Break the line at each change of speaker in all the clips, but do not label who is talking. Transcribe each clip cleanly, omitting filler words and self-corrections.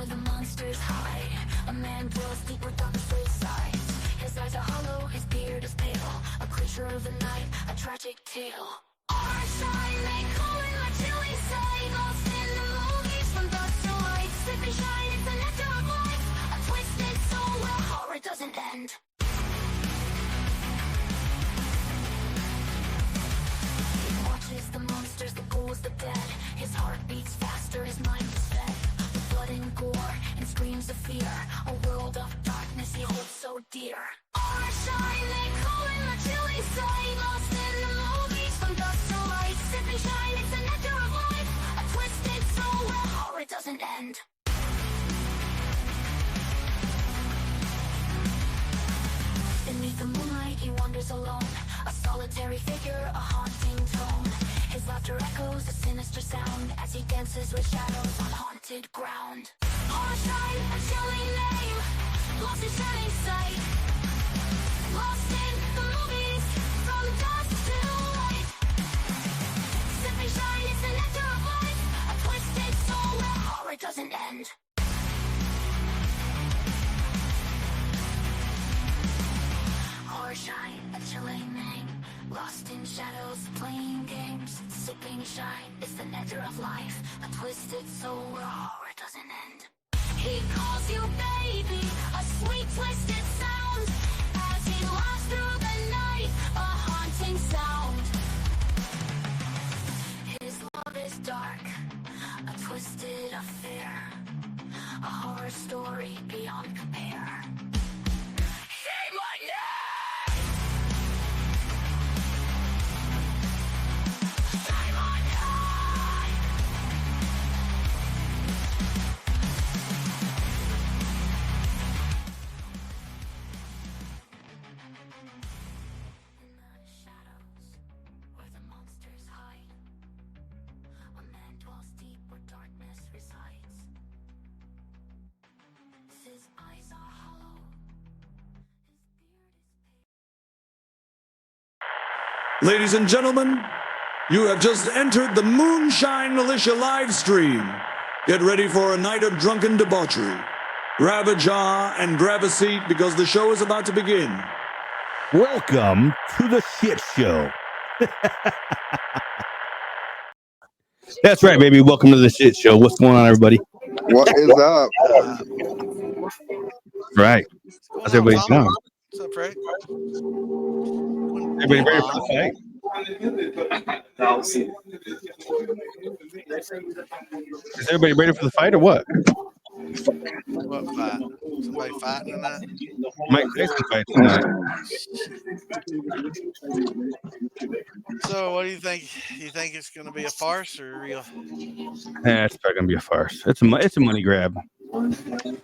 where the monsters hide. A man dwells deep where darkness resides. His eyes are hollow, his beard is pale. A creature of the night, a tragic tale. Moonshine, they call it my chilling sight. Lost in the movies from dusk to light. Slip and shine, it's the nectar of life. A twisted soul where horror doesn't end. He watches the monsters, the ghouls, the dead. His heart beats faster, his mind is fed. With blood and gore and screams of fear. A world of darkness he holds so dear. Moonshine, they call it my chilling sight. Lost in the movies from dusk to light. Sip and shine, it's the nectar of life. A twisted soul where horror doesn't end. Beneath the moonlight he wanders alone. A solitary figure, a haunting tone. His laughter echoes a sinister sound as he dances with shadows on haunted ground. Moonshine, a chilling name, lost in shining sight. Lost in the movies, from dusk to light. Sip and shine, it's the nectar of life. A twisted soul where horror doesn't end. Moonshine, a chilling name, lost in shadows, playing games. Sipping shine, it's the nectar of life. A twisted soul where horror doesn't end. He calls you baby, a sweet twisted sound. As he laughs through the night, a haunting sound. His love is dark, a twisted affair. A horror story beyond compare. Say my name! Say my name! In the shadows, where the monsters hide, a man dwells deep where darkness resides. His eyes are hollow, his beard is pale.
Ladies and gentlemen, you have just entered the Moonshine Militia live stream. Get ready for a night of drunken debauchery. Grab a jar and grab a seat because the show is about to begin.
Welcome to the shit show. That's right, baby. Welcome to the shit show. What's going on, everybody?
What is up?
Right. How's everybody doing?
What's up, Frank?
Everybody ready for the fight? Is everybody ready for the fight or what?
What fight? Somebody fighting tonight?
Mike Tyson fight tonight.
So, what do you think? You think it's going to be a farce or real?
It's probably gonna be a farce. It's a money grab.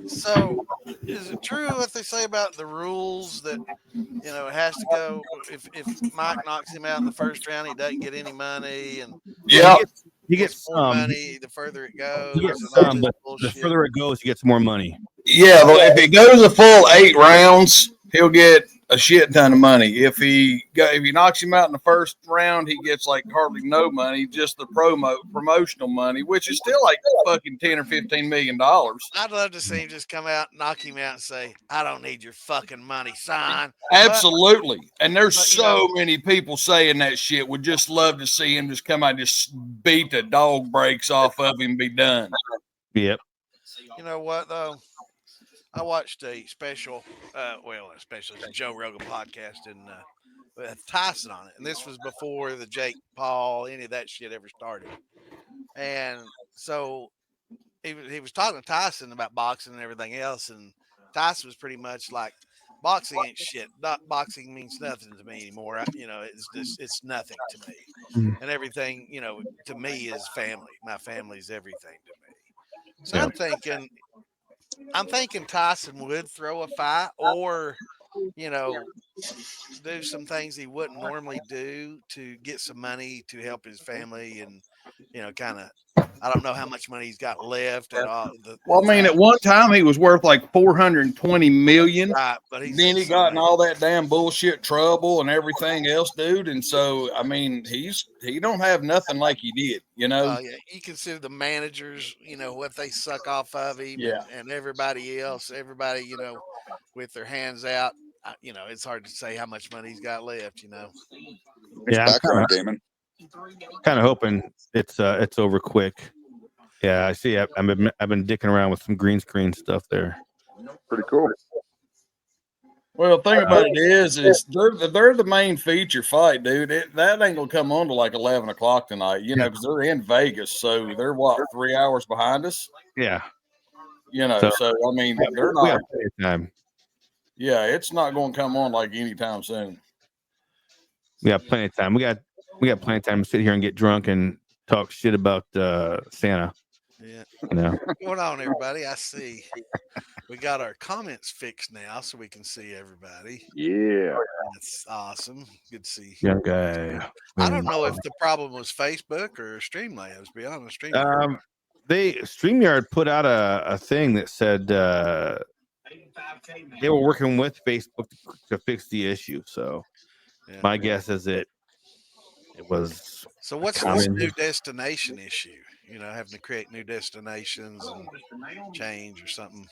So, is it true what they say about the rules that it has to go? If Mike knocks him out in the first round, he doesn't get any money, and
Yeah.
He gets
more money the further it goes.
He gets
and all
some,
this
but the
bullshit.
further it goes, he gets more money.
Yeah, but if it goes a full 8 rounds, he'll get a shit ton of money. If he knocks him out in the first round, he gets like hardly no money, just the promotional money, which is still like fucking $10 or $15 million.
I'd love to see him just come out, knock him out, and say, "I don't need your fucking money, son."
Absolutely. And there's
but,
so many people saying that shit. Would just love to see him just come out and just beat the dog breaks off of him and be done.
Yep.
You know what though? I watched a special, it's a Joe Rogan podcast, and with Tyson on it. And this was before the Jake Paul, any of that shit ever started. And so he was talking to Tyson about boxing and everything else. And Tyson was pretty much like, boxing ain't shit. Boxing means nothing to me anymore. It's nothing to me.
Mhm.
And everything, to me is family. My family's everything to me. So
Yeah.
I'm thinking Tyson would throw a fight or, do some things he wouldn't normally do to get some money to help his family and, kind of. I don't know how much money he's got left at all.
Well, I mean, at one time he was worth like 420 million.
Right, but he's
Then
in
he
so
got in
many-
all that damn bullshit trouble and everything else, dude. And so, I mean, he don't have nothing like he did, you know.
Yeah, you consider the managers, what they suck off of him,
Yeah.
and everybody else, everybody, with their hands out. It's hard to say how much money he's got left.
His
Yeah,
background gaming.
kind of hoping it's over quick. Yeah, I see. I've been dicking around with some green screen stuff there.
Pretty cool.
Well, the thing about it is they're the main feature fight, dude. That ain't gonna come on to like 11 o'clock tonight, because they're in Vegas, so they're what 3 hours behind us,
Yeah.
So I mean, they're
We
not.
got plenty of time.
Yeah, it's not going to come on like anytime soon.
We got plenty of time. We got plenty of time to sit here and get drunk and talk shit about Santa.
Yeah.
What's
going on, everybody? I see we got our comments fixed now, so we can see everybody.
Yeah.
That's awesome. Good to see.
Young guy.
I don't know if the problem was Facebook or Streamlabs. To be honest, Streamlabs.
StreamYard put out a thing that said they were working with Facebook to fix the issue. So my guess is it was.
So what's this new destination issue? Having to create new destinations and change or something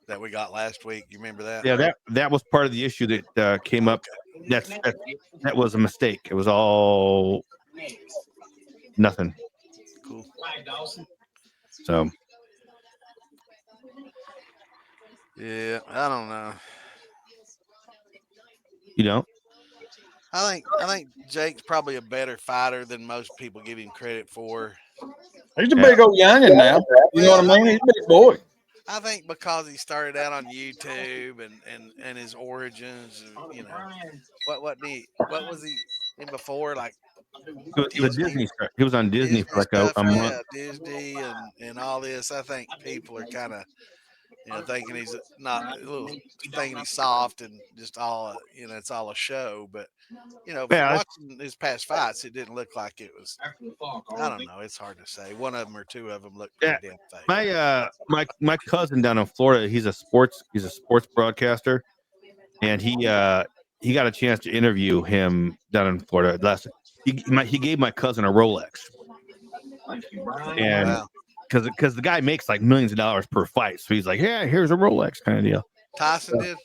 that we got last week. You remember that?
Yeah, that was part of the issue that came up. That was a mistake. It was all nothing.
Cool.
So
yeah, I don't know.
You don't?
I think Jake's probably a better fighter than most people give him credit for.
He's a big old youngin' now. You know what I mean? He's a big boy.
I think because he started out on YouTube and his origins, what was he in before? Like
he was Disney. He was on Disney for like a month.
Yeah, Disney and all this. I think people are kind of thinking he's thinking he's soft and just all it's all a show. But watching his past fights, it didn't look like it was. I don't know. It's hard to say. One of them or two of them look pretty damn fake.
My cousin down in Florida, he's a sports broadcaster, and he got a chance to interview him down in Florida. He gave my cousin a Rolex, and because the guy makes like millions of dollars per fight, so he's like, yeah, here's a Rolex kind of deal.
Tyson did?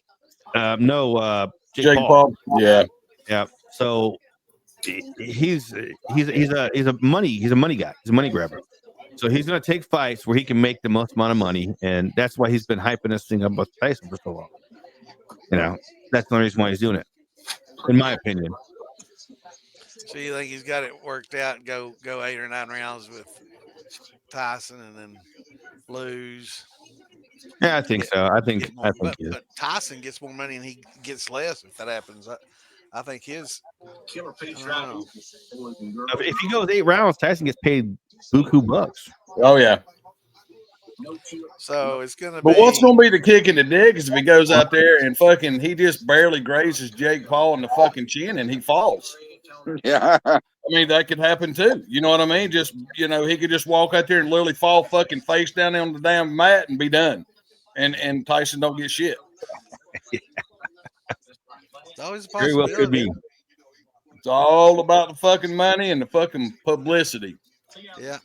No,
Jake Paul. Yeah.
So he's a money guy. He's a money grabber. So he's gonna take fights where he can make the most amount of money, and that's why he's been hyping this thing up with Tyson for so long. That's the only reason why he's doing it, in my opinion.
So you think he's got it worked out and go 8 or 9 rounds with Tyson and then lose?
Yeah, I think so. I think
but Tyson gets more money and he gets less if that happens. I think his.
If he goes 8 rounds, Tyson gets paid buku bucks.
Oh yeah.
So it's gonna.
But what's gonna be the kick in the dick is if he goes out there and he just barely grazes Jake Paul in the fucking chin and he falls.
Yeah.
I mean, that could happen too. You know what I mean? Just he could just walk out there and literally fall fucking face down on the damn mat and be done. And Tyson don't get shit.
It's always a
Very well could be.
It's all about the fucking money and the fucking publicity.
Yeah.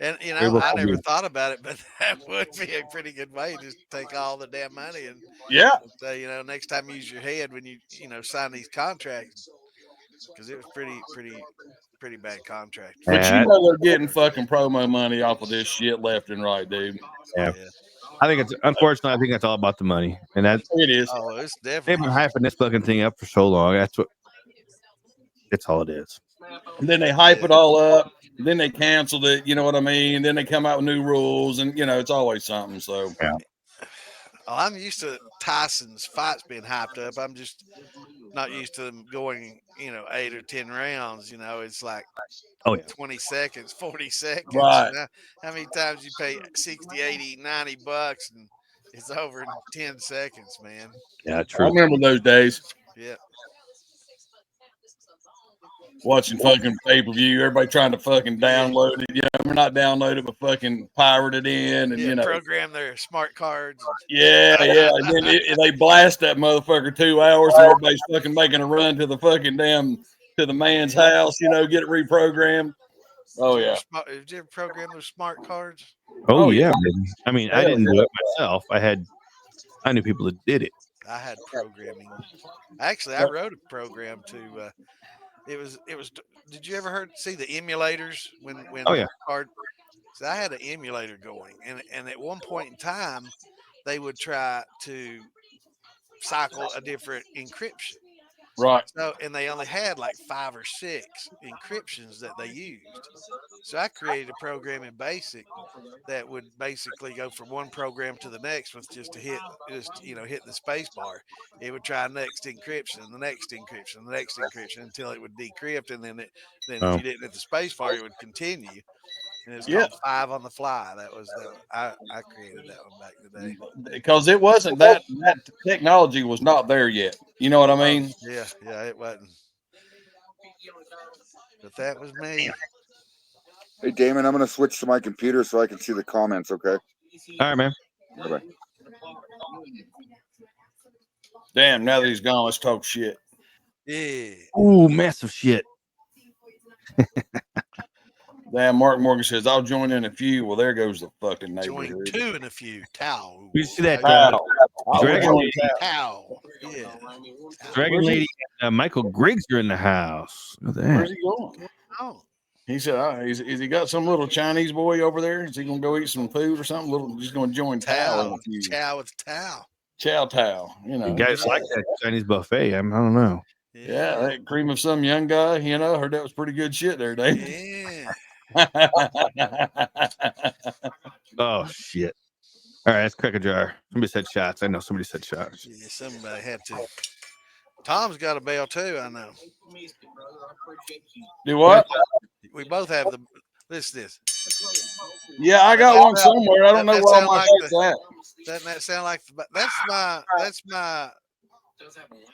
And I never thought about it, but that would be a pretty good way. Just take all the damn money and say, next time use your head when you sign these contracts, because it was pretty bad contract.
But they're getting fucking promo money off of this shit left and right, dude.
Yeah. I think unfortunately, I think that's all about the money, and that
it is.
Oh, it's definitely.
They've been hyping this fucking thing up for so long. That's all it is.
And then they hype it all up. Then they canceled it. You know what I mean? Then they come out with new rules, and it's always something. So
yeah.
Well, I'm used to Tyson's fights being hyped up. I'm just not used to them going, 8 or 10 rounds. It's like 20 seconds, 40 seconds.
Right.
How many times you pay 60, 80, 90 bucks and it's over in 10 seconds, man?
Yeah, true.
I remember those days.
Yeah.
watching fucking pay-per-view. Everybody trying to fucking download it. You know, we're not download it, but fucking pirate it in, and
Yeah,
you know,
program their smart cards.
yeah. And then they blast that motherfucker 2 hours, and everybody's fucking making a run to the fucking to the man's house. You know, get it reprogrammed. Oh yeah.
Did you ever program those smart cards?
Oh,
Oh,
yeah,
yeah.
baby. I mean, I
Hell
didn't
yeah.
do it myself. I knew people that did it.
I had programming. Actually, I wrote a program to. It was. Did you ever see the emulators when
Oh, yeah.
card? So I had an emulator going, and at one point in time, they would try to cycle a different encryption.
Right.
So, and they only had like 5 or 6 encryptions that they used. So I created a program in BASIC that would basically go from one program to the next with just hit the space bar. It would try next encryption, and the next encryption, and the next encryption until it would decrypt, and then if
Oh.
you didn't hit the space bar, it would continue. And it's
Yeah.
called 5 on the fly. I created that one back in the day.
Because it wasn't that technology was not there yet. You know what I mean?
Yeah, it wasn't. But that was me.
Hey, Damon, I'm going to switch to my computer so I can see the comments, okay?
All right, man.
Bye-bye.
Damn, now that he's gone, let's talk shit.
Yeah.
Ooh, massive shit.
Damn, Mark Morgan says, I'll join in a few. Well, there goes the fucking
Join
neighborhood.
2 in a few. Towel.
You see that
Dragon
Lady?
Towel. Yeah.
Dragon Lady and Michael Griggs are in the house. Look at
Where's
that.
he going?
Oh.
He said, is he got some little Chinese boy over there? Is he going to go eat some food or something? Just going to join Tao.
Chow with Tao.
Chow Tao. You know.
You guys like that Chinese buffet? I don't know.
Yeah, that cream of some young guy. You know, I heard that was pretty good shit there, Dave.
Yeah.
Oh, shit. All right, let's crack a jar. Somebody said shots. I know somebody said shots.
Yeah, somebody had to. Tom's got a bell too, I know.
Do what?
We both have the. Listen to this.
Yeah, I got one somewhere. I don't know where all my shit's at.
Doesn't that sound like that's my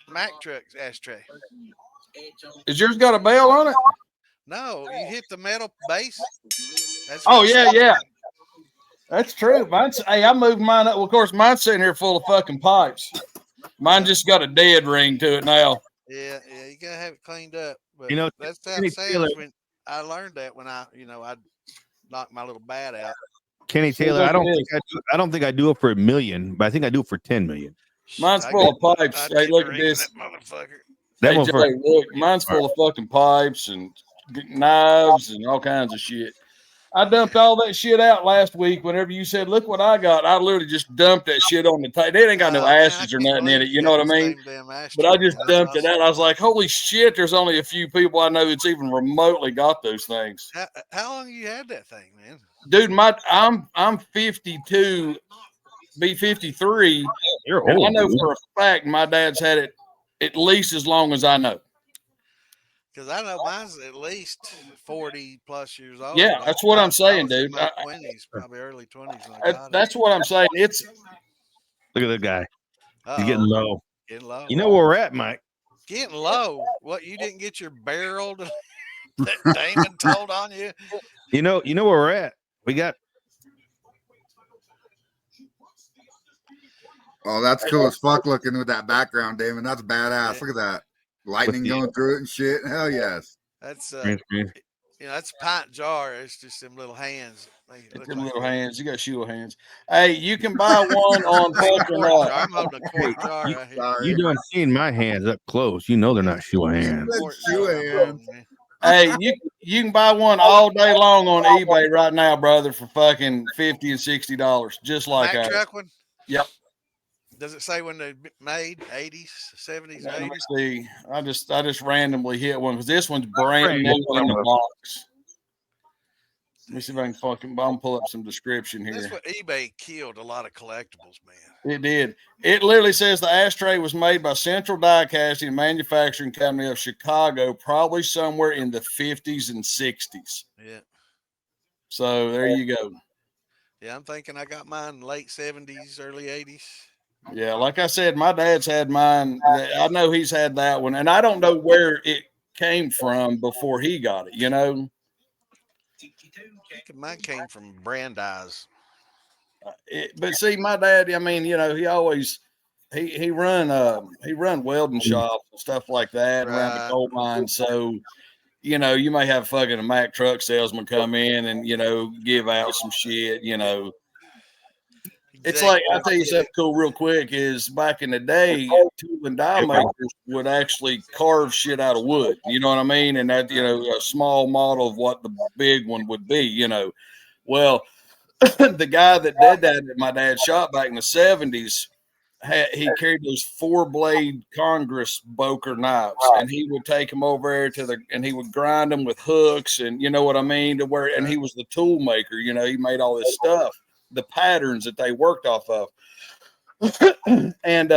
Mac truck ashtray?
Is yours got a bell on it?
No, you hit the metal base. That's
Oh yeah. That's true. I moved mine up. Well, of course, mine's sitting here full of fucking pipes. Mine just got a dead ring to it now.
Yeah, you gotta have it cleaned up. But
You know,
that's how it sounds when I learned that when I knocked my little bat out.
Kenny Taylor, I don't think I do it for $1 million, but I think I do it for 10 million.
Mine's full of pipes. Hey, look at this.
That motherfucker.
That
Hey,
one
Jay, look, mine's full of fucking pipes and knives and all kinds of shit. I dumped all that shit out last week. Whenever you said, "Look what I got," I literally just dumped that shit on the table. It ain't got no ashes or nothing in it. You know what I mean? But I just dumped it out. I was like, "Holy shit!" There's only a few people I know that's even remotely got those things.
How long you had that thing, man?
Dude, I'm 52, be 53.
You're
And
old.
I know for a fact my dad's had it at least as long as I know.
Because I know mine's at least 40 plus years old.
Yeah, that's what I'm saying, dude.
My 20s, probably early 20s.
That's what I'm saying. It's
Look at that guy. He's getting low.
Getting low.
You know where we're at, Mike?
Getting low. What, you didn't get your barrel that Damon told on you?
You know where we're at. We got.
Oh, that's cool as fuck looking with that background, Damon. That's badass. Look at that. Lightning going through it and shit. Hell yes.
That's that's a pint jar. It's just them little hands.
them little hands. You got shoe hands. Hey, you can buy one on fucking.
I'm holding a quart jar right here.
You done seen my hands up close. You know they're not shoe hands.
Shoe hands.
Hey, you can buy one all day long on eBay right now, brother, for fucking $50 and $60, just like
Mack
that.
truck one?
Yep.
Does it say when they made? 80s, 70s, 80s?
Let's see. I just randomly hit one because this one's brand new in the box. Let me see if I can I'm gonna pull up some description here.
That's what eBay killed a lot of collectibles, man.
It did. It literally says the ashtray was made by Central Die Casting and Manufacturing Company of Chicago, probably somewhere in the 50s and 60s.
Yeah.
So there you go.
Yeah, I'm thinking I got mine in late 70s, early 80s.
Yeah, like I said, my dad's had mine. I know he's had that one, and I don't know where came from before he got it, you know?
Mine came from Brandeis.
But see, my dad, I mean, you know, he always he run welding shops and stuff like that around the
Right.
coal mine. So, you know, you may have fucking a Mack truck salesman come in and, you know, give out some shit, you know. It's like, I'll tell you something cool real quick is back in the day, tool and die makers would actually carve shit out of wood. You know what I mean? And that, you know, a small model of what the big one would be, you know. Well, the guy that did that at my dad's shop back in the 70s, he carried those 4-blade Congress Boker knives, and he would take them over there and he would grind them with hooks, and you know what I mean, to where, and he was the tool maker, you know, he made all this stuff, the patterns that they worked off of, and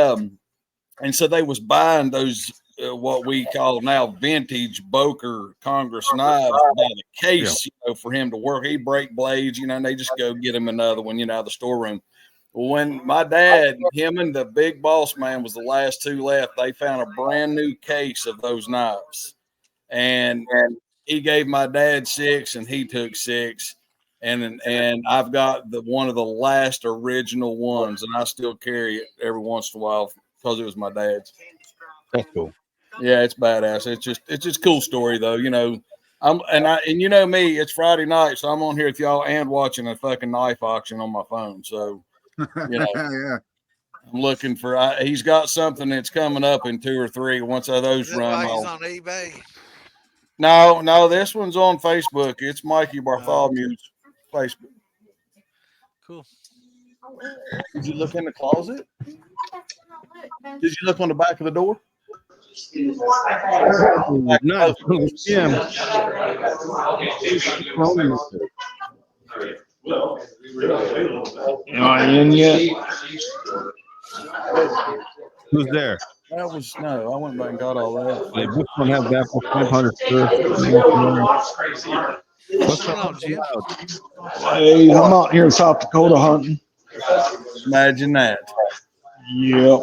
so they was buying those what we call now vintage Boker Congress knives by the case, you know, for him to work. He break blades, you know, and they just go get him another one, you know, out of the storeroom. When my dad, him and the big boss man was the last two left, they found a brand new case of those knives. And he gave my dad 6 and he took 6. And I've got one of the last original ones, and I still carry it every once in a while because it was my dad's.
That's cool.
Yeah, it's badass. It's just a cool story though, you know. And you know me, it's Friday night, so I'm on here with y'all and watching a fucking knife auction on my phone. So, you know,
Yeah.
I'm looking for. He's got something that's coming up in 2 or 3. Once those run,
He's on eBay.
No, this one's on Facebook. It's Mikey Bartholomew's Facebook.
Cool.
Did you look in the closet? Did you look on the back of the door?
Nice. Yeah.
Am I in yet?
Who's there?
That was no. I went back and got all that.
Hey, which one has Apple 500
What's going on, Jim?
Hey, I'm out here in South Dakota hunting.
Imagine that.
Yep.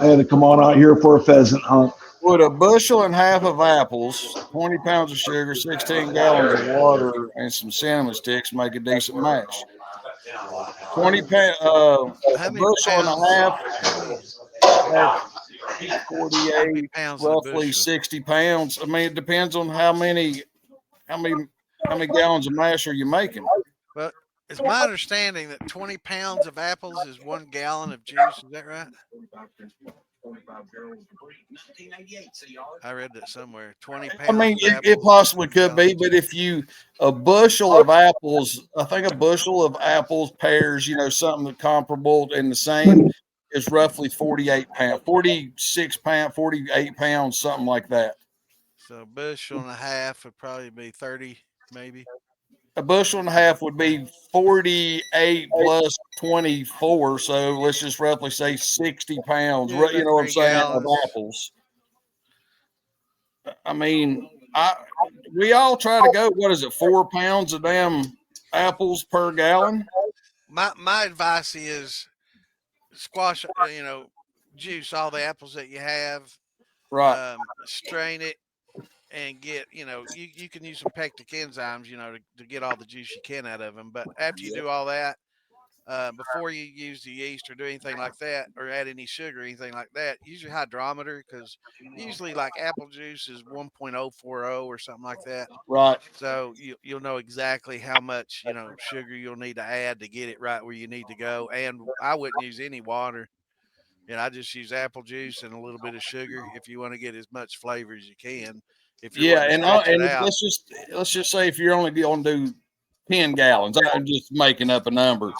I had to come on out here for a pheasant hunt.
Would a bushel and half of apples, 20 pounds of sugar, 16 gallons of water, and some cinnamon sticks make a decent mash? 20 pounds, a bushel and a half, 48, roughly 60 pounds. I mean, it depends on how many gallons of mash are you making?
Well, it's my understanding that 20 pounds of apples is 1 gallon of juice. Is that right? I read that somewhere. 20 pounds.
I mean, it possibly could be, but if a bushel of apples, I think a bushel of apples, pears, you know, something comparable and the same is roughly 48 pounds, 46 pounds, 48 pounds, something like that.
So a bushel and a half would probably be 30, maybe.
A bushel and a half would be 48 plus 24. So let's just roughly say 60 pounds,
Yeah,
you know what I'm saying,
gallons.
of apples. I mean, we all try to go, what is it, 4 pounds of damn apples per gallon?
My advice is squash, you know, juice all the apples that you have.
Right.
Strain it and get, you know, you can use some pectic enzymes, you know, to get all the juice you can out of them. But after you do all that, before you use the yeast or do anything like that, or add any sugar or anything like that, use your hydrometer, because usually like apple juice is 1.040 or something like that.
Right.
So you'll know exactly how much, you know, sugar you'll need to add to get it right where you need to go. And I wouldn't use any water. And I just use apple juice and a little bit of sugar if you want to get as much flavor as you can. If you're
Yeah, and
out,
let's just say if you're only going to do 10 gallons, I'm just making up a number,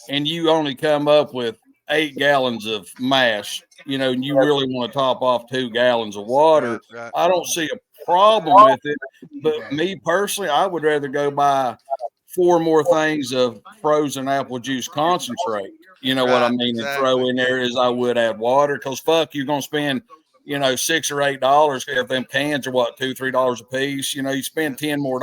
and you only come up with 8 gallons of mash, you know, and you really want to top off 2 gallons of water,
right.
I don't see a problem with it. But me personally, I would rather go buy 4 more things of frozen apple juice concentrate. You know what I mean?
Exactly.
And throw in there as I would add water, because fuck, you're gonna spend, you know, $6 or $8 if them cans are what, $2-3 a piece. You know, you spend $10 more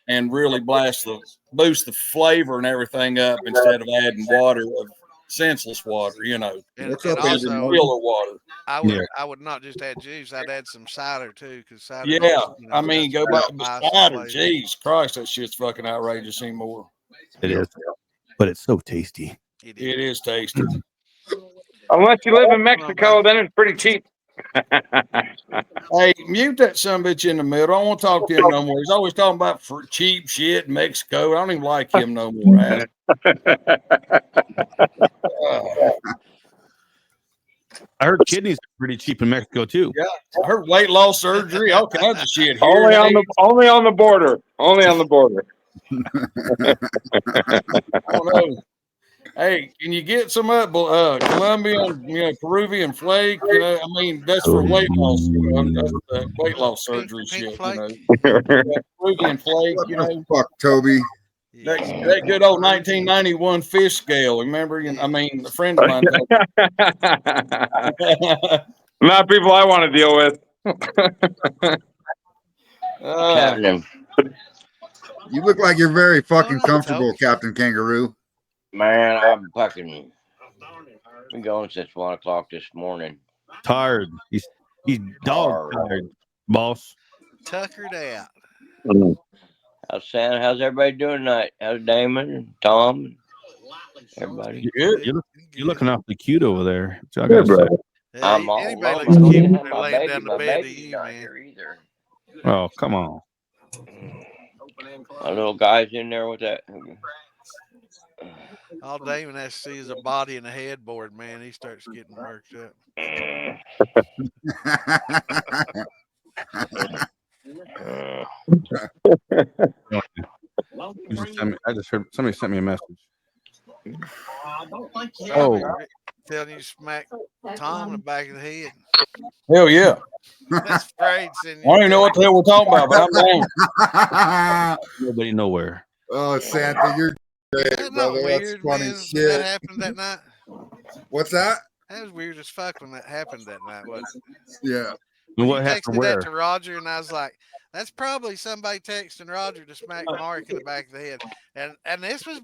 and really boost the flavor and everything up instead of adding water of senseless water, you know.
And,
What's
and
up,
also,
Andrew?
Filler water.
I would not just add juice. I'd add some cider too, because cider.
Yeah,
Just,
I mean, go
got
back
some
to
ice and
cider.
flavor.
Jeez Christ, that shit's fucking outrageous anymore.
It is, but it's so tasty.
It
It is tasty.
Unless you live in
Come on,
Mexico,
buddy.
then it's pretty cheap.
Hey, mute that son of a bitch in the middle. I don't want to talk to him no more. He's always talking about for cheap shit in Mexico. I don't even like him no more. Ass.
I heard kidneys are pretty cheap in Mexico too.
Yeah, I heard weight loss surgery, all kinds of shit.
only
Here,
on the border. Only on the border.
I don't know. Hey, can you get some Colombian, Peruvian flake? I mean, that's for weight loss. That's the weight loss surgery
Pink
shit.
flake.
Peruvian flake.
What the fuck, Toby?
That good old 1991 fish scale. Remember? I mean, a friend of mine told me.
Not people I want to deal with.
You look like you're very fucking
on,
comfortable,
Toby.
Captain Kangaroo.
Man, I'm fucking been going since 1 o'clock this morning.
Tired. He's dog tired, boss.
Tuckered out.
How's Santa? How's everybody doing tonight? How's Damon and Tom and everybody?
You're looking awfully cute over there. So I gotta say.
Yeah,
I'm all
anybody
alone.
looks
I don't
cute
even
when
have
they're
my
laying
baby.
down the
My
bed to
baby's
you,
not
man.
here either.
Oh, come on.
My little guy's in there with that.
All Damon has to see is a body and a headboard, man. He starts getting worked up.
I just heard somebody sent me a message.
Oh, telling you to smack Tom in the back of the head.
Hell yeah.
That's right.
I don't even know what the hell we're talking about, but I'm down.
Nobody nowhere.
Oh, Santa, you're great,
That's
brother.
not weird,
That's funny
man.
shit.
That happened that night.
What's that?
That was weird as fuck when that happened that night, wasn't it?
Yeah.
And what
You
happened
texted
where?
that to Roger, and I was like, "That's probably somebody texting Roger to smack Mark in the back of the head." And this was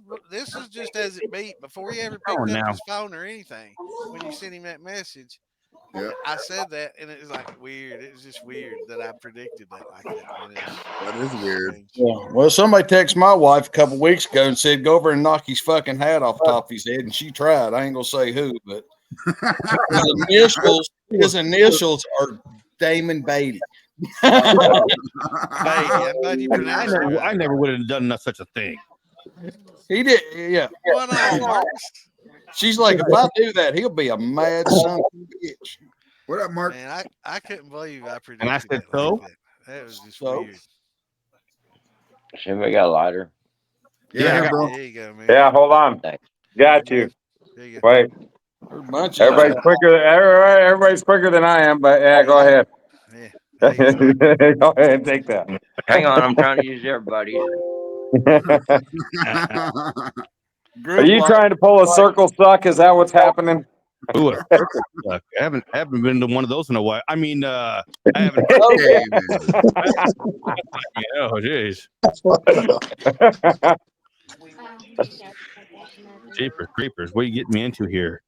just as it beat before he ever picked up
now.
his phone or anything. When you sent him that message,
Yeah.
I said that, and it was like weird. It was just weird that I predicted that like that. Man.
That is weird.
Yeah. Well, somebody texted my wife a couple weeks ago and said, "Go over and knock his fucking hat off the top of his head," and she tried. I ain't gonna say who, but his initials are Damon Beatty.
I'm glad you pronounced it right.
I never would have done such a thing.
He did, yeah.
What on, Marcus?
She's like, if I do that, he'll be a mad son of a bitch.
What up, Mark?
Man, I couldn't believe I predicted
And I said,
that.
so?
Like that was just weird.
Somebody got a lighter?
Yeah, bro.
There you go, man.
Yeah, hold on.
Thanks.
Got you.
There you go.
Wait. Everybody's quicker. Everybody's quicker than I am, but yeah, go ahead.
Yeah.
Go ahead and take that.
Hang on, I'm trying to use everybody.
Are you trying to pull a circle suck? Is that what's happening?
Ooh, a circle suck. I haven't been to one of those in a while. I mean, I haven't.
Okay, man.
Oh, jeez. Jeepers creepers. What are you getting me into here?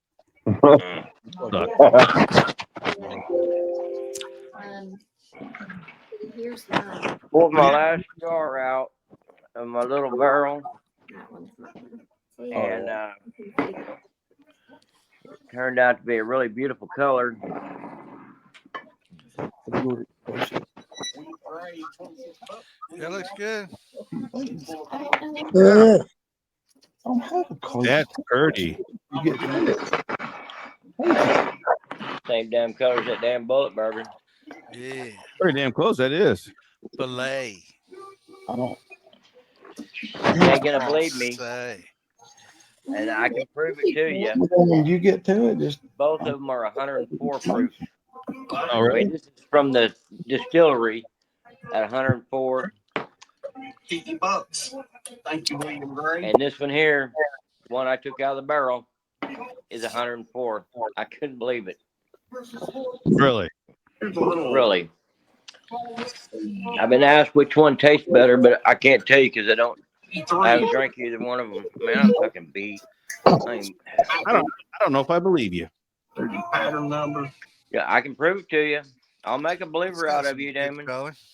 Pulled my last jar out of my little barrel, and it turned out to be a really beautiful color.
That looks good.
That's pretty.
Same damn color as that damn bullet bourbon.
Yeah.
Very damn close. That is.
Belay.
You ain't gonna believe me,
Say.
and I can prove it to you.
When you get to it, just
Both of them are 104 proof.
All right.
Wait, this is from the distillery at 104. And this one here, one I took out of the barrel, is 104. I couldn't believe it.
Really?
Really. I've been asked which one tastes better, but I can't tell you because I don't I haven't drank either one of them. Man, I'm fucking beat.
I don't know if I believe you.
Pattern number.
Yeah, I can prove it to you. I'll make a believer out of you, Damon.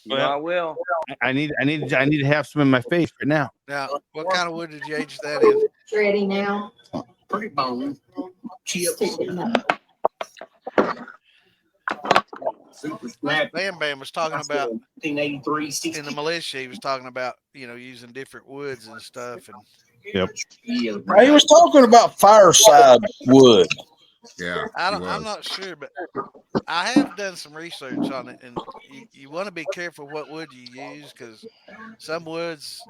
You know I will.
I need to have some in my face right now.
Now, what kind of wood did you age that in?
Ready now. Pretty bone. Chips.
Bam Bam was talking about
1983
in the militia. He was talking about using different woods and stuff. And
yep,
he was talking about fireside wood.
Yeah,
I'm not sure, but I have done some research on it, and you want to be careful what wood you use because some woods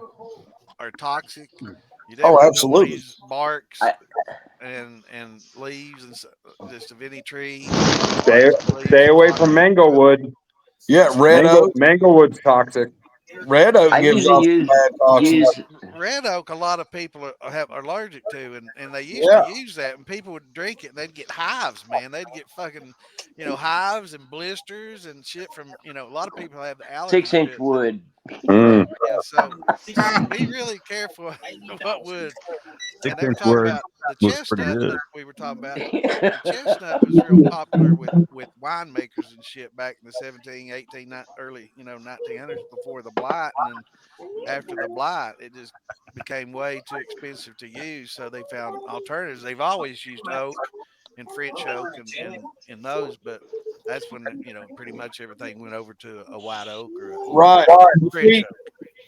are toxic. You definitely don't want to use barks and leaves and just of any tree.
Stay away from mango wood.
Yeah, red oak.
Mango wood's toxic.
Red oak gives off bad toxins.
Red oak, a lot of people are allergic to, and they used to use that, and people would drink it, and they'd get hives, man. They'd get fucking, hives and blisters and shit from, a lot of people have the allergy.
6-inch wood.
Yeah, so be really careful what wood. And they were talking about the chestnut that we were talking about. The chestnut was real popular with winemakers and shit back in the 17, 18, early, 1900s before the blight. And then after the blight, it just became way too expensive to use. So they found alternatives. They've always used oak and French oak and those, but that's when, pretty much everything went over to a white oak or a French oak.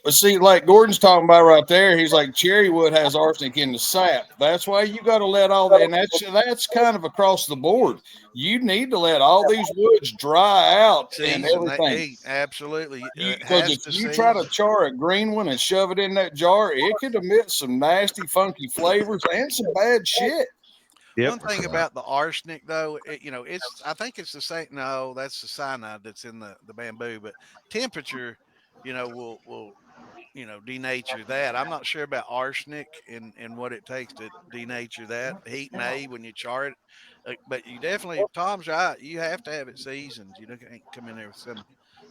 But see, like Gordon's talking about right there, he's like cherry wood has arsenic in the sap. That's why you got to let all that, and that's kind of across the board. You need to let all these woods dry out and everything.
Absolutely,
because if you try to char a green one and shove it in that jar, it could emit some nasty, funky flavors and some bad shit.
One thing about the arsenic, though, I think it's the same. No, that's the cyanide that's in the bamboo, but temperature, will denature that. I'm not sure about arsenic and what it takes to denature that. Heat may when you char it, but you definitely, Tom's right. You have to have it seasoned. You can't come in there with some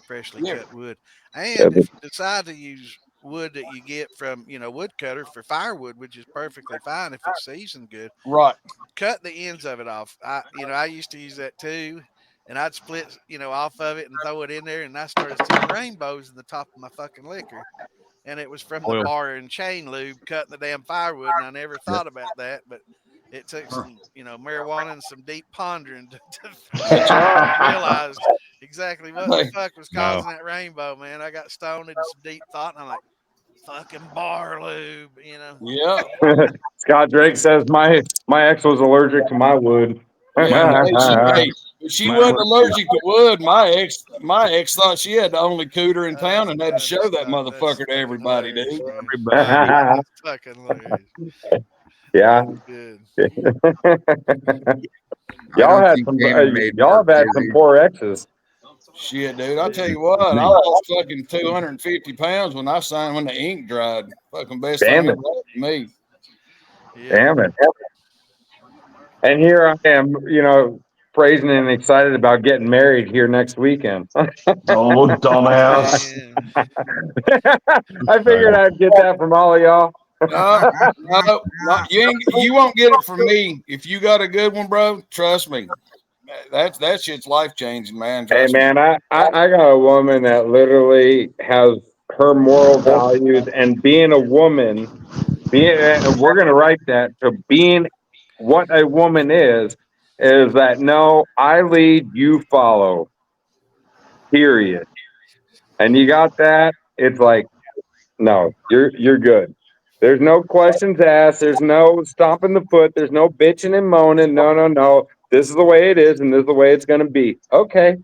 freshly cut wood. And if you decide to use wood that you get from, woodcutter for firewood, which is perfectly fine if it's seasoned good.
Right.
Cut the ends of it off. I used to use that too. And I'd split, off of it and throw it in there. And I started seeing rainbows in the top of my fucking liquor. And it was from the bar and chain lube cutting the damn firewood. And I never thought about that. But it took some, marijuana and some deep pondering to realize exactly what the fuck was causing that rainbow, man. I got stoned into some deep thought. And I'm like, fucking bar lube,
Yeah.
Scott Drake says my ex was allergic to my wood.
She wasn't allergic to wood. My ex thought she had the only cooter in town and had to show that motherfucker to everybody, dude.
Everybody. Fucking hilarious.
Yeah. Y'all have had some poor exes.
Shit, dude. I'll tell you what, I lost fucking 250 pounds when the ink dried. Fucking best thing ever for me.
Damn it. And here I am, praising and excited about getting married here next weekend.
Oh, dumbass.
I figured I'd get that from all of y'all.
No, you won't get it from me. If you got a good one, bro, trust me. That shit's life changing, man.
Hey, man, I got a woman that literally has her moral values, and being a woman, we're gonna write that. So being what a woman is that no, I lead, you follow. Period. And you got that? It's like, no, you're good. There's no questions asked. There's no stomping the foot. There's no bitching and moaning. No. This is the way it is, and this is the way it's going to be. Okay.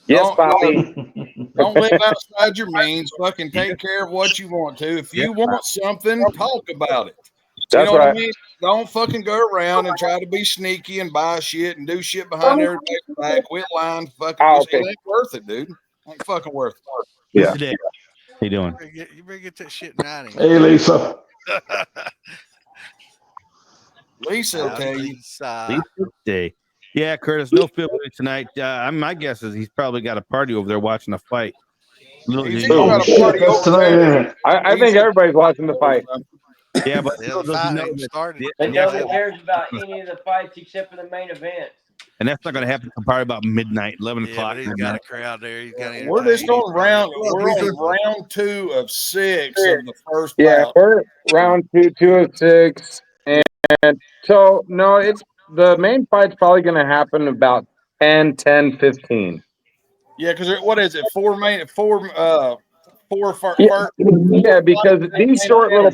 Yes, Bobby.
Don't live outside your means. Fucking take care of what you want to. If you want something, talk about it.
That's
what
right.
I mean? Don't fucking go around and try to be sneaky and buy shit and do shit behind everybody's back. Quit lying. Fucking it ain't worth it, dude. Ain't fucking worth it.
Yeah. How you doing?
You better get that shit in writing.
Hey, Lisa.
Lisa will tell you.
Lisa Day. Yeah, Curtis, no Philly tonight. My guess is he's probably got a party over there watching a fight.
He's got a party
That's
over
tonight,
there.
ain't it?
I think everybody's watching the fight.
Yeah, but
Yeah, the fight ain't started.
But
yeah,
nobody cares about any of the fights except for the main event.
and that's not going to happen until probably about midnight, 11
Yeah,
o'clock.
but he's got a crowd there. He's got
We're just on round.
We're
We're on round 2 of 6 of the first
Yeah,
bout.
we're round 2 of 6, and so no, it's the main fight's probably going to happen about 10, 15.
Yeah, because what is it? Four first.
Yeah, because these short little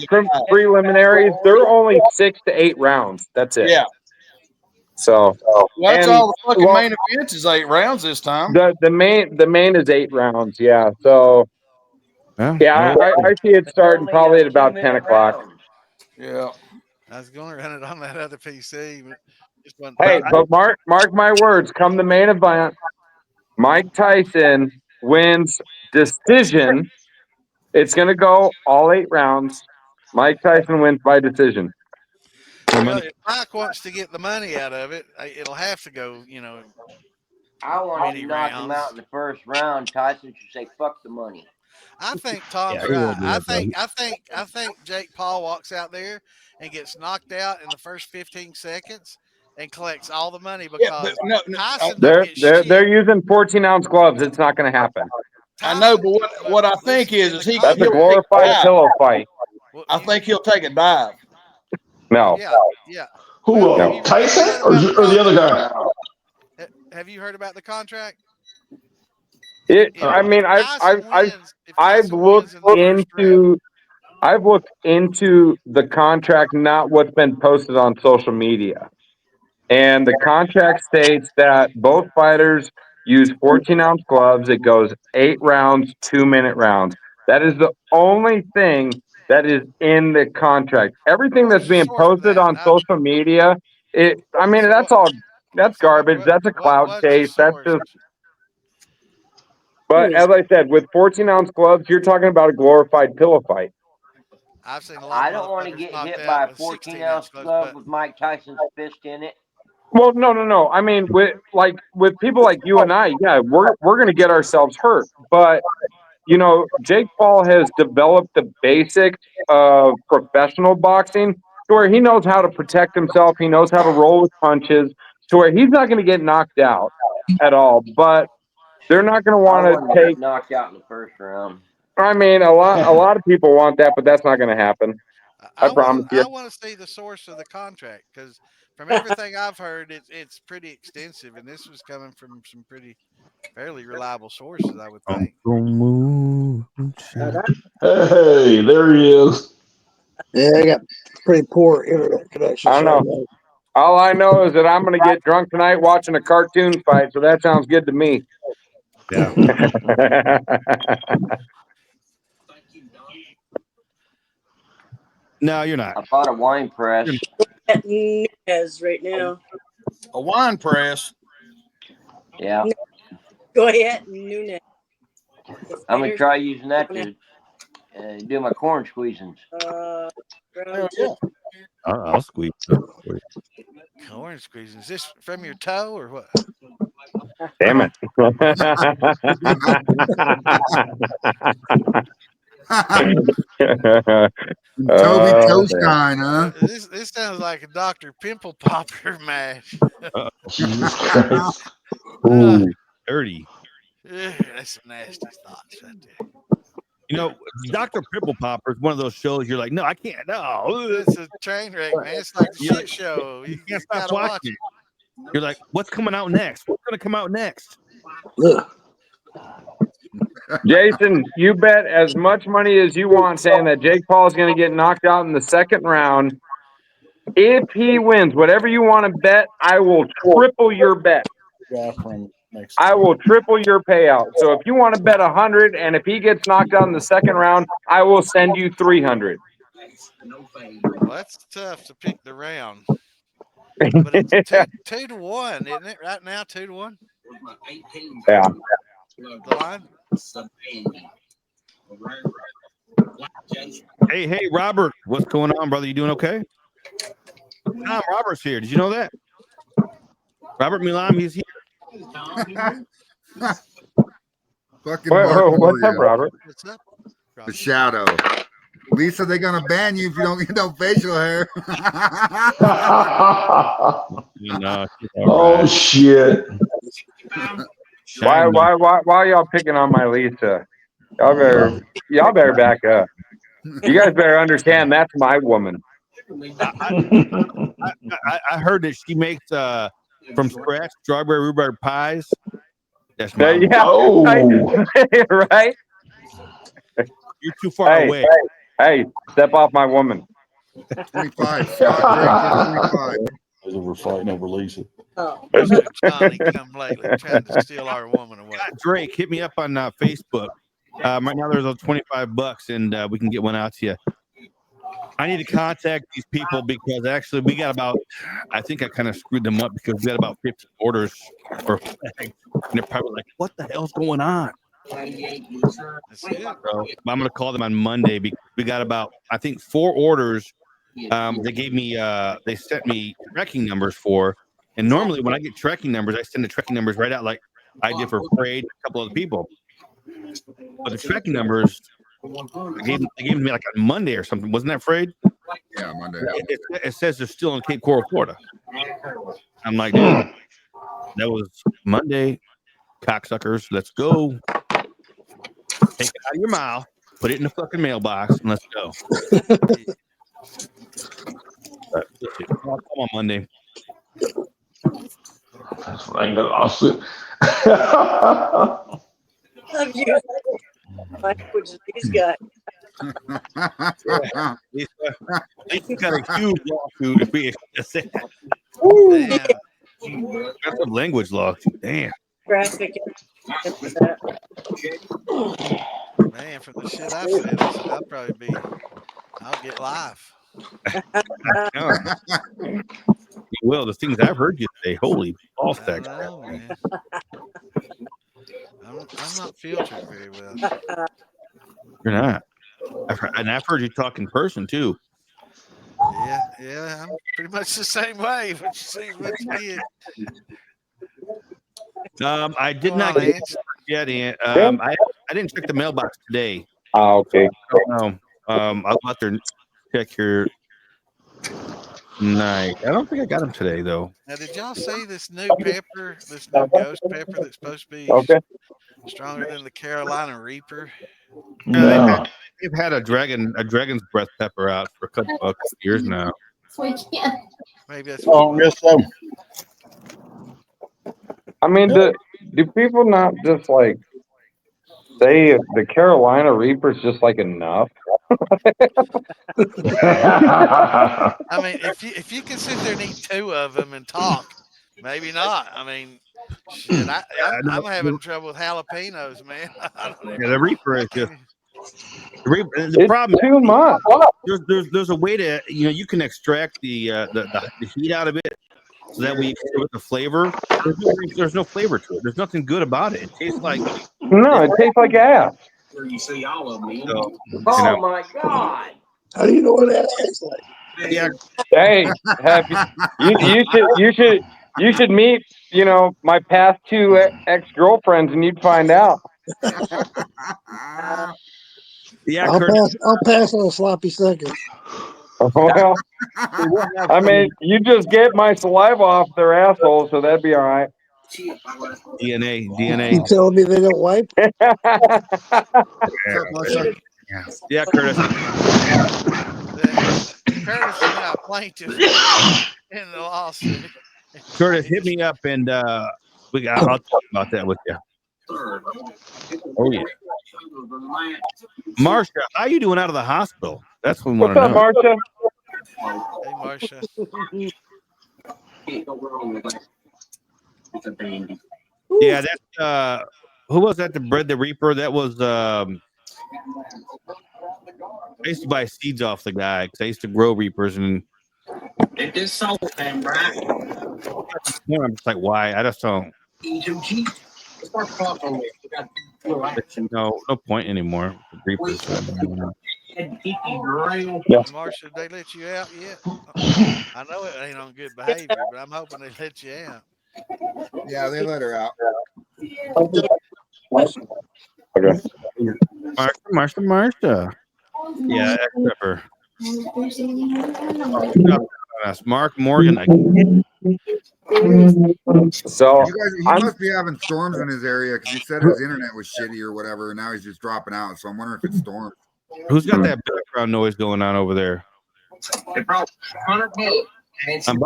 preliminaries, they're only 6 to 8 rounds. That's it.
Yeah.
So
Well, that's
and,
all the fucking
well,
main events is 8 rounds this time.
the main is 8 rounds. Yeah. So yeah, I see it starting probably at about 10 o'clock.
Yeah.
I was going to run it on that other PC, but just wasn't.
Hey, but mark my words. Come the main event, Mike Tyson wins decision. It's going to go all 8 rounds. Mike Tyson wins by decision.
Well, if Mike wants to get the money out of it, it'll have to go,
I want to knock him
rounds.
out in the first round. Tyson should say, "Fuck the money."
I think Tom's
Yeah, he
right.
won't do that, though.
I think Jake Paul walks out there and gets knocked out in the first 15 seconds and collects all the money because Tyson don't get shit.
They're using 14-ounce gloves. It's not going to happen.
I know, but what I think is he
That's a glorified pillow fight.
I think he'll take a dive.
No.
Yeah.
Who?
No.
Tyson or the other guy?
Have you heard about the contract?
I mean, I've looked into the contract, not what's been posted on social media. And the contract states that both fighters use 14-ounce gloves. It goes 8 rounds, 2-minute rounds. That is the only thing that is in the contract. Everything that's being posted on social media, that's garbage. That's a clout chase. That's just. But as I said, with 14-ounce gloves, you're talking about a glorified pillow fight.
I've seen a lot.
I don't want to get hit by a 14-ounce glove with Mike Tyson's fist in it.
Well, no. I mean, with people like you and I, yeah, we're going to get ourselves hurt. But Jake Paul has developed the basics of professional boxing to where he knows how to protect himself. He knows how to roll with punches to where he's not going to get knocked out at all. But they're not going to want to take
knocked out in the first round.
I mean, a lot of people want that, but that's not going to happen. I promise you.
I want to see the source of the contract because from everything I've heard, it's pretty extensive, and this was coming from some fairly reliable sources, I would think.
Hey, there he is.
Yeah, I got pretty poor internet connection.
I don't know. All I know is that I'm going to get drunk tonight watching a cartoon fight, so that sounds good to me.
Yeah. No, you're not.
I bought a wine press.
At Nunez right now.
A wine press.
Yeah.
Go ahead, Nunez.
I'm gonna try using that to do my corn squeezings.
I'll squeeze.
Corn squeezing. Is this from your toe or what?
Damn it.
Toby Toastine, huh?
This sounds like a Dr. Pimple Popper mash.
Jesus Christ. Ooh.
Dirty.
That's some nasty thoughts right there.
Dr. Pimple Popper is one of those shows you're like, no, I can't. No.
It's a train wreck, man. It's like a shit show. You
can't stop
gotta watch
watching. You're like, what's coming out next? What's going to come out next?
Jason, you bet as much money as you want saying that Jake Paul is going to get knocked out in the second round. If he wins, whatever you want to bet, I will triple your bet. I will triple your payout. So if you want to bet 100, and if he gets knocked out in the second round, I will send you 300.
Well, that's tough to pick the round. But it's 2-1, isn't it? Right now, 2-1.
Yeah.
The line.
Hey, Robert, what's going on, brother? You doing okay? Tom Robert's here. Did you know that? Robert Milam, he's here.
Fucking Mark
What's up,
Morgan.
Robert?
What's up?
The shadow. Lisa, they're gonna ban you if you don't get no facial hair.
No,
Oh shit!
Why are y'all picking on my Lisa? Y'all better back up. You guys better understand that's my woman.
I heard that she makes from scratch strawberry rhubarb pies. That's my woman.
Yeah,
Oh,
right.
You're too far away.
Hey, step off my woman.
25. Scott Drake is 25.
we're fighting over Lisa.
Oh.
Mr. Johnny come lately trying to steal our woman away.
Drake, hit me up on Facebook. Right now there's a $25 and we can get one out to you. I need to contact these people because actually we got about, I think I kind of screwed them up because we got about 50 orders for flags. And they're probably like, what the hell's going on?
That's it.
So I'm going to call them on Monday because we got about, I think, 4 orders. They gave me, they sent me tracking numbers for, and normally when I get tracking numbers, I send the tracking numbers right out like I did for Parade, a couple other people. But the tracking numbers, they gave me like on Monday or something. Wasn't that Frayed?
Yeah, Monday.
It says they're still in Cape Coral, Florida. I'm like, dude, that was Monday. Cocksuckers, let's go. Take it out of your mouth, put it in the fucking mailbox, and let's go. I'll come on Monday.
That's what I ain't got a lawsuit.
Love you. Language these guys.
Lisa's got a huge lawsuit. If we say that.
Damn.
Got some language law. Damn.
Graphic.
Man, from the shit I've said, I'll probably be, I'll get live.
Well, the things I've heard you say, holy ball
I
stacks.
know, man. I'm not filtered very well.
You're not. I've heard you talk in person too.
Yeah, I'm pretty much the same way. What you see, what you get.
I did
Come
not
on,
get
Ange.
yet. I didn't check the mailbox today.
Oh, okay.
I don't know. I'll go out there and check here tonight. I don't think I got them today though.
Now, did y'all see this new pepper, this new ghost pepper that's supposed to be
Okay.
stronger than the Carolina Reaper?
No.
They've had a dragon's breath pepper out for a couple years now.
Maybe that's
Oh,
what
yes, so.
I mean, do people not just like say the Carolina Reaper's just like enough?
I mean, if you can sit there and eat 2 of them and talk, maybe not. I mean, shit, I'm having trouble with jalapenos, man.
The Reaper is just the
It's
problem.
too much.
There's a way to you can extract the heat out of it, so that way you can get the flavor. There's no flavor to it. There's nothing good about it. It tastes like
No, it tastes like ass.
Where you see all of them.
Oh my God!
How do you know what that tastes like?
Yeah.
Hey, you should meet my past 2 ex-girlfriends and you'd find out.
Yeah,
I'll pass on a sloppy second.
Well, I mean, you just get my saliva off their asshole, so that'd be all right.
DNA.
You telling me they don't wipe?
Yeah, Curtis.
Curtis is now a plaintiff in the lawsuit.
Curtis, hit me up and I'll talk about that with you. Oh yeah. Marsha, how you doing out of the hospital? That's what we want to know.
What's up,
Marsha?
Can't go wrong with that. It's a dandy.
Yeah, that's who was that? The Bread the Reaper? That was I used to buy seeds off the guy because I used to grow Reapers and
It is so damn right.
I'm just like, why? I just don't.
Too cheap. Start talking with. We got little action.
No point anymore. Reapers.
Yeah. Marsha, they let you out yet? I know it ain't on good behavior, but I'm hoping they let you out.
Yeah, they let her out.
Okay.
Marsha. Yeah, ex-pepper. Mark Morgan.
So
He must be having storms in his area because he said his internet was shitty or whatever, and now he's just dropping out. So I'm wondering if it's storms.
Who's got that background noise going on over there? I'm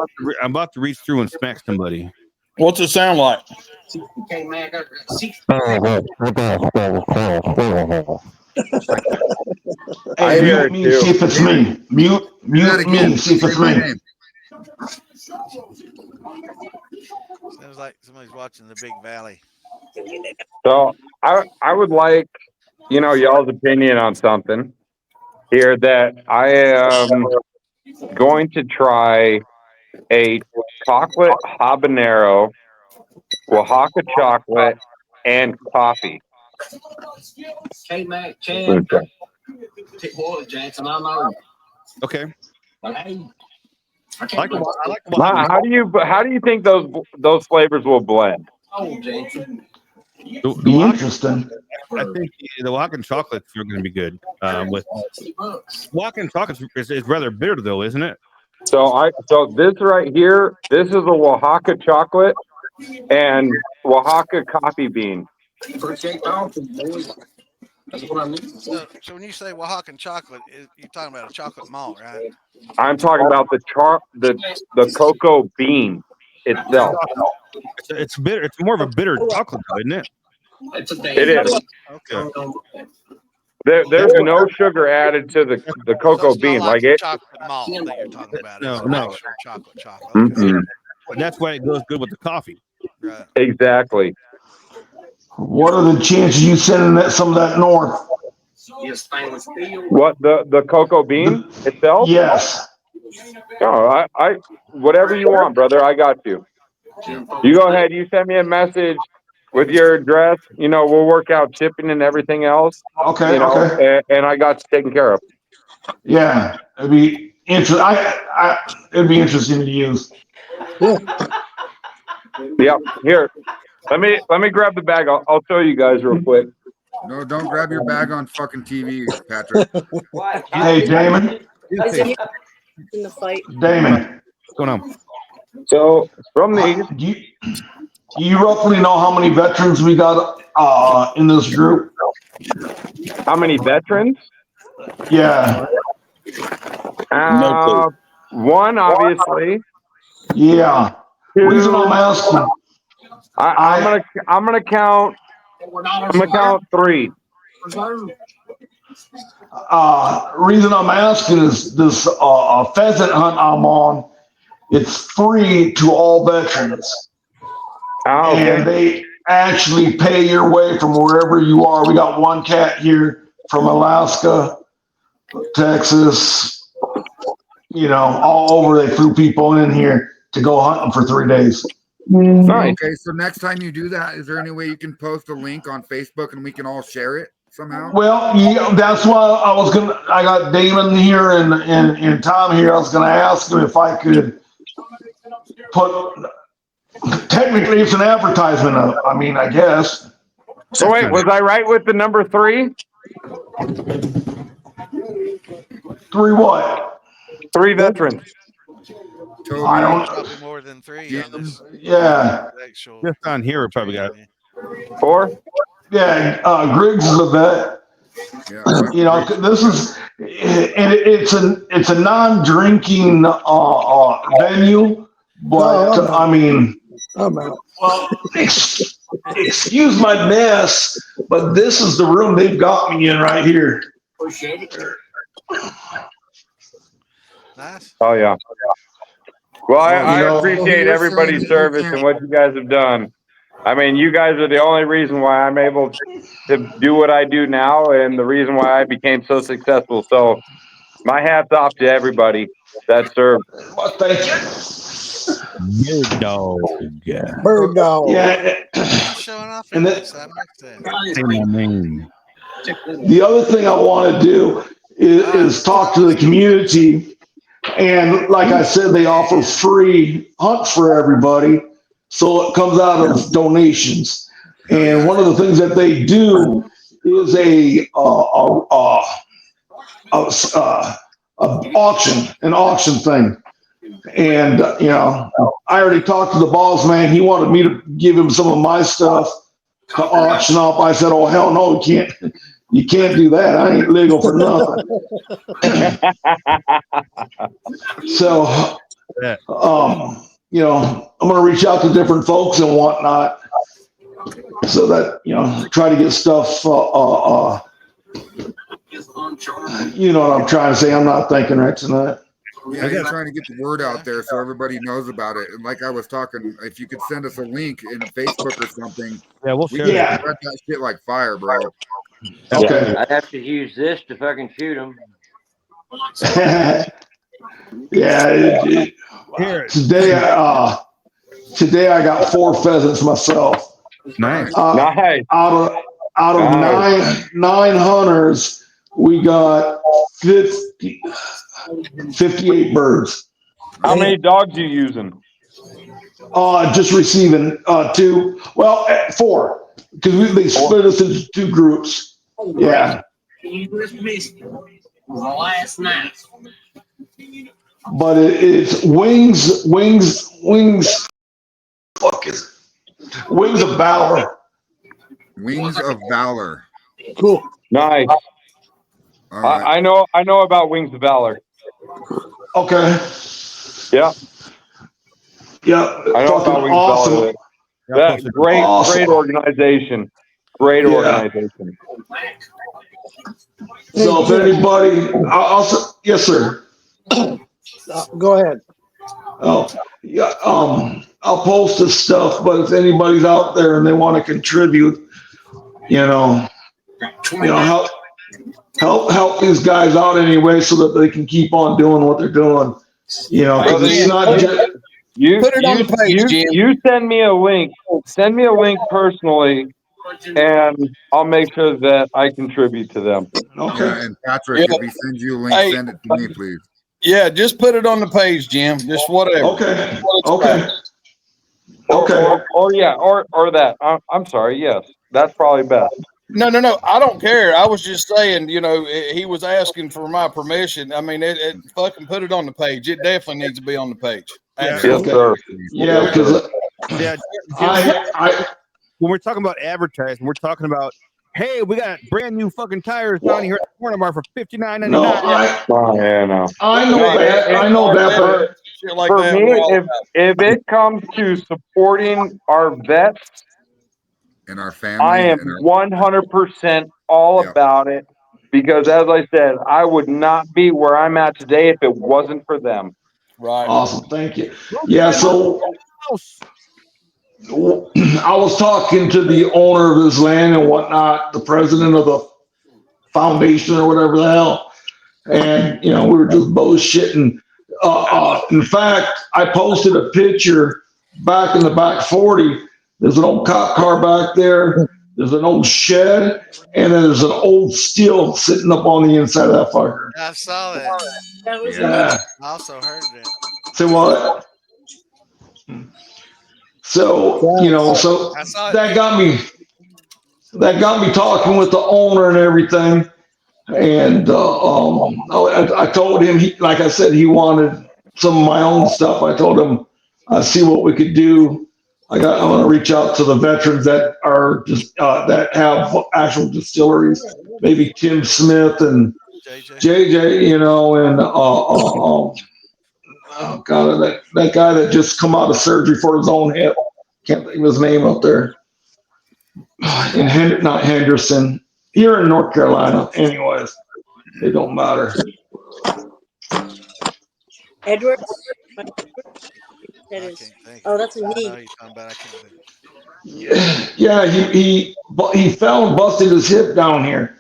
about to reach through and smack somebody.
What's it sound like?
Hey, mute me, see if it's me. Mute me, see if it's me.
Sounds like somebody's watching the Big Valley.
So I would like, y'all's opinion on something here that I am going to try a chocolate habanero, Oaxaca chocolate, and coffee.
Okay.
How do you think those flavors will blend?
Be interesting.
I think the Oaxacan chocolates are going to be good. With Oaxacan chocolates is rather bitter though, isn't it?
So this right here, this is a Oaxaca chocolate and Oaxaca coffee bean.
So when you say Oaxacan chocolate, you're talking about a chocolate malt, right?
I'm talking about the cocoa bean itself.
It's bitter. It's more of a bitter chocolate, though, isn't it?
It is.
Okay.
There's no sugar added to the cocoa bean.
Like
it.
chocolate malt that you're talking about.
No.
Actual chocolate. Okay.
Mm-hmm.
That's why it goes good with the coffee.
Right.
Exactly.
What are the chances you sending some of that north?
What the cocoa bean itself?
Yes.
No, I whatever you want, brother. I got you. You go ahead. You send me a message with your address. We'll work out shipping and everything else.
Okay.
And I got you taken care of.
Yeah, it'd be interesting. It'd be interesting to use.
Yeah. Here, let me grab the bag. I'll show you guys real quick.
No, don't grab your bag on fucking TV, Patrick.
Hey, Damon.
In the fight.
Damon.
What's going on?
So from these,
do you roughly know how many veterans we got in this group?
How many veterans?
Yeah.
One, obviously.
Yeah.
Two,
reason I'm asking.
I'm gonna count. I'm gonna count 3.
Reason I'm asking is this pheasant hunt I'm on. It's free to all veterans.
Oh, okay.
And they actually pay your way from wherever you are. We got one cat here from Alaska, Texas, all over. They flew people in here to go hunting for 3 days.
Nice.
Okay, so next time you do that, is there any way you can post a link on Facebook and we can all share it somehow?
Well, yeah, that's why I got Damon here and Tom here. I was gonna ask him if I could technically it's an advertisement of, I guess.
So wait, was I right with the number 3?
3 what?
3 veterans.
I don't
Probably more than 3 on this.
Yeah.
Just on here, we probably got
4.
Yeah, Griggs is a vet.
Yeah.
This is, and it's a non-drinking venue, but
I'm out.
well, excuse my mess, but this is the room they've got me in right here.
Nice.
Oh yeah. Well, I appreciate everybody's service and what you guys have done. You guys are the only reason why I'm able to do what I do now and the reason why I became so successful. So my hat's off to everybody that served.
Well, thank you.
Bird dog.
Bird dog.
Yeah.
Showing off.
And
That makes sense.
Say my name.
The other thing I want to do is talk to the community. And like I said, they offer free hunts for everybody. So it comes out of donations. And one of the things that they do is an auction thing. And I already talked to the boss man. He wanted me to give him some of my stuff to auction off. I said, "Oh hell no, you can't do that. I ain't legal for nothing." So, I'm gonna reach out to different folks and whatnot, so that try to get stuff. You know what I'm trying to say? I'm not thinking right tonight.
Yeah, you're trying to get the word out there so everybody knows about it. And like I was talking, if you could send us a link in Facebook or something,
we'll
we
share
can
that.
spread that shit like fire, bro.
Okay.
I'd have to use this to fucking shoot them.
Yeah. Today I got 4 pheasants myself.
Nice.
Nice.
Out of
Nice.
nine hunters, we got 58 birds.
How many dogs you using?
Just receiving 2. Well, 4, because they split us into 2 groups. Yeah.
Last night.
But it's wings. Fuck is it? Wings of Valor.
Wings of Valor.
Cool.
Nice.
All right.
I know about Wings of Valor.
Okay.
Yeah.
Yeah.
I know about Wings
awesome.
of Valor. That great organization. Great organization.
So if anybody, yes, sir.
Go ahead.
Oh, yeah. I'll post this stuff, but if anybody's out there and they want to contribute, help these guys out anyway, so that they can keep on doing what they're doing. Because it's not just.
Put it on the page, Jim.
You send me a link. Send me a link personally, and I'll make sure that I contribute to them.
Okay.
Yeah, and Patrick, if he sends you a link, send it to me, please.
Yeah, just put it on the page, Jim. Just whatever.
Okay.
Or that. I'm sorry. Yes, that's probably best.
No. I don't care. I was just saying, he was asking for my permission. I mean, it fucking put it on the page. It definitely needs to be on the page.
Yes, sir.
Yeah, because
when we're talking about advertising, we're talking about, hey, we got brand new fucking tires down here at the corner bar for $59.99.
No, I know that.
For me, if it comes to supporting our vets
and our family,
I am 100% all about it, because, as I said, I would not be where I'm at today if it wasn't for them.
Right.
Awesome. Thank you. Yeah. So I was talking to the owner of this land and whatnot, the president of the foundation or whatever the hell, and we were just bullshitting. In fact, I posted a picture back in the back 40. There's an old cop car back there. There's an old shed, and then there's an old steel sitting up on the inside of that fucker.
I saw that.
That was
Yeah.
I also heard that.
Say what? So so that got me talking with the owner and everything. And I told him, like I said, he wanted some of my own stuff. I told him, see what we could do. I'm going to reach out to the veterans that are just that have actual distilleries, maybe Tim Smith and JJ, and oh God, that guy that just come out of surgery for his own hip. Can't think of his name up there. And not Henderson. Here in North Carolina, anyways. It don't matter.
Edwards. That is. Oh, that's a knee.
Yeah. He fell and busted his hip down here.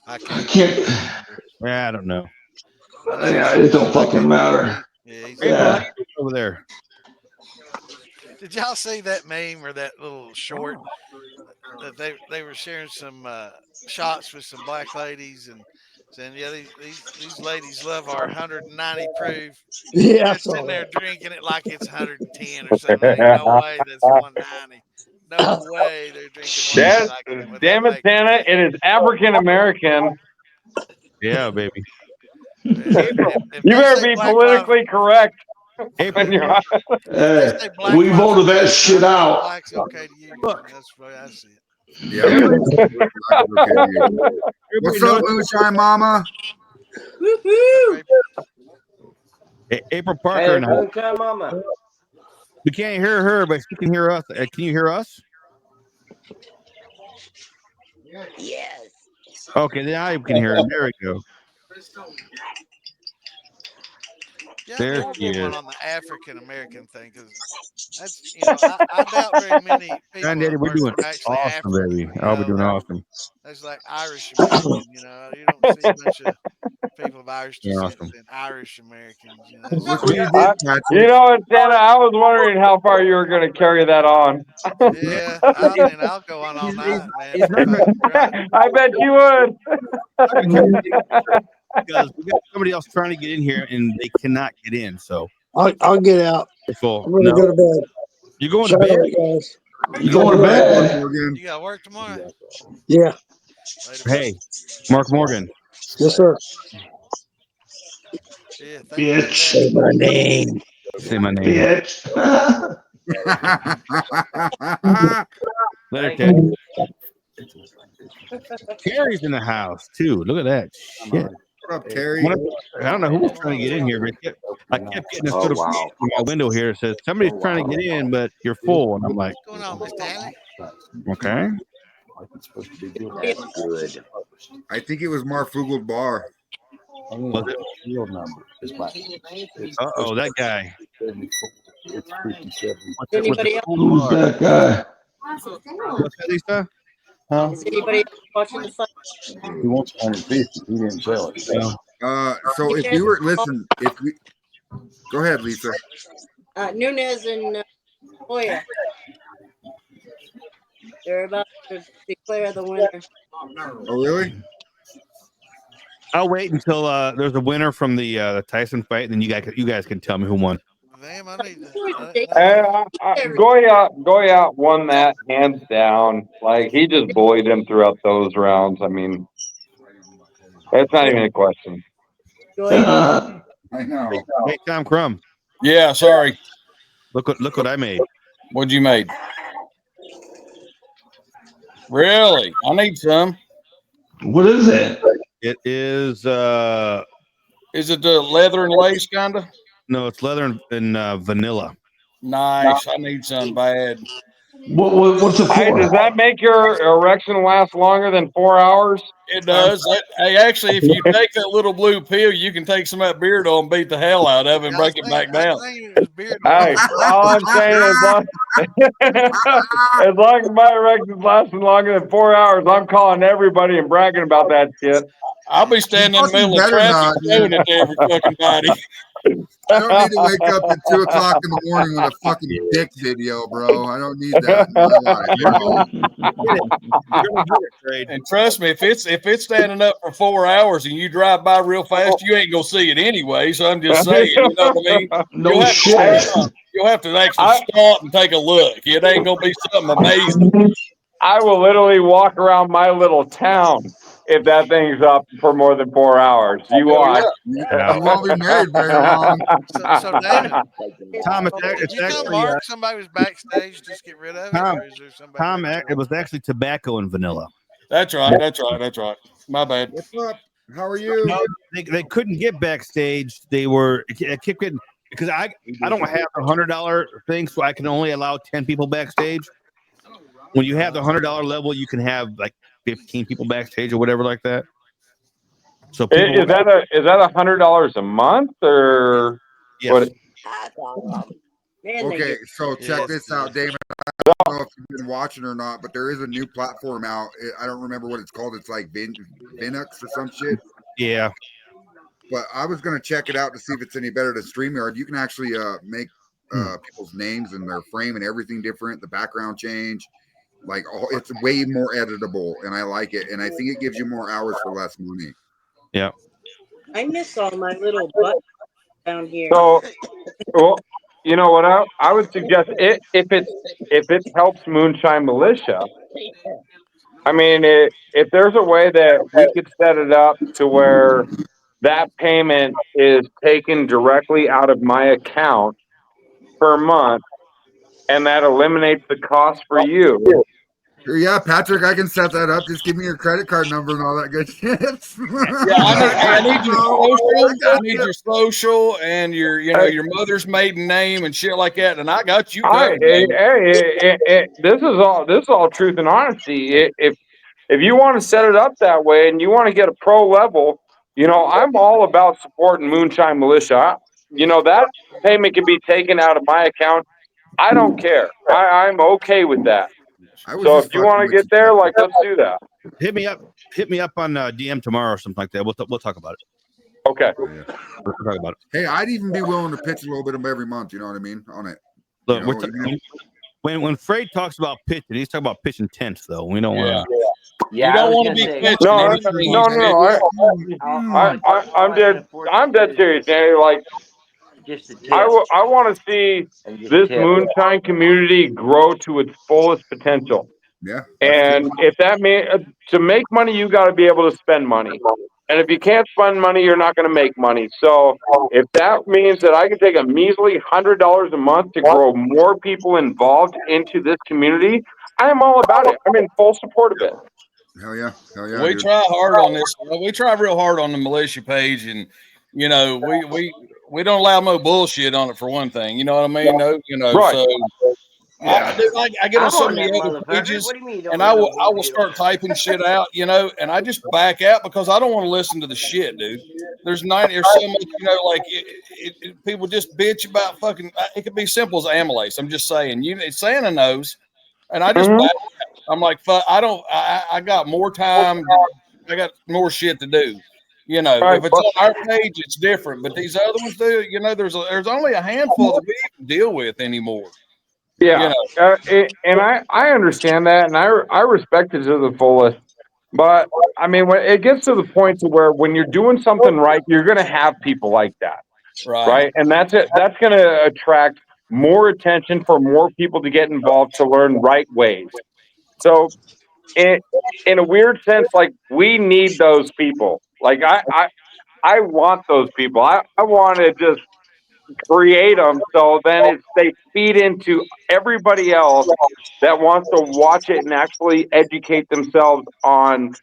I can't.
Yeah, I don't know.
Yeah, it don't fucking matter.
Yeah.
Over there.
Did y'all see that meme or that little short that they were sharing some shots with some black ladies and saying, yeah, these ladies love our 190 proof.
Yeah,
They're sitting there drinking it like it's 110 or something. Ain't no way that's 190. No way they're drinking
Yes,
wine with
damn
that
it, Santa! It is African American.
Yeah, baby.
If
You
they
better
say
be
Black Lives,
politically correct. When you're on.
if they say Black
We
Lives
voted that
Matter,
shit
I think
out.
black's okay to use. That's the way I see it.
Yeah. What's up, Moonshine Mama?
Woohoo!
April Parker
Hey,
and I.
Moonshine Mama.
We can't hear her, but she can hear us. Can you hear us?
Yes.
Okay, then I can hear her. There we go.
Yeah, I've
There
never
she
been one
is.
on the African American thing because that's I doubt very many people
Granddaddy, we're doing
are actually
awesome,
African.
baby. Oh, we're doing awesome.
That's like Irish American. You don't see a bunch of people of Irish
You're
descent
awesome.
and Irish Americans.
Look what you did, Patrick.
You know what, Santa? I was wondering how far you were going to carry that on.
Yeah, I'll go on all night, man.
I bet you would.
Because we got somebody else trying to get in here and they cannot get in. So
I'll get out.
they're full.
I'm gonna go to bed.
You going to
Shout
bed?
out, guys.
You going to bed?
You got work tomorrow?
Yeah.
Hey, Mark Morgan.
Yes, sir.
Yeah,
Bitch.
Say my name.
Say my name.
Bitch.
Later, Ted. Terry's in the house too. Look at that shit.
What up, Terry?
I don't know who was trying to get in here, but I kept getting this little in my window here. It says somebody's trying to get in, but you're full, and I'm like,
What's going on, Miss Stanley?
okay.
That's good.
I think it was Marfugal Bar.
Was it? Uh-oh, that guy.
Anybody else?
Who's that guy?
What's that, Lisa?
Is anybody else watching the fight?
He wants 150. He didn't sell it.
So if you were go ahead, Lisa.
Nunez and Hoya. They're about to declare the winner.
Oh, really?
I'll wait until there's a winner from the Tyson fight, and then you guys can tell me who won.
Damn, I need to.
Goya won that hands down. Like, he just bullied him throughout those rounds. I mean, it's not even a question.
I know.
Hey, Tom Crumb.
Yeah, sorry.
Look what I made.
What'd you made? Really? I need some.
What is it?
It is
Is it the leather and lace kind of?
no, it's leather and vanilla.
Nice. I need some bad.
What's it for?
Hey, does that make your erection last longer than 4 hours?
It does. Hey, actually, if you take that little blue pill, you can take some of that beard on, beat the hell out of it, and break it back down.
Hey, all I'm saying is, as long as my erection's lasting longer than 4 hours, I'm calling everybody and bragging about that shit.
I'll be standing in the middle of traffic showing it to every fucking body.
I don't need to wake up at 2 o'clock in the morning with a fucking dick video, bro. I don't need that in my life.
And trust me, if it's standing up for 4 hours and you drive by real fast, you ain't gonna see it anyway. So I'm just saying, you know what I mean?
No shit.
You'll have to actually stop and take a look. It ain't gonna be something amazing.
I will literally walk around my little town if that thing's up for more than 4 hours. You watch.
You won't be married very long.
So David,
Tom,
if you come
actually,
mark somebody was backstage, just get rid of it, or is there somebody?
Tom, it was actually tobacco and vanilla.
That's right. That's right. My bad.
What's up? How are you?
No, they couldn't get backstage. They were kept getting because I don't have the $100 thing, so I can only allow 10 people backstage. When you have the $100 level, you can have like 15 people backstage or whatever like that. So
is that $100 a month or
yes.
what?
Okay, so check this out, Damon. I don't know if you've been watching or not, but there is a new platform out. I don't remember what it's called. It's like Vinux or some shit.
Yeah.
But I was gonna check it out to see if it's any better to StreamYard. You can actually make people's names and their frame and everything different. The background change. Like it's way more editable, and I like it. And I think it gives you more hours for less money.
Yeah.
I miss all my little buttons down here.
So, you know what I would suggest if it helps Moonshine Militia. I mean, if there's a way that we could set it up to where that payment is taken directly out of my account per month, and that eliminates the cost for you.
Yeah, Patrick, I can set that up. Just give me your credit card number and all that good shit.
Yeah, I need your social. I need your social and your, you know, your mother's maiden name and shit like that. And I got you covered.
This is all truth and honesty. If you want to set it up that way and you want to get a pro level, you know, I'm all about supporting Moonshine Militia. You know, that payment can be taken out of my account. I don't care. I'm okay with that. So if you want to get there, like, let's do that.
Hit me up on DM tomorrow or something like that. We'll talk about it.
Okay.
We'll talk about it.
Hey, I'd even be willing to pitch a little bit of every month. You know what I mean? On it.
Look, when Fred talks about pitching, he's talking about pitching tenths, though. We don't want to.
You don't want to be pitching.
I'm dead serious, Danny. Like, I want to see this Moonshine community grow to its fullest potential.
Yeah.
And if that means to make money, you got to be able to spend money. And if you can't spend money, you're not going to make money. So if that means that I can take a measly $100 a month to grow more people involved into this community, I am all about it. I'm in full support of it.
Hell yeah. Hell yeah.
We
dude.
try hard on this. We try real hard on the militia page, and you know, we don't allow no bullshit on it for one thing. You know what I mean? No, you know,
right.
So yeah. I get on some of the other pages, and I will start typing shit out, you know, and I just back out because I don't want to listen to the shit, dude. There's so much, you know, like people just bitch about fucking. It could be simple as amylase. I'm just saying, Santa knows, and I just back out. I'm like, fuck, I got more time. I got more shit to do. You know, if it's on our page, it's different. But these other ones, do, you know, there's only a handful that we even deal with anymore.
Yeah, you know? And I understand that, and I respect it to the fullest. But I mean, when it gets to the point to where when you're doing something right, you're going to have people like that, right? And that's it. That's going to attract more attention for more people to get involved to learn right ways. So, in a weird sense, like we need those people. Like I want those people. I want to just create them so then they feed into everybody else that wants to watch it and actually educate themselves on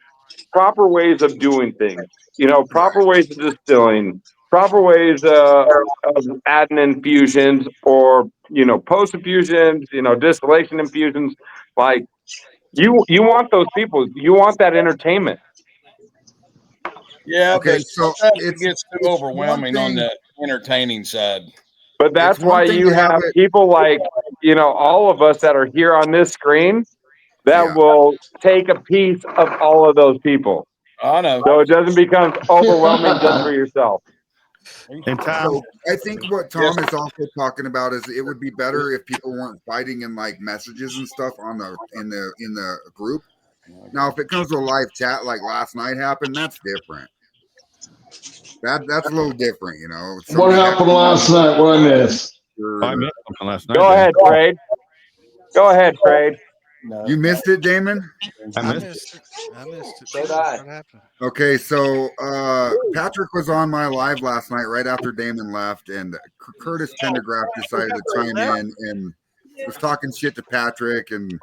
proper ways of doing things, you know, proper ways of distilling, proper ways of adding infusions or, you know, post infusions, you know, distillation infusions. Like you want those people, you want that entertainment.
Yeah,
okay,
but
so
it gets too overwhelming on the entertaining side.
But that's why you have people like, you know, all of us that are here on this screen that will take a piece of all of those people.
I know.
So it doesn't become overwhelming just for yourself.
And Tom,
so I think what Tom is also talking about is it would be better if people weren't fighting in like messages and stuff on in the group. Now, if it comes to a live chat like last night happened, that's different. That's a little different, you know.
What happened last night? What I missed?
I missed something last night.
Go ahead, Trade. Go ahead, Trade.
You missed it, Damon?
I missed it.
So did I.
What happened?
Okay, so Patrick was on my live last night right after Damon left, and Curtis Pendergraft decided to chime in and was talking shit to Patrick, and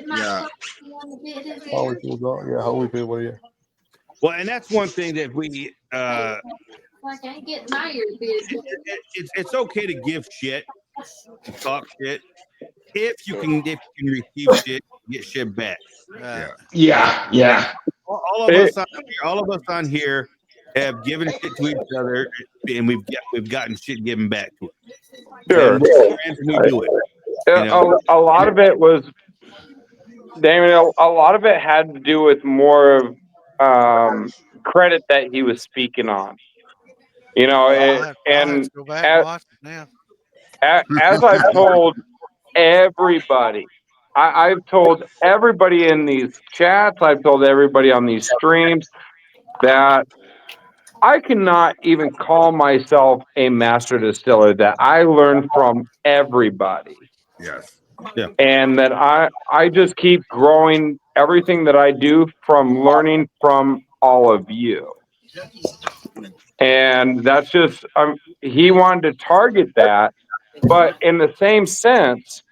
yeah.
Holyfield, what are you?
Well, and that's one thing that we
Like I ain't getting my ear big.
it's okay to give shit, talk shit, if you can receive shit, get shit back.
Yeah.
All of us on here have given shit to each other, and we've gotten shit given back to us.
Sure.
And we're friends and we do it. You know?
A lot of it was, Damon, a lot of it had to do with more of credit that he was speaking on. You know, and
go back and watch it now.
As I've told everybody, I've told everybody in these chats, I've told everybody on these streams that I cannot even call myself a master distiller. That I learn from everybody.
Yes.
Yeah.
And that I just keep growing everything that I do from learning from all of you. And that's just he wanted to target that, but in the same sense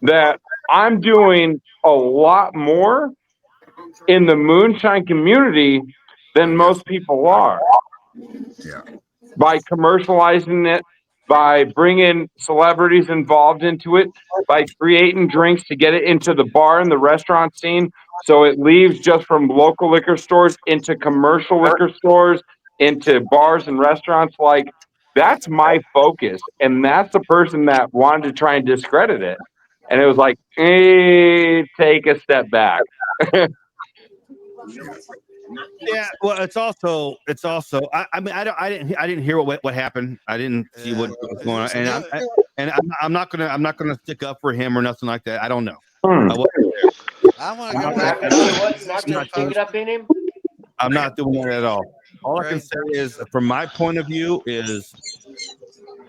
that I'm doing a lot more in the moonshine community than most people are.
Yeah.
By commercializing it, by bringing celebrities involved into it, by creating drinks to get it into the bar and the restaurant scene, so it leaves just from local liquor stores into commercial liquor stores, into bars and restaurants. Like, that's my focus, and that's the person that wanted to try and discredit it. And it was like, take a step back.
Yeah, well, it's also. I mean, I didn't hear what happened. I didn't see what was going on, and I'm not gonna stick up for him or nothing like that. I don't know. I wasn't there.
I want to go
I'm
back
not
and see
gonna-
what is
Not
still
gonna stick it up in him.
I'm not doing that at all. All I can say is, from my point of view, is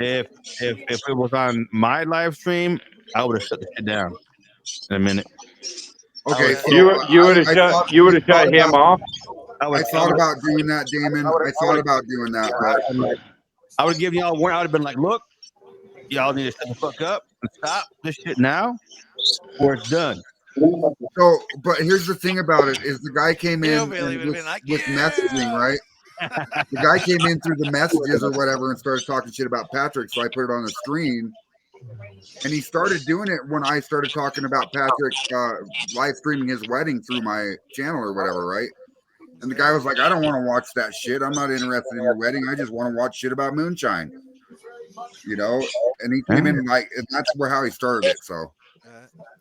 if it was on my live stream, I would have shut the shit down in a minute.
Okay, so
You would have shut him off.
I thought about doing that, Damon. I thought about doing that, but
I would have given y'all warning. I would have been like, look, y'all need to shut the fuck up and stop this shit now, or it's done.
So, but here's the thing about it: is the guy came in
Hillbilly
and
would have been like,
with messaging, right? The guy came in through the messages or whatever and started talking shit about Patrick. So I put it on the screen, and he started doing it when I started talking about Patrick live streaming his wedding through my channel or whatever, right? And the guy was like, "I don't want to watch that shit. I'm not interested in your wedding. I just want to watch shit about moonshine." You know, and he came in like, and that's how he started it. So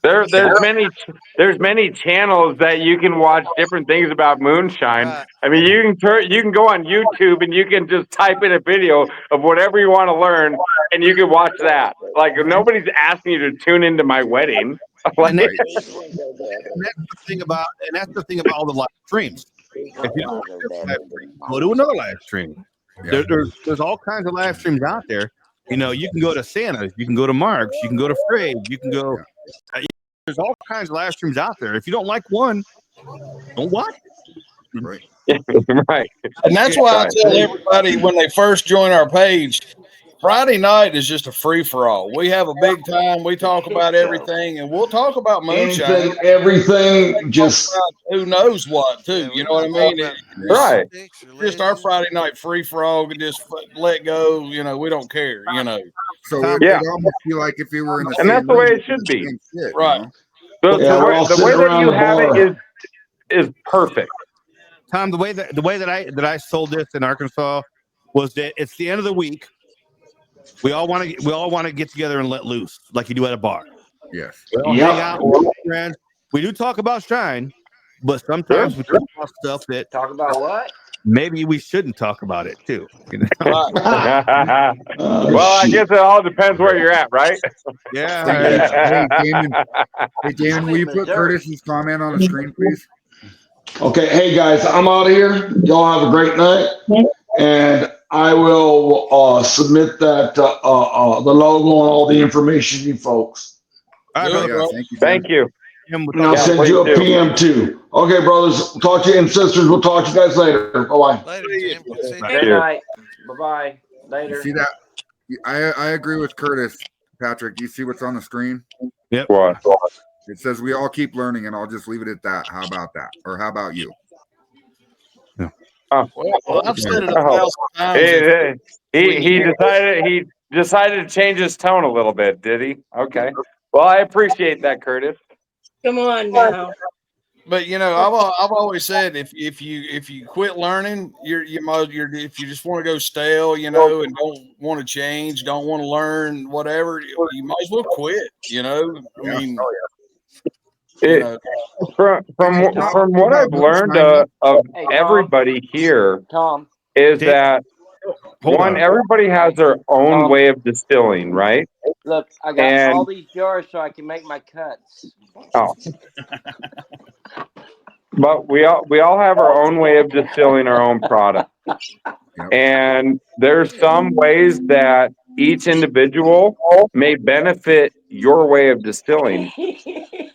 there's many channels that you can watch different things about moonshine. I mean, you can go on YouTube and you can just type in a video of whatever you want to learn, and you can watch that. Like, nobody's asking you to tune into my wedding.
And that's the thing about all the live streams. If you don't like this live stream, go to another live stream.
Yeah.
There's all kinds of live streams out there. You know, you can go to Santa's, you can go to Mark's, you can go to Fray's, you can go. There's all kinds of live streams out there. If you don't like one, don't watch it.
Right.
Right.
And that's why I tell everybody when they first join our page, Friday night is just a free for all. We have a big time. We talk about everything, and we'll talk about moonshine.
Everything, just
who knows what too. You know what I mean?
Right.
Just our Friday night free for all. Can just let go. You know, we don't care. You know.
So it almost feel like if you were in the
and that's the way it should be.
Shit,
right.
You know?
The way that you have it is perfect.
Tom, the way that I sold this in Arkansas was that it's the end of the week. We all want to get together and let loose like you do at a bar.
Yes.
We all hang out with friends. We do talk about Shine, but sometimes we talk about stuff that
what?
Maybe we shouldn't talk about it too. You know?
Well, I guess it all depends where you're at, right?
Yeah.
Hey, Damon, will you put Curtis's comment on the screen, please?
Okay, hey guys, I'm out of here. Y'all have a great night, and I will submit that the logo and all the information to you folks.
All right,
Yeah,
thank you.
And I'll send you a PM too. Okay, brothers, talk to you, and sisters, we'll talk to you guys later. Bye-bye.
Later, Jim.
Good night. Bye-bye. Later.
You see that? I agree with Curtis, Patrick. You see what's on the screen?
Yep.
What?
It says we all keep learning, and I'll just leave it at that. How about that? Or how about you?
Yeah.
Well, I've said it 1,000 times.
He decided to change his tone a little bit, did he? Okay. Well, I appreciate that, Curtis.
Come on now.
But you know, I've always said if you quit learning, if you just want to go stale, you know, and don't want to change, don't want to learn, whatever, you might as well quit. You know, I mean.
From what I've learned of everybody here,
Tom,
is that everybody has their own way of distilling, right?
Look, I got all these jars so I can make my cuts.
Oh. But we all have our own way of distilling our own product. And there's some ways that each individual may benefit your way of distilling,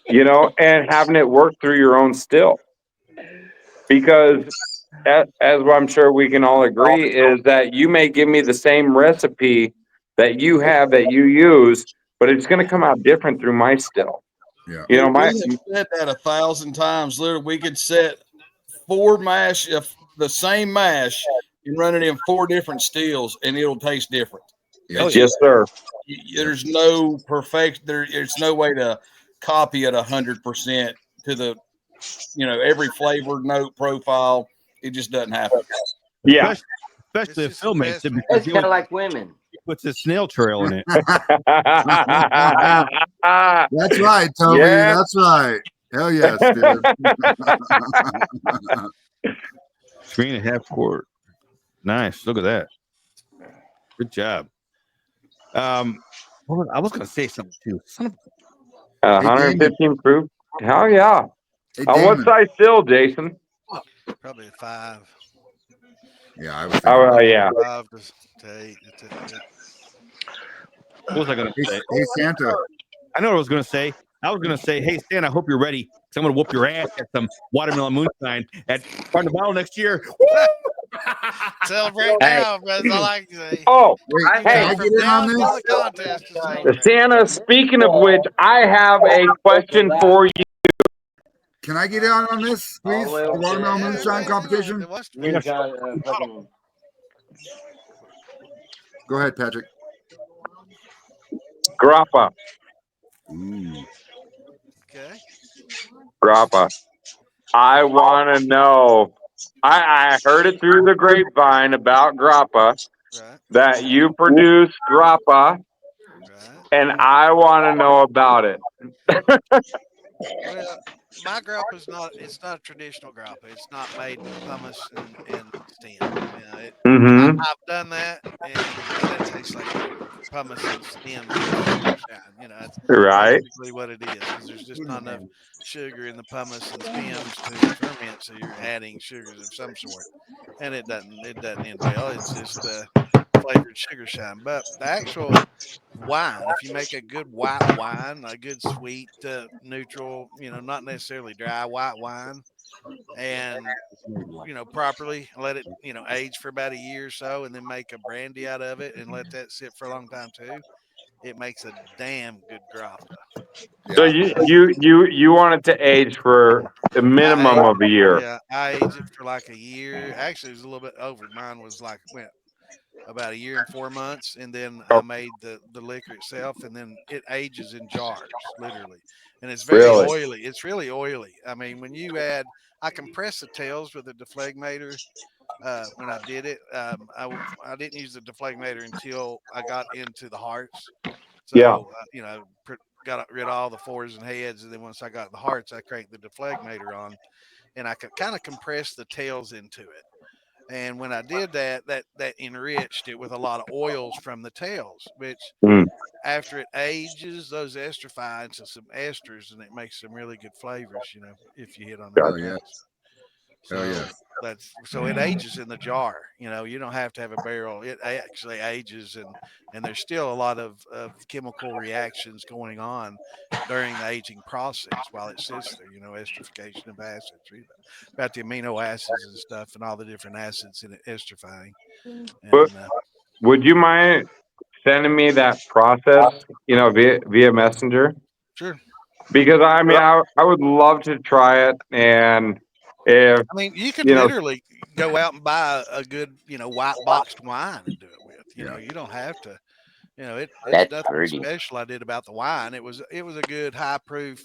and having it work through your own still. Because as I'm sure we can all agree is that you may give me the same recipe that you have that you use, but it's going to come out different through my still.
Yeah.
We have said that 1,000 times. Literally, we could set 4 mash, if the same mash, and run it in 4 different stills, and it'll taste different.
Yes, sir.
There's no perfect. There's no way to copy it 100% to the, every flavor note profile. It just doesn't happen.
Yeah,
especially if Phil makes it.
It's kind of like women.
He puts a snail trail in it.
That's right, Toby.
Yeah.
That's right. Hell yes, dude.
3.5 quart. Nice. Look at that. Good job. I was gonna say something too.
115 proof. Hell yeah.
Hey,
What size still, Jason?
Probably a 5.
Yeah, I was.
Yeah.
5 to 8.
What was I gonna say?
Hey, Santa.
I know what I was gonna say. I was gonna say, hey Stan, I hope you're ready. Cause I'm gonna whoop your ass at some watermelon moonshine at Carnival next year.
Celebrate now, that's all I can say.
Oh,
Wait, can I get in on this?
Contest to celebrate.
Santa, speaking of which, I have a question for you.
Can I get in on this, please? The watermelon moonshine competition. Go ahead, Patrick.
Grappa.
Okay.
Grappa. I want to know. I heard it through the grapevine about grappa, that you produce grappa, and I want to know about it.
Well, my grappa is not. It's not a traditional grappa. It's not made with pumice and stem. I've done that, and it tastes like pumice and stems with sugar shine. That's
Right.
basically what it is. Because there's just not enough sugar in the pumice and stems to ferment, so you're adding sugars of some sort, and it doesn't end well. It's just flavored sugar shine. But the actual wine, if you make a good white wine, a good sweet, neutral, not necessarily dry white wine, and properly let it age for about a year or so, and then make a brandy out of it and let that sit for a long time too, it makes a damn good grappa.
So you want it to age for a minimum of a year.
Yeah, I age it for like a year. Actually, it was a little bit over. Mine was went about a year and 4 months, and then I made the liquor itself, and then it ages in jars, literally, and it's very oily. It's really oily. I mean, when you I compressed the tails with a deflagmator. When I did it, I didn't use the deflagmator until I got into the hearts. So got rid of all the forks and heads, and then once I got the hearts, I cranked the deflagmator on, and I could kind of compress the tails into it. And when I did that enriched it with a lot of oils from the tails, which after it ages, those estrify into some esters, and it makes some really good flavors, if you hit on the right notes. So it ages in the jar. You don't have to have a barrel. It actually ages, and there's still a lot of chemical reactions going on during the aging process while it sits there. Esterification of acids, about the amino acids and stuff, and all the different acids in it esterifying.
Would you mind sending me that process, via Messenger?
Sure.
Because I would love to try it, and if
you could literally go out and buy a good, white boxed wine and do it with. You don't have to. It's nothing special I did about the wine. It was a good high proof,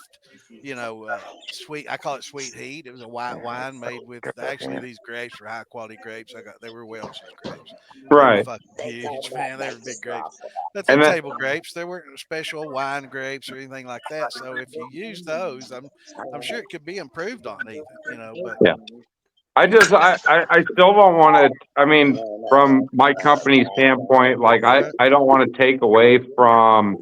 sweet. I call it sweet heat. It was a white wine made with actually these grapes were high quality grapes. They were Welch's grapes.
Right.
They were fucking huge, man. They were big grapes. But they're table grapes. They weren't special wine grapes or anything like that. So if you use those, I'm sure it could be improved on even, but
yeah. I still don't want to. I mean, from my company standpoint, I don't want to take away from,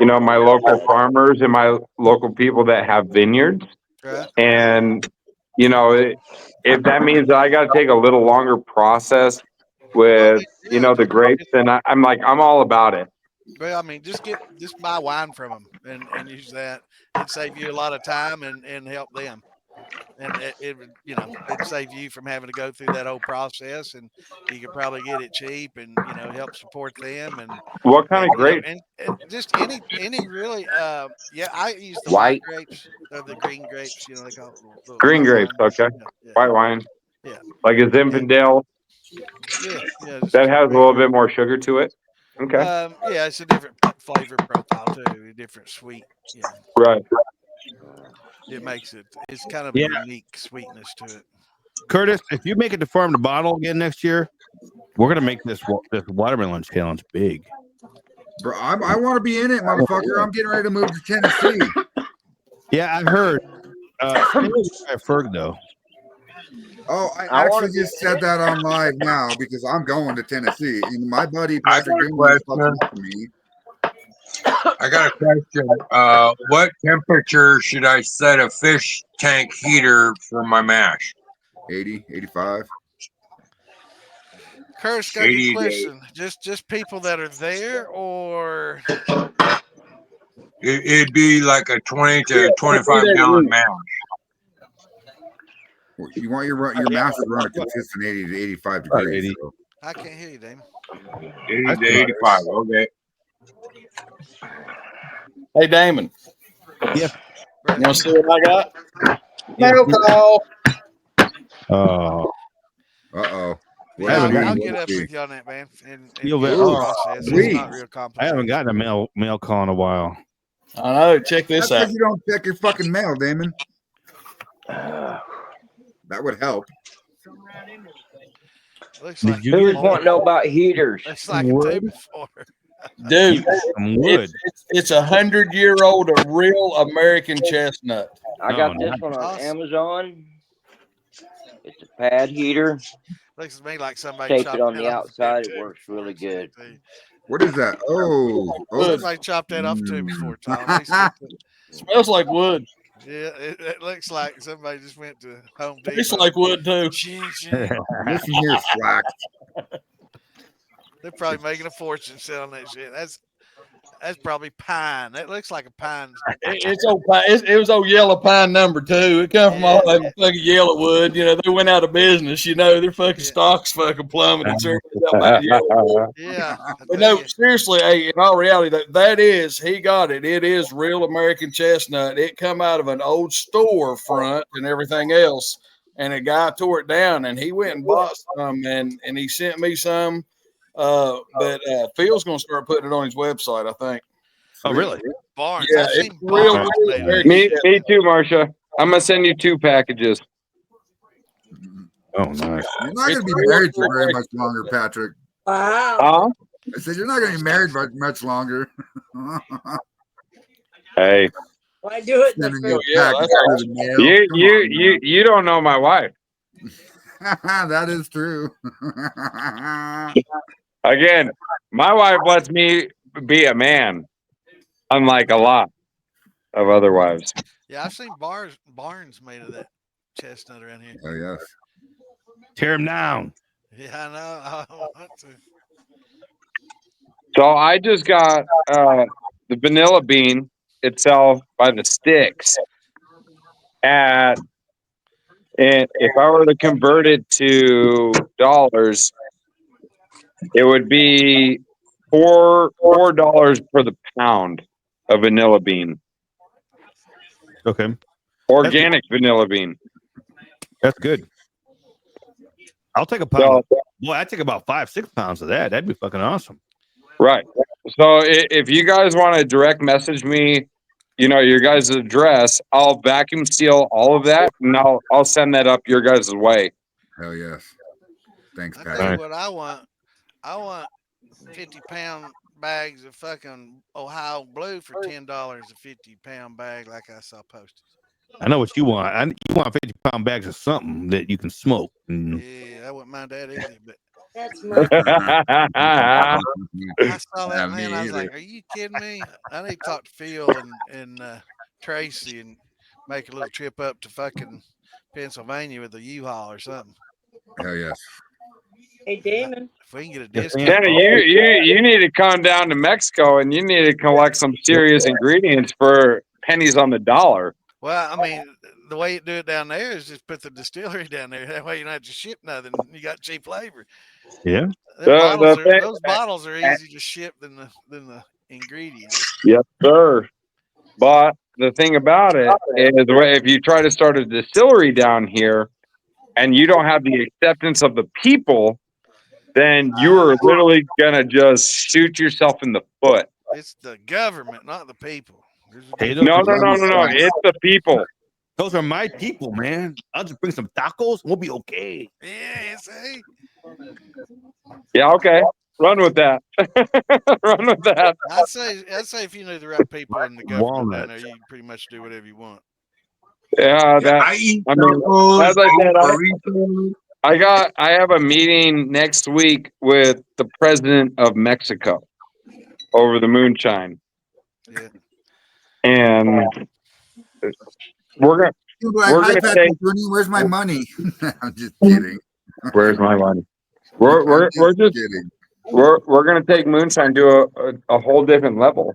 my local farmers and my local people that have vineyards.
Right.
And you know, if that means that I got to take a little longer process with, you know, the grapes, then I'm like, I'm all about it.
Well, I mean, just buy wine from them and use that. It'd save you a lot of time and help them. And it would, you know, it'd save you from having to go through that whole process, and you could probably get it cheap, and you know, help support them,
What kind
and
of
you know,
grapes?
and just any really, yeah, I use the white
White.
grapes or the green grapes, you know, they call it the
Green
white
grapes,
wine.
okay.
Yeah,
White wine.
yeah,
Like a Zinfandel.
yeah, yeah.
That has a little bit more sugar to it. Okay.
Yeah, it's a different flavor profile too, a different sweet. Yeah,
Right.
it makes it. It's kind of a
Yeah.
unique sweetness to it.
Curtis, if you make it to Farm to Bottle again next year, we're gonna make this watermelon challenge big.
Bro, I want to be in it, motherfucker. I'm getting ready to move to Tennessee.
Yeah, I've heard. Ferg though.
Oh, I
I wanna
actually
be
just said that on live now because I'm going to Tennessee. And my buddy
I got
Patrick
a
Green is
question.
fucking with me.
I got a question. What temperature should I set a fish tank heater for my mash?
80, 85.
Curtis, got a
80
good
to
question. Just people that are there, or
It'd be like a 20 to 25 gallon mash.
Well, you want your mash to run a consistent 80 to 85 degrees.
80.
So.
I can't hear you, Damon.
80 to 85. Okay.
Hey, Damon.
Yes.
You want to see what I got?
Yeah.
Mail call.
Oh.
Uh-oh.
Yeah, I'll get up with you on that, man, and
Feel
get
that-
the
oh,
process.
sweet.
It's not real
I
complicated.
haven't gotten a mail call in a while.
I know. Check this
That's
out.
because you don't check your fucking mail, Damon. That would help.
Looks
Did
like
you
Who
get
was wanting to know about heaters?
Looks like a
wood?
two before.
Dude,
Some wood.
it's 100-year-old, a real American chestnut.
I got
Oh,
this
nice.
one on
Awesome.
Amazon. It's a pad heater.
Looks to me like somebody
Tape
chopped
it on
that
the
off
outside. It
too
works
before,
really good.
What is that? Oh.
Somebody chopped that off too before, Tom. They stick to-
Smells like wood.
Yeah, it looks like somebody just went to Home Depot.
Tastes like wood too.
Ching, ching.
Listen here, slack.
They're probably making a fortune selling that shit. That's probably pine. That looks like a pine.
It's old pine. It was old yellow pine number 2. It come from all that fucking yellow wood. You know, they went out of business. You know, their fucking stocks fucking plummeted. So everybody's out buying yellow wood.
Yeah.
But no, seriously, hey, in all reality, that is, he got it. It is real American chestnut. It come out of an old store front and everything else. And a guy tore it down, and he went and bought some, and he sent me some. But Phil's going to start putting it on his website, I think.
Oh, really?
Barnes.
Yeah,
I've
it's
seen
real.
Barnes made it.
Me too, Marcia. I'm gonna send you 2 packages.
Oh, nice.
You're not going to be married for very much longer, Patrick.
Wow.
I said you're not going to be married much longer.
Hey,
Why do it?
Sending
That's
you a package through the mail.
you don't know my wife.
That is true.
Again, my wife lets me be a man, unlike a lot of other wives.
Yeah, I've seen Barnes made of that chestnut around here.
Oh, yes.
Tear him down.
Yeah, I know. I want to.
So I just got the vanilla bean itself by the sticks and if I were to convert it to dollars, it would be $4 per the pound of vanilla bean.
Okay.
Organic vanilla bean.
That's good. I'll take a pound. Boy, I'd take about 5-6 pounds of that. That'd be fucking awesome.
Right. So if you guys want to direct message me, you know, your guys' address, I'll vacuum seal all of that and I'll send that up your guys' way.
Hell yes. Thanks,
I
Patrick.
tell you what I want. I want 50-pound bags of fucking Ohio Blue for $10 a 50-pound bag, like I saw posted.
I know what you want. You want 50-pound bags of something that you can smoke.
Yeah, I wouldn't mind that either, but
That's my.
I saw that,
Yeah,
man.
me
I was
either.
like, "Are you kidding me?" I need to talk to Phil and Tracy and make a little trip up to fucking Pennsylvania with a U-Haul or something.
Hell yes.
Hey, Damon.
If we can get a
Yes,
discount.
Kenny, you need to come down to Mexico and you need to collect some serious ingredients for pennies on the dollar.
Well, I mean, the way you do it down there is just put the distillery down there. That way you don't have to ship nothing. You got cheap labor.
Yeah.
Those bottles are easier to ship than the ingredients.
Yes, sir. But the thing about it is, if you try to start a distillery down here and you don't have the acceptance of the people, then you are literally gonna just shoot yourself in the foot.
It's the government, not the people.
Hey,
No. It's the people.
Those are my people, man. I'll just bring some tacos. We'll be okay.
Yeah, see?
Yeah, okay. Run with that. Run with that.
I'd say if you know the right people in the government down there, you can pretty much do whatever you want.
Yeah,
I mean,
as I said, I have a meeting next week with the president of Mexico over the Moonshine.
Yeah.
And we're gonna take.
Where's my money? I'm just kidding.
Where's my money? We're just
kidding.
We're gonna take Moonshine to a whole different level,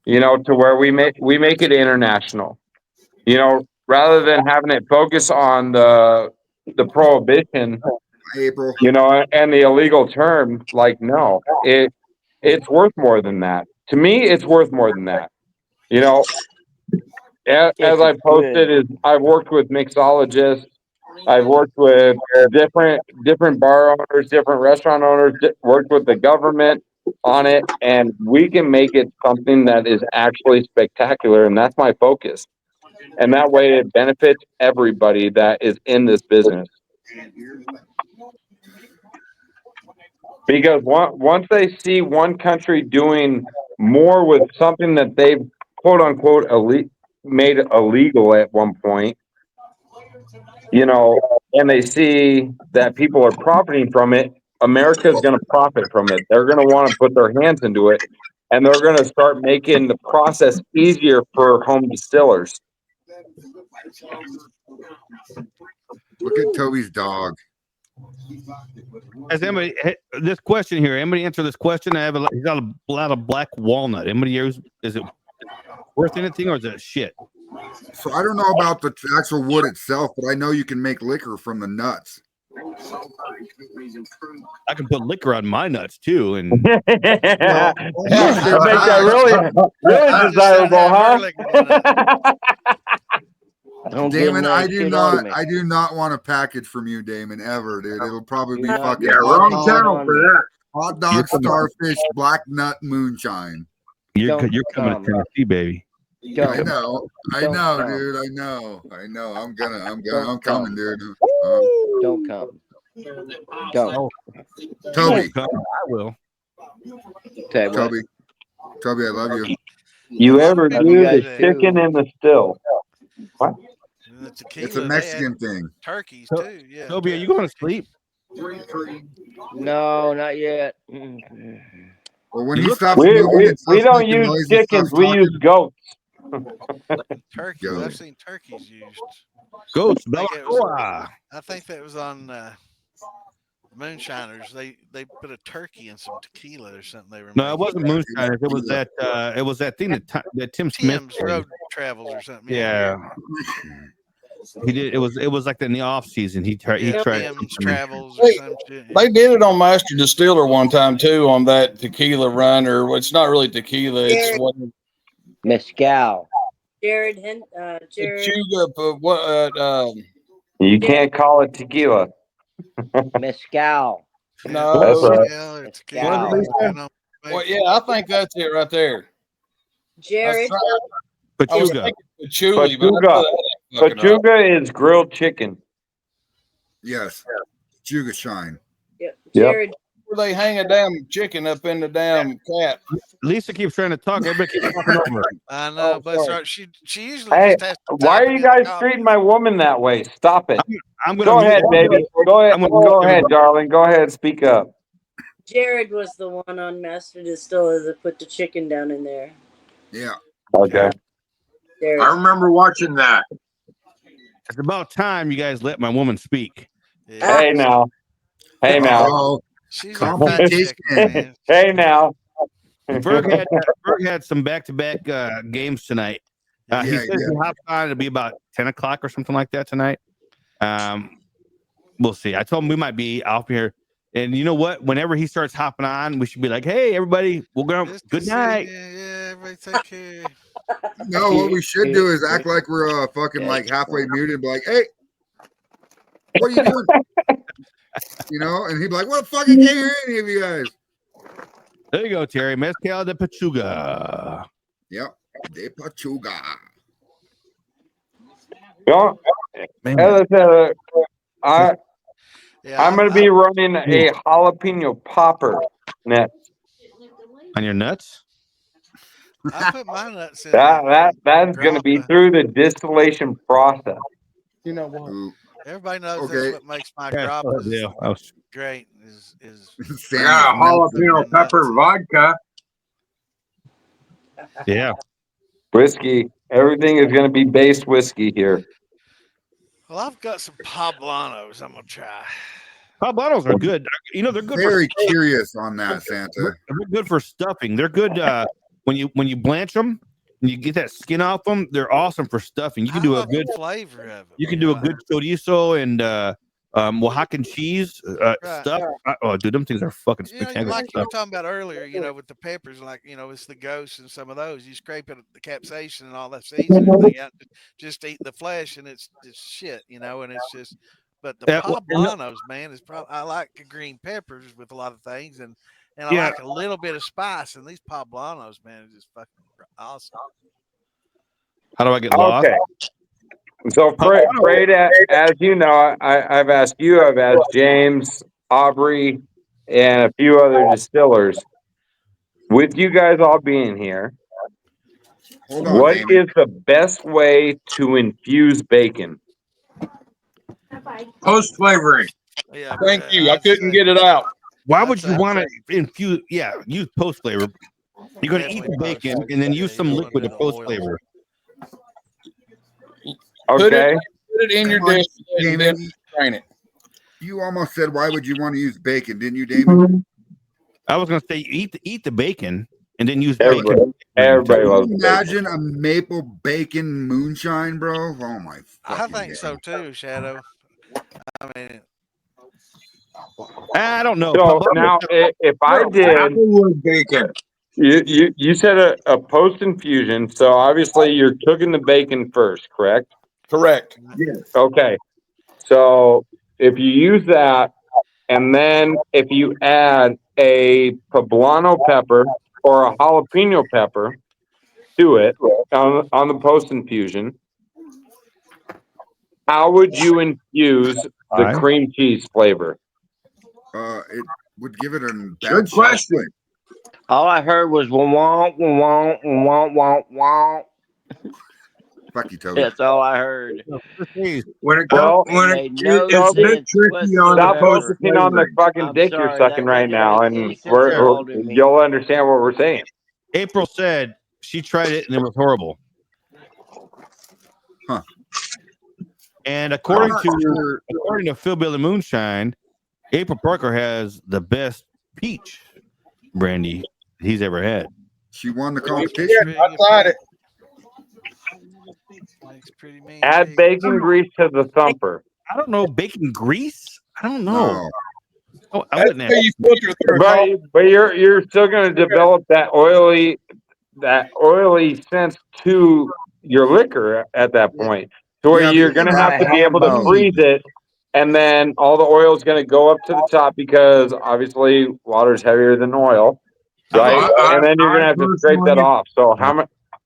to where we make it international. Rather than having it focus on the prohibition,
April,
and the illegal term, no, it's worth more than that. To me, it's worth more than that. As I posted, I've worked with mixologists. I've worked with different bar owners, different restaurant owners, worked with the government on it, and we can make it something that is actually spectacular, and that's my focus. And that way it benefits everybody that is in this business. Because once they see one country doing more with something that they've quote unquote made illegal at one point, and they see that people are profiting from it, America's going to profit from it. They're going to want to put their hands into it, and they're going to start making the process easier for home distillers.
Look at Toby's dog.
Has anybody this question here? Anybody answer this question? He's got a lot of black walnut. Anybody use? Is it worth anything or is it shit?
So I don't know about the actual wood itself, but I know you can make liquor from the nuts.
I can put liquor on my nuts too, and
make that really desirable, huh?
Damon, I do not want a package from you, Damon, ever, dude. It'll probably be fucking
wrong channel for that.
Hot dog, starfish, black nut, moonshine.
You're coming to Tennessee, baby.
I know, dude. I know. I'm coming, dude.
Don't come. Don't.
Toby.
I will.
Toby, I love you.
You ever do the chicken in the still? What?
It's a Mexican thing.
Turkeys too. Yeah.
Toby, are you going to sleep?
No, not yet.
Well, when he stops
we
making
don't use
noise,
chickens. We use goats.
Turkeys. I've seen turkeys used.
Goats.
I think that was on Moonshiners. They put a turkey in some tequila or something. They were.
No, it wasn't Moonshiners. It was that. It was that thing that Tim Smith.
Tim's Road Travels or something.
Yeah. He did. It was like in the off season. He tried.
Tim's Travels or some shit.
They did it on Master Distiller one time too on that tequila run, or it's not really tequila. It's what
Mezcal.
Jared.
You can't call it tequila.
Mezcal.
No,
that's
right. Well, yeah, I think that's it right there.
Jared.
Pachuga.
Pachuga is grilled chicken.
Yes. Pachuga shine.
Yep. Jared.
Where they hang a damn chicken up in the damn cat.
Lisa keeps trying to talk. Everybody keeps talking over her.
I know, but she usually
Hey,
just has to
why
type
are
it
you
in
guys
the
treating my woman that way? Stop it.
I'm gonna
go ahead, baby. Go ahead, darling. Go ahead. Speak up.
Jared was the one on Master Distiller that put the chicken down in there.
Yeah.
Okay.
I remember watching that.
It's about time you guys let my woman speak.
Yeah.
Hey now. Hey now.
Oh,
She's our fact checker, man.
Hey now.
Berg had some back-to-back games tonight. He says he hopped on. It'll be about 10 o'clock or something like that tonight. We'll see. I told him we might be out here. And you know what? Whenever he starts hopping on, we should be like, hey, everybody, we'll go. Good night.
Yeah, everybody take care.
No, what we should do is act like we're fucking like halfway muted and be like, hey, what are you doing? You know, and he'd be like, what the fuck? I can't hear any of you guys.
There you go, Terry. Mezcal de Pachuga.
Yep. De Pachuga.
I'm going to be running a jalapeno popper next.
On your nuts?
I put my nuts in.
That's going to be through the distillation process.
You know what?
Everybody knows that's what makes my grappas great. Is
I got a jalapeno pepper vodka.
Yeah.
Whiskey. Everything is going to be base whiskey here.
Well, I've got some Poblanos I'm going to try.
Poblanos are good. You know, they're good.
Very curious on that, Santa.
They're good for stuffing. They're good when you blanch them and you get that skin off them. They're awesome for stuffing. You can do a good
flavor of it.
You can do a good chorizo and Oaxacan cheese stuff. Oh, dude, them things are fucking spectacular.
Like you were talking about earlier, with the peppers, like it's the ghosts and some of those. You scrape it, the capsaicin and all that seasoning and everything out, just eat the flesh, and it's shit, and it's just. But the Poblanos, man, is probably I like the green peppers with a lot of things, and I like a little bit of spice. And these Poblanos, man, is just fucking awesome.
How do I get lost?
Okay. So, Fred, as you know, I've asked you, I've asked James, Aubrey, and a few other distillers. With you guys all being here, what is the best way to infuse bacon?
Post flavoring.
Yeah,
thank you. I couldn't get it out.
Why would you want to infuse? Yeah, use post flavor. You're going to eat the bacon and then use some liquid to post flavor.
Okay.
Put it in your dish and then strain it.
You almost said, why would you want to use bacon? Didn't you, Damon?
I was going to say eat the bacon and then use
bacon.
Everybody loves bacon. Imagine a maple bacon moonshine, bro. Oh my!
I think so too, Shadow. I mean,
I don't know.
So now, if I did
bacon,
you said a post infusion. So obviously you're cooking the bacon first, correct?
Correct.
Yes.
Okay. So if you use that, and then if you add a poblano pepper or a jalapeno pepper to it on the post infusion, how would you infuse the cream cheese flavor?
It would give it a
good question.
All I heard was wah wah wah wah wah.
Fuck you, Toby.
That's all I heard.
When it comes, it's a bit tricky on the post
focusing on the fucking dick you're sucking right now, and you'll understand what we're saying.
April said she tried it and it was horrible.
Huh.
And according to Phil Bill and Moonshine, April Parker has the best peach brandy he's ever had.
She won the competition.
Yeah, I tried it.
Add bacon grease to the thumper.
I don't know, bacon grease? I don't know. Oh, I wouldn't
but you're still going to develop that oily sense to your liquor at that point. So where you're going to have to be able to freeze it, and then all the oil is going to go up to the top because obviously water is heavier than oil, right? And then you're going to have to scrape that off. So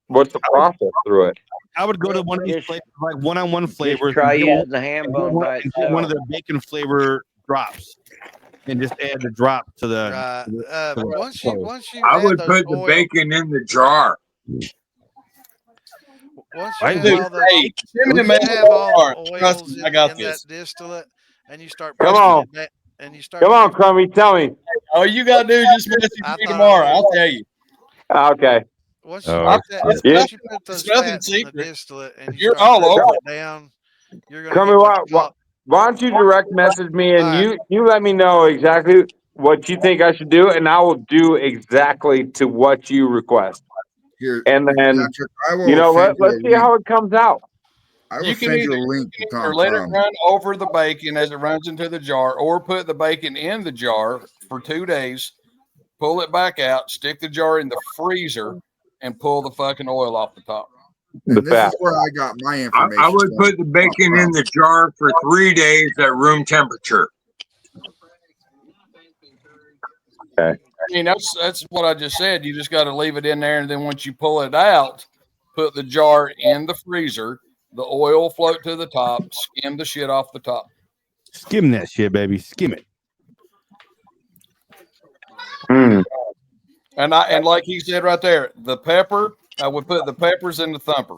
what's the process through it?
I would go to one of these flavors, like one-on-one flavors.
Try using the ham bone by itself.
One of the bacon flavor drops, and just add the drop to the.
Once you
I would put the bacon in the jar.
Once you have all the oils in that distillate, and you start
come on, Crummy, tell me.
All you gotta do is just message me tomorrow. I'll tell you.
Okay.
Once you put those fats in the distillate and you
you're all over
it down, you're going to
Tell me
get what's called.
why don't you direct message me and you let me know exactly what you think I should do, and I will do exactly to what you request.
Here,
And then
Patrick, I will
let's see how it comes out.
I will
You can
send you a
either,
link to Tom
let it
Thumb.
run over the bacon as it runs into the jar, or put the bacon in the jar for 2 days, pull it back out, stick the jar in the freezer, and pull the fucking oil off the top.
And this is where I got my information.
I would put the bacon in the jar for 3 days at room temperature.
Okay.
I mean, that's what I just said. You just got to leave it in there, and then once you pull it out, put the jar in the freezer. The oil float to the top. Skim the shit off the top.
Skim that shit, baby. Skim it.
And like he said right there, the pepper. I would put the peppers in the thumper.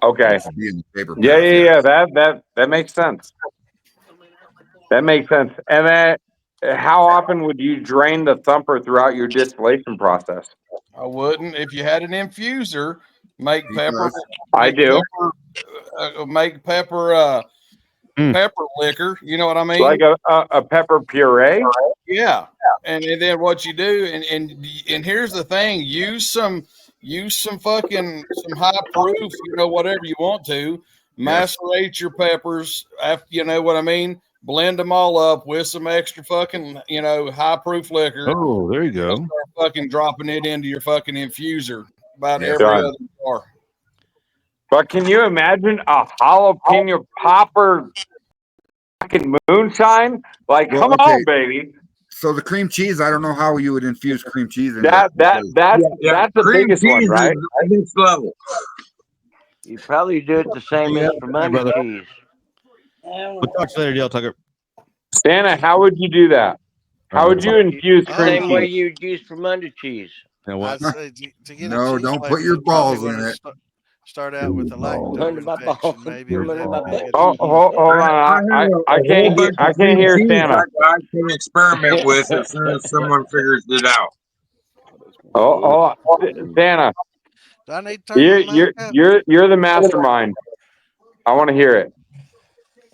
Okay. Yeah. That makes sense. That makes sense. And then, how often would you drain the thumper throughout your distillation process?
I wouldn't. If you had an infuser, make pepper.
I do.
Make pepper. Pepper liquor. You know what I mean?
Like a pepper puree.
Yeah. And then what you do, and here's the thing: use some fucking some high proof. Whatever you want to. Macerate your peppers. After you know what I mean. Blend them all up with some extra fucking, high proof liquor.
Oh, there you go.
Start fucking dropping it into your fucking infuser about every other jar.
But can you imagine a jalapeno popper fucking moonshine? Like, come on, baby.
So the cream cheese, I don't know how you would infuse cream cheese in
that's the biggest one, right?
Next level.
You probably do it the same as for Mundy cheese.
We'll talk to you later, Dale Tucker.
Santa, how would you do that? How would you infuse cream
Same way
cheese?
you'd use for Mundy cheese.
I'd say to get
No, don't put your balls in it.
Start out with a lactose infection, maybe.
Hold on. I can't hear Santa.
I can experiment with as soon as someone figures it out.
Oh, Santa.
Do I need to turn my mic up?
You're the mastermind. I want to hear it.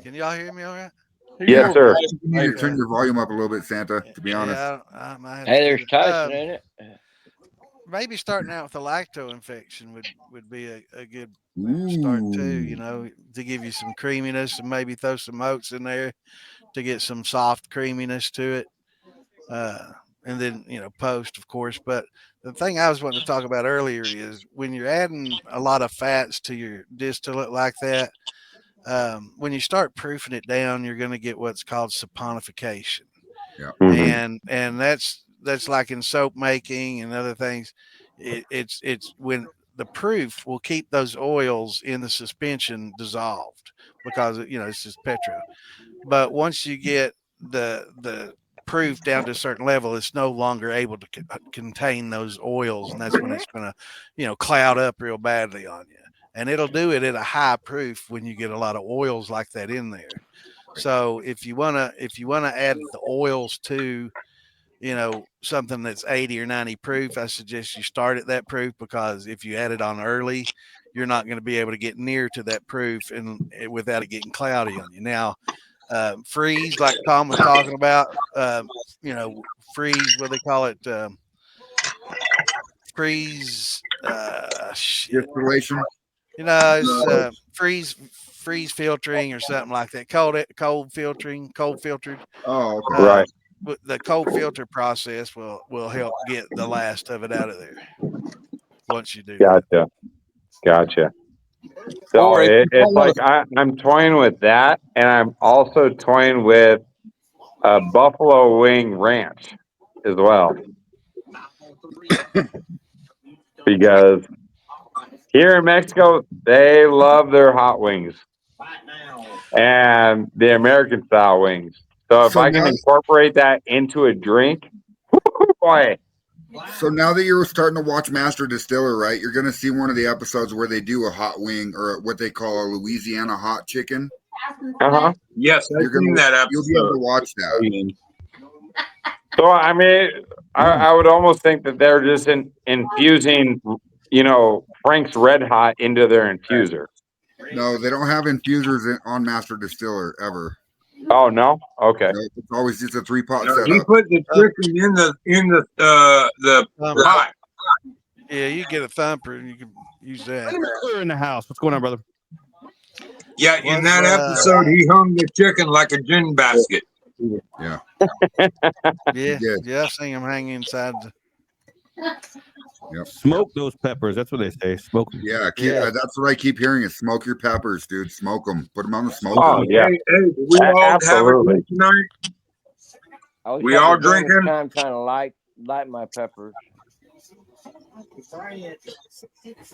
Can y'all hear me all right?
Yes, sir.
You need to turn your volume up a little bit, Santa, to be honest.
Hey, there's Tyson in it.
Maybe starting out with a lacto infection would be a good start too, to give you some creaminess, and maybe throw some oats in there to get some soft creaminess to it. And then, post, of course. But the thing I was wanting to talk about earlier is when you're adding a lot of fats to your distillate like that, when you start proofing it down, you're going to get what's called saponification.
Yeah.
And that's like in soap making and other things. It's when the proof will keep those oils in the suspension dissolved because it's just petro. But once you get the proof down to a certain level, it's no longer able to contain those oils, and that's when it's going to cloud up real badly on you. And it'll do it at a high proof when you get a lot of oils like that in there. So if you wanna add the oils to something that's 80 or 90 proof, I suggest you start at that proof, because if you add it on early, you're not going to be able to get near to that proof and without it getting cloudy on you. Now, freeze, like Tom was talking about, freeze, what they call it, freeze,
distillation.
It's freeze filtering or something like that. Cold filtered.
Oh, okay.
Right.
The cold filter process will help get the last of it out of there once you do.
Gotcha. So it's like I'm toying with that, and I'm also toying with a buffalo wing ranch as well, because here in Mexico they love their hot wings and the American style wings. So if I can incorporate that into a drink, boy.
So now that you're starting to watch Master Distiller, right, you're going to see one of the episodes where they do a hot wing, or what they call a Louisiana hot chicken.
Yes, I've seen that episode.
You'll be able to watch that.
So I mean, I would almost think that they're just infusing, Frank's Red Hot into their infuser.
No, they don't have infusers on Master Distiller ever.
Oh no. Okay.
No, it's always just a 3-pot
No,
setup.
he put the chicken in the pot.
Yeah, you get a thumper and you can use that.
Clear in the house. What's going on, brother?
Yeah, in that episode, he hung the chicken like a gin basket.
Yeah.
Yeah, I've seen them hang inside the.
Yep.
Smoke those peppers. That's what they say. Smoke them.
Yeah, that's what I keep hearing is smoke your peppers, dude. Smoke them. Put them on the smoker.
Oh yeah.
Hey, we all have a drink tonight. We all drinking.
I'm trying to light my peppers.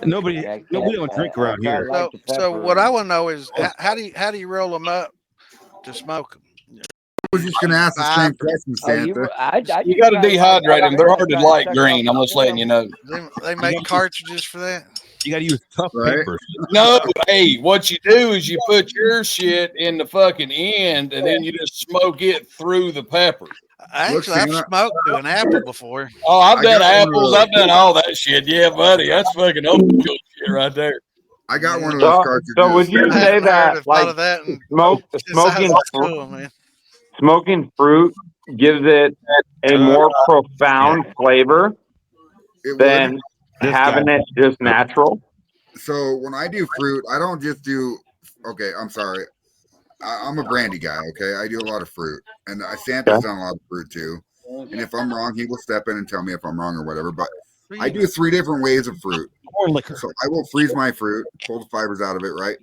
Nobody don't drink around here.
So what I want to know is how do you roll them up to smoke them?
I was just going to ask the same question, Santa.
You got to dehydrate them. They're hard to light green. I'm just letting you know.
They make cartridges for that.
You got to use tough papers.
No, hey, what you do is you put your shit in the fucking end, and then you just smoke it through the pepper.
Actually, I've smoked through an apple before.
Oh, I've done apples. I've done all that shit. Yeah, buddy, that's fucking old school shit right there.
I got one of those cartridges.
So would you say that like smoking fruit gives it a more profound flavor than having it just natural?
So when I do fruit, I don't just do. Okay, I'm sorry. I'm a brandy guy. Okay, I do a lot of fruit, and Santa's done a lot of fruit too. And if I'm wrong, he will step in and tell me if I'm wrong or whatever. But I do 3 different ways of fruit. So I will freeze my fruit, pull the fibers out of it, right,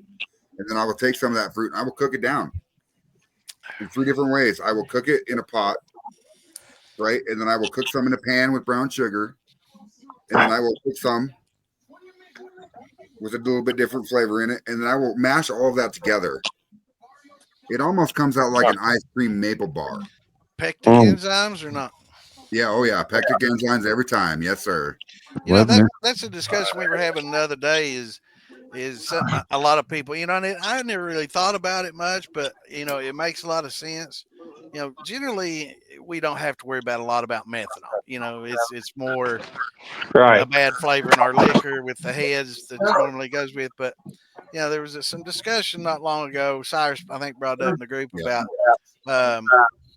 and then I will take some of that fruit and I will cook it down in 3 different ways. I will cook it in a pot, right, and then I will cook some in a pan with brown sugar, and then I will cook some with a little bit different flavor in it, and then I will mash all of that together. It almost comes out like an ice cream maple bar.
Pectic enzymes or not?
Yeah, oh yeah, pectic enzymes every time. Yes, sir.
You know, that's a discussion we were having the other day is something a lot of people, you know, and I never really thought about it much, but, you know, it makes a lot of sense. You know, generally we don't have to worry about a lot about methanol. You know, it's more a bad flavor in our liquor with the heads that normally goes with. But, you know, there was some discussion not long ago. Cyrus, I think, brought up in the group about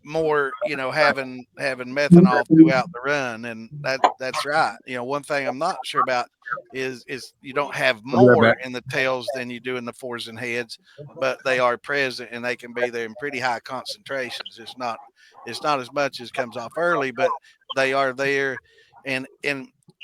more, you know, having methanol throughout the run, and that's right. You know, one thing I'm not sure about is you don't have more in the tails than you do in the fores and heads, but they are present and they can be there in pretty high concentrations. It's not as much as comes off early, but they are there, and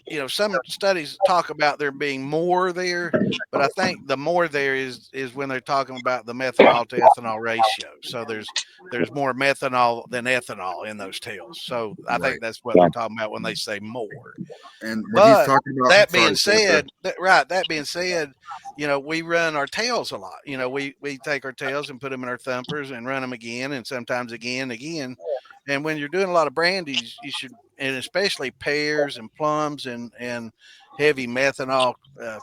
you know, some studies talk about there being more there, but I think the more there is when they're talking about the methanol to ethanol ratio. So there's more methanol than ethanol in those tails. So I think that's what they're talking about when they say more.
And what he's talking about,
that being said, that being said, you know, we run our tails a lot. You know, we take our tails and put them in our thumpers and run them again, and sometimes again. And when you're doing a lot of brandies, you should, and especially pears and plums and heavy methanol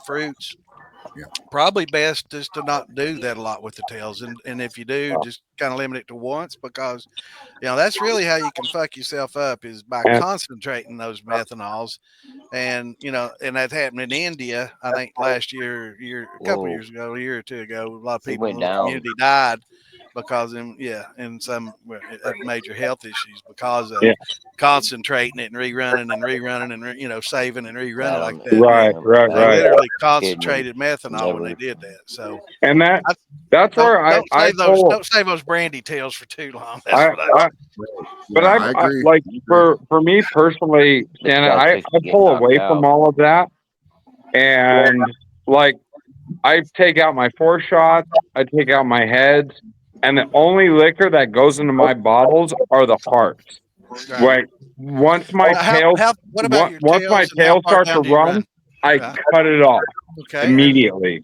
fruits, probably best just to not do that a lot with the tails. And if you do, just kind of limit it to once, because, you know, that's really how you can fuck yourself up, is by concentrating those methanols. And, you know, and that happened in India, I think last year, a couple years ago, a year or two ago, a lot of people in the community died because in some major health issues because of concentrating it and rerunning and you know, saving and rerunning like that.
Right.
They literally concentrated methanol when they did that. So,
and that's where
don't save those brandy tails for too long. That's
I agree. Like for me personally, Santa, I pull away from all of that, and like I take out my 4 shots, I take out my heads, and the only liquor that goes into my bottles are the hearts. Right. Once my tail starts to run, I cut it off immediately.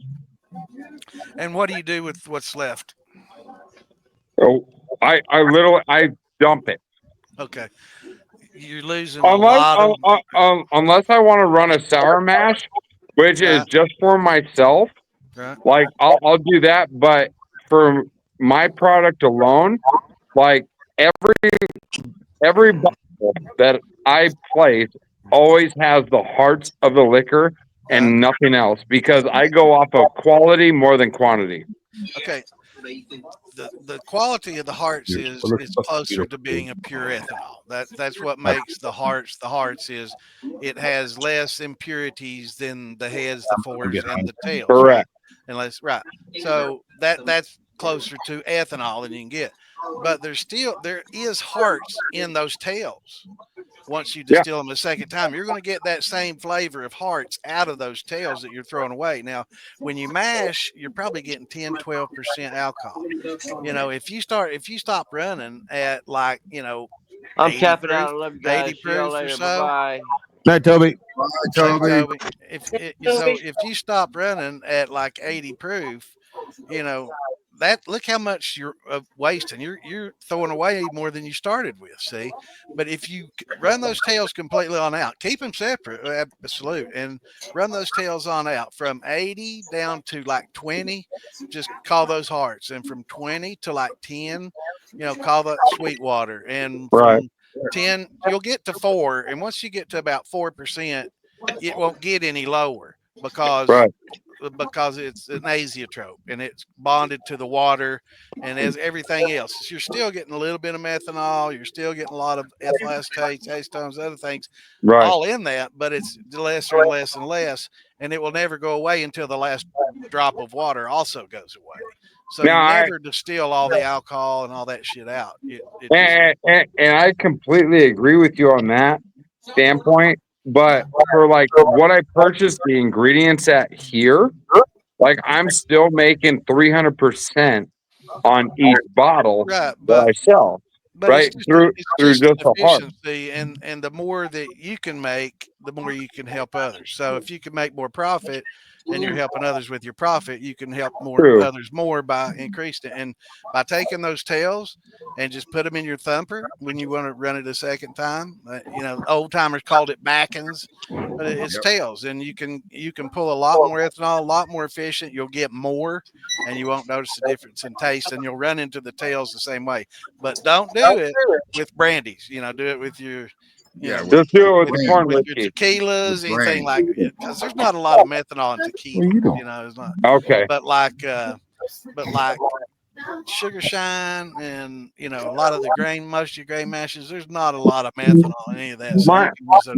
And what do you do with what's left?
So I dump it.
Okay. You're losing a lot of...
unless I want to run a sour mash, which is just for myself. Like I'll do that, but for my product alone, like every bottle that I place always has the hearts of the liquor and nothing else because I go off of quality more than quantity.
Okay. The quality of the hearts is closer to being a pure ethanol. That's what makes the hearts is it has less impurities than the heads, the forks, and the tails, right?
Correct.
Unless right. So that's closer to ethanol than you can get. But there is hearts in those tails. Once you
Yeah.
distill them a second time, you're going to get that same flavor of hearts out of those tails that you're throwing away. Now, when you mash, you're probably getting 10, 12% alcohol. If you stop running at like,
I'm
80
tapping
proof,
out. I love you
80
guys. See y'all
proof or
later. Bye
so.
bye.
Night, Toby.
Bye,
Thanks,
Toby.
Toby. If you stop running at like 80 proof, you know, look how much you're wasting. You're throwing away more than you started with. See, but if you run those tails completely on out, keep them separate, absolute, and run those tails on out from 80 down to like 20. Just call those hearts, and from 20 to like 10, call that sweet water, and
Right.
from 10 you'll get to 4, and once you get to about 4%, it won't get any lower because
Right.
it's an azeotrope and it's bonded to the water and as everything else. You're still getting a little bit of methanol, you're still getting a lot of ethyl acetate, acetones, other things
Right.
all in that, but it's lesser and less and less, and it will never go away until the last drop of water also goes away. So
Now,
you never distill all the alcohol and all that shit out. It just,
and I completely agree with you on that standpoint. But for like what I purchased the ingredients at here, like I'm still making 300% on each bottle
right,
that I sell,
but
right?
it's
Through
just
just
an
a heart.
efficiency, and the more that you can make, the more you can help others. So if you can make more profit and you're helping others with your profit, you can help
True.
others more by increasing it. And by taking those tails and just put them in your thumper when you want to run it a second time, old timers called it backings, but it's
Yep.
tails, and you can pull a lot more ethanol, a lot more efficient. You'll get more, and you won't notice the difference in taste, and you'll run into the tails the same way. But don't do it with brandies. Do it with your,
Yeah,
with,
Just do it with the
with,
corn
with your
whiskey.
tequilas,
With
anything
grain.
like it, because there's not a lot of methanol in tequila. It's not.
Okay.
But like Sugar Shine and a lot of most of your grain mashes, there's not a lot of methanol in any of that. So you can use those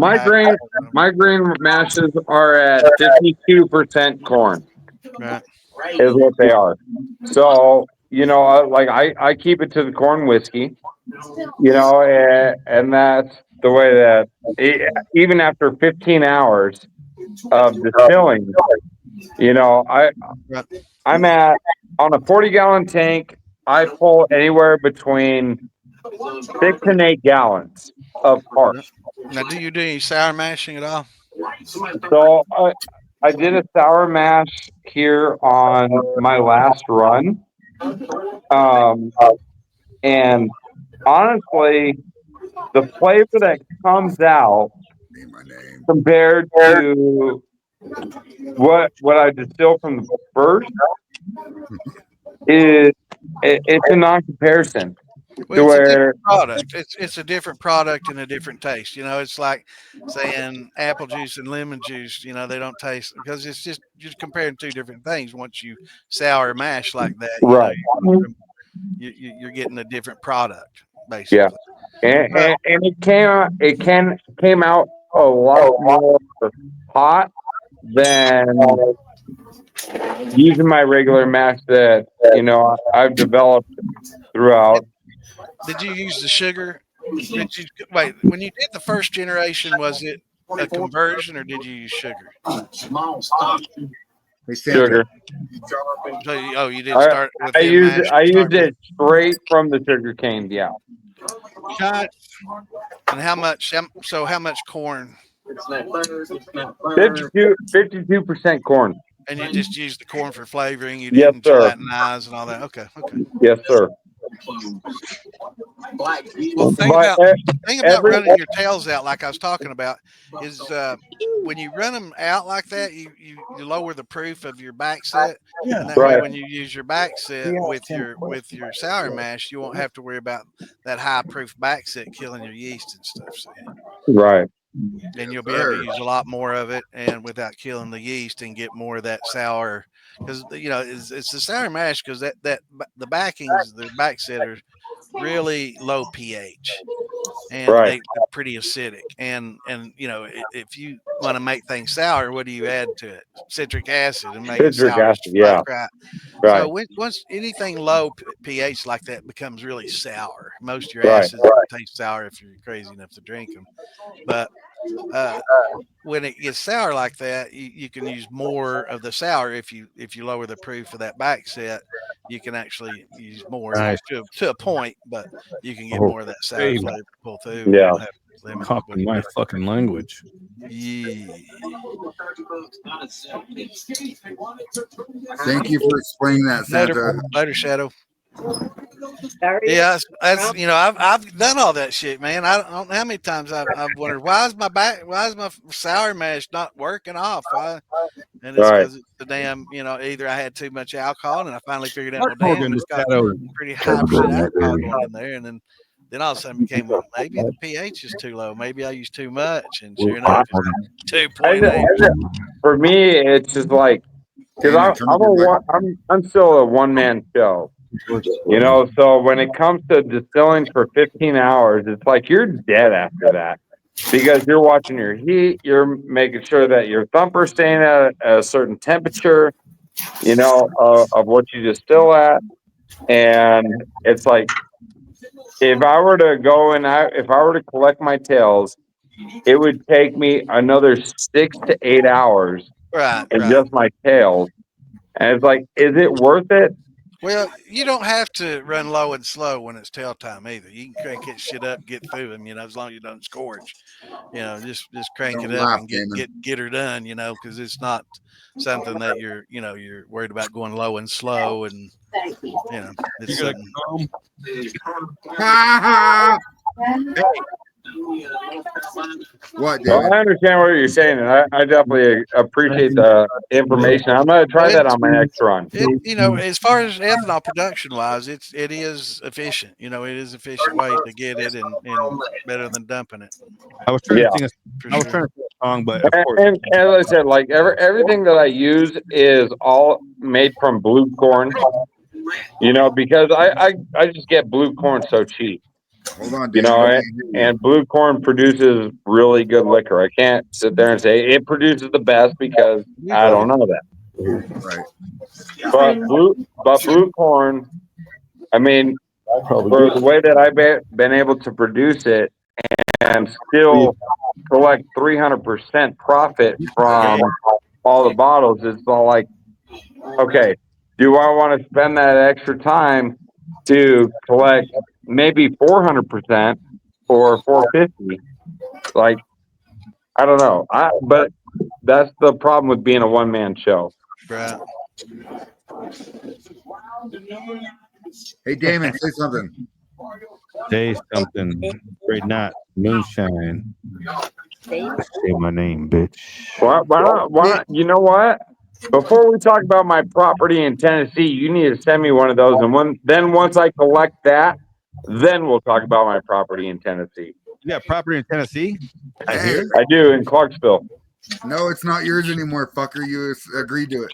My grain mashes are at 52% corn.
Right.
Is what they are. So like I keep it to the corn whiskey, and that's the way that even after 15 hours of distilling, I'm at on a 40-gallon tank. I pull anywhere between 6 and 8 gallons of heart.
Now, do you do any sour mashing at all?
So I did a sour mash here on my last run, and honestly, the flavor that comes out compared to what I distilled from the first is it's a non-comparison.
Well, it's a different product. It's a different product and a different taste. It's like saying apple juice and lemon juice. They don't taste because it's just you're comparing two different things. Once you sour mash like that,
Right.
You're getting a different product basically.
Yeah, and it came out a lot more hot than using my regular mash that I've developed throughout.
Did you use the sugar? Wait, when you did the first generation, was it a conversion or did you use sugar?
Sugar.
So, you did start with
I
them
used
mashed.
I used it straight from the sugar cane. Yeah.
And how much? So how much corn?
52% corn.
And you just used the corn for flavoring. You
Yes,
didn't
sir.
gelatinize and all that. Okay.
Yes, sir.
Well, thing
But
about running your tails out, like I was talking about, is when you run them out like that, you lower the proof of your back set, and that way when you use your back set with your sour mash, you won't have to worry about that high proof back set killing your yeast and stuff. So.
Right.
and you'll be able to use a lot more of it, and without killing the yeast, and get more of that sour. Because it's the sour mash, because the backings, the backset are really low pH, and
Right.
they're pretty acidic. And if you want to make things sour, what do you add to it? Citric acid, and make it
Citric
sour as
acid, yeah.
fuck, right?
Right.
So once anything low pH like that becomes really sour, most of your
Right.
acids taste sour if you're crazy enough to drink them. But when it gets sour like that, you can use more of the sour. If you lower the proof of that back set, you can actually use more
Nice.
to a point, but you can get
Oh,
more of that sour
baby.
flavor pull through.
Yeah.
You don't have lemon.
Copy my fucking language.
Yeah.
Thank you for explaining that, Santa.
Later, Shadow. Yeah, that's I've done all that shit, man. I don't know how many times I've wondered why is my sour mash not working off? Why? And it's because it's the damn, either I had too much alcohol, and I finally figured out, well, damn, it's got pretty high percent alcohol going in there, and then all of a sudden became, well, maybe the pH is too low, maybe I use too much, and sure enough, it's 2.8.
For me, it's just like, because I'm still a one-man show. So when it comes to distilling for 15 hours, it's like you're dead after that, because you're watching your heat, you're making sure that your thumper's staying at a certain temperature, of what you distill at. And it's like, if I were to collect my tails, it would take me another 6 to 8 hours just my tails. And it's like, is it worth it?
Well, you don't have to run low and slow when it's tail time either. You can crank that shit up, get through them, as long as you don't scorch. Just crank it up and get her done, because it's not something that you're worried about going low and slow, and it's something.
What,
Well, I understand what you're saying, and I definitely appreciate the information. I'm going to try that on my next run.
As far as ethanol production wise, it is efficient. It is efficient way to get it, and better than dumping it.
I was trying to sing a song, but of course.
And as I said, like everything that I use is all made from blue corn. Because I just get blue corn so cheap.
Hold on, Dave.
And blue corn produces really good liquor. I can't sit there and say it produces the best, because I don't know that.
Right.
But blue corn, I mean, for the way that I've been able to produce it and still collect 300% profit from all the bottles, it's all like, okay, do I want to spend that extra time to collect maybe 400% or 450? Like, I don't know. But that's the problem with being a one-man show.
Right.
Hey, Damon, say something.
Say something. Great night. Moonshine. Say my name, bitch.
Why not? You know what? Before we talk about my property in Tennessee, you need to send me one of those. And then once I collect that, then we'll talk about my property in Tennessee.
You got property in Tennessee?
Hey.
I do, in Clarksville.
No, it's not yours anymore, fucker. You agreed to it.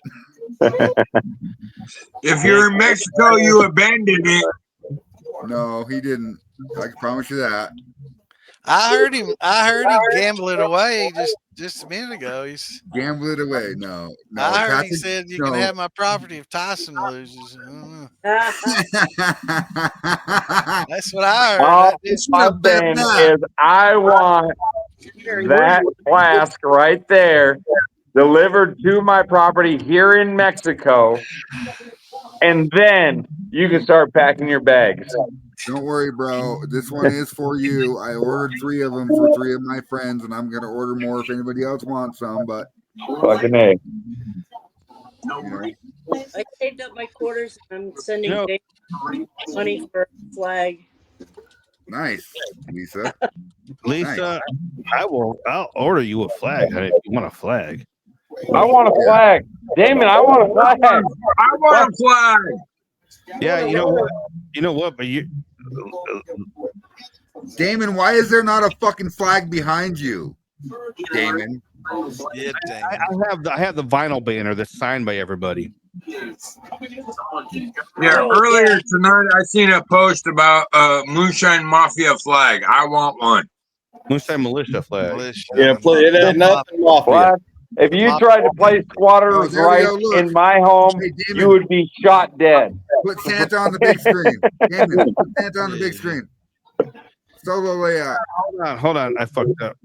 If you're in Mexico, you abandoned it.
No, he didn't. I can promise you that.
I heard him gamble it away just a minute ago. He's
gamble it away. No.
I heard he said you can have my property if Tyson loses. That's what I heard.
All I'm saying is I want that flask right there delivered to my property here in Mexico, and then you can start packing your bags.
Don't worry, bro. This one is for you. I ordered 3 of them for 3 of my friends, and I'm gonna order more if anybody else wants some. But
fucking A.
I saved up my quarters. And I'm sending Jake money for a flag.
Nice, Lisa.
Lisa, nice. I'll order you a flag, honey, if you want a flag.
I want a flag. Damon, I want a flag.
I want a flag.
Yeah, you know what? But
Damon, why is there not a fucking flag behind you? Damon.
Yeah,
I have the vinyl banner that's signed by everybody.
Yeah,
Oh,
earlier tonight I seen a post about Moonshine Mafia flag. I want one.
Moonshine Militia flag.
Yeah, please. It ain't nothing mafia.
What? If you tried to play squatters'
there we
rights
go, look.
in my home,
Hey,
you
Damon.
would be shot dead.
Put Santa on the big screen. Damon, put Santa on the big screen. Solo layout.
Hold on. I fucked up.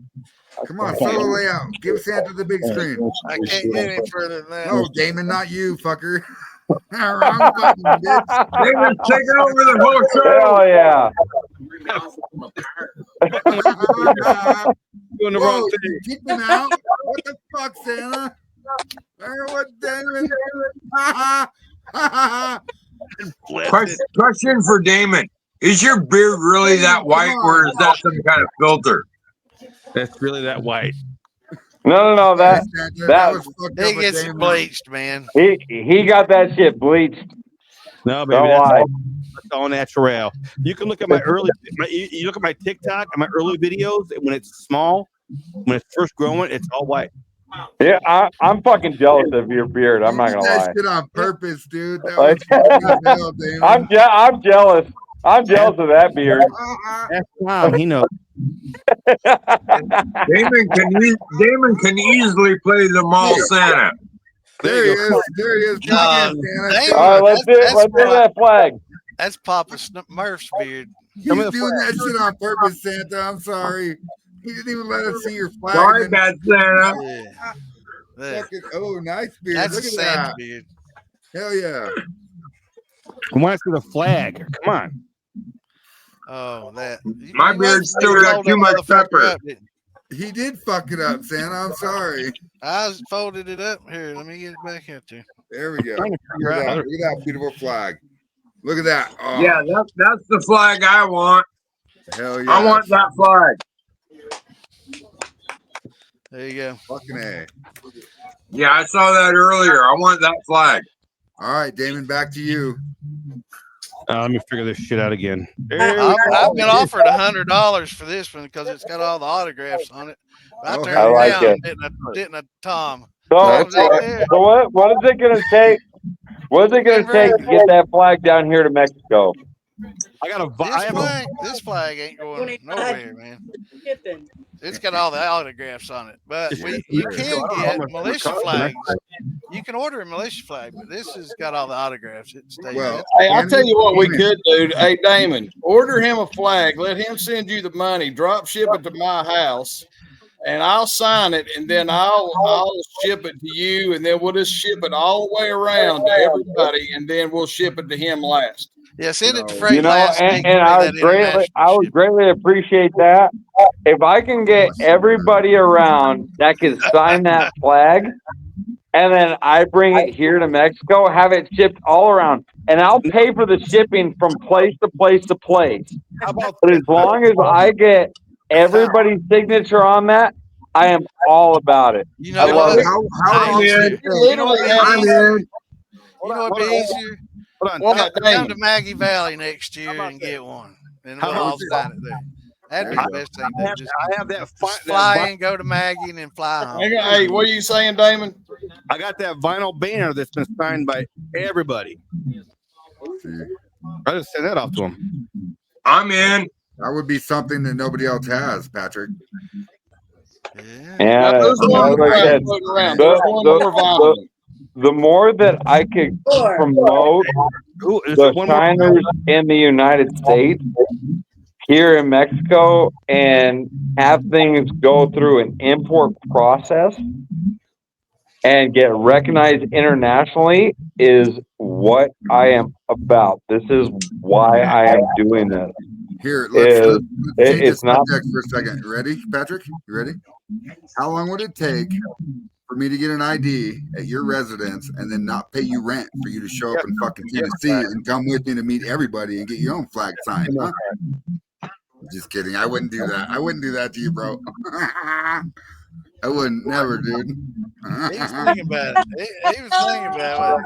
Come on, solo layout. Give Santa the big screen.
I can't get any further than that.
No, Damon, not you, fucker. Wrong button, bitch.
Damon, take over the whole show.
Hell yeah.
Doing the
Whoa,
wrong
you
thing.
kicked him out? What the fuck, Santa? What, Damon?
Question for Damon. Is your beard really that white, or is that some kind of filter?
That's really that white.
No. That
was fucked
He
up with
gets it
Damon.
bleached, man.
he got that shit bleached.
No, baby,
Don't
that's
lie.
all natural. You can look at my early. You look at my TikTok and my early videos. When it's small, when it's first growing, it's all white.
Yeah, I'm fucking jealous of your beard. I'm not
You
gonna
did
lie.
that shit on purpose, dude. That
Like-
was funny as hell, Damon.
I'm jealous. I'm jealous of that beard.
That's Tom. He knows.
Damon can easily play the mall Santa.
There he is. There he is. Come in, Santa.
Damon,
All right, let's do that flag.
That's Papa Murph's beard.
He's doing that shit on purpose, Santa. I'm sorry. He didn't even let us see your flag.
Sorry, bad Santa.
Yeah. There.
Fucking, oh, nice beard.
That's
Look
a
at
Santa
that.
beard.
Hell yeah.
I want to see the flag. Come on.
Oh, that.
My beard still got too much pepper.
He did fuck it up, Santa. I'm sorry.
I folded it up. Here, let me get it back out there.
There we go. Look at that. Look at that beautiful flag. Look at that. Oh,
Yeah, that's the flag I want.
hell yeah.
I want that flag.
There you go.
Fucking A.
Yeah, I saw that earlier. I want that flag.
All right, Damon, back to you.
Let me figure this shit out again.
I've been offered $100 for this one because it's got all the autographs on it. But I
Oh,
turned
I
it
like
down.
it.
Didn't a Tom?
So
Right
what is it gonna take? What is it gonna take to get that flag down here to Mexico?
I got
This flag ain't going nowhere, man. It's got all the autographs on it, but you can get militia flags. You can order a militia flag, but this has got all the autographs. It stays.
Well,
Hey, I'll tell you what we could do. Hey, Damon, order him a flag. Let him send you the money. Drop ship it to my house, and I'll sign it, and then I'll ship it to you, and then we'll just ship it all the way around to everybody, and then we'll ship it to him last.
Yeah, send it to Freight
You know,
last week.
and I would greatly appreciate that. If I can get everybody around that can sign that flag, and then I bring it here to Mexico, have it shipped all around, and I'll pay for the shipping from place to place to place. But as long as I get everybody's signature on that, I am all about it.
You know
I love it.
How long should it take?
You know what'd be easier? Come to Maggie Valley next year and get one, and we'll all sign it there. That'd be the best thing to do.
I have that.
Just fly in, go to Maggie, and then fly home.
Hey, what are you saying, Damon?
I got that vinyl banner that's been signed by everybody. I just sent that off to him.
I'm in.
That would be something that nobody else has, Patrick.
And
There's one
like I said,
floating around. There's one more vinyl.
the more that I could promote the shiners in the United States here in Mexico and have things go through an import process and get recognized internationally is what I am about. This is why I am doing this.
Here, let's change
it's
the
not
subject for a second. You ready, Patrick? You ready? How long would it take for me to get an ID at your residence and then not pay you rent for you to show up in fucking Tennessee and come with me to meet everybody and get your own flag signed? Huh? Just kidding. I wouldn't do that. I wouldn't do that to you, bro. I wouldn't. Never, dude.
He was thinking about it. He was thinking about it.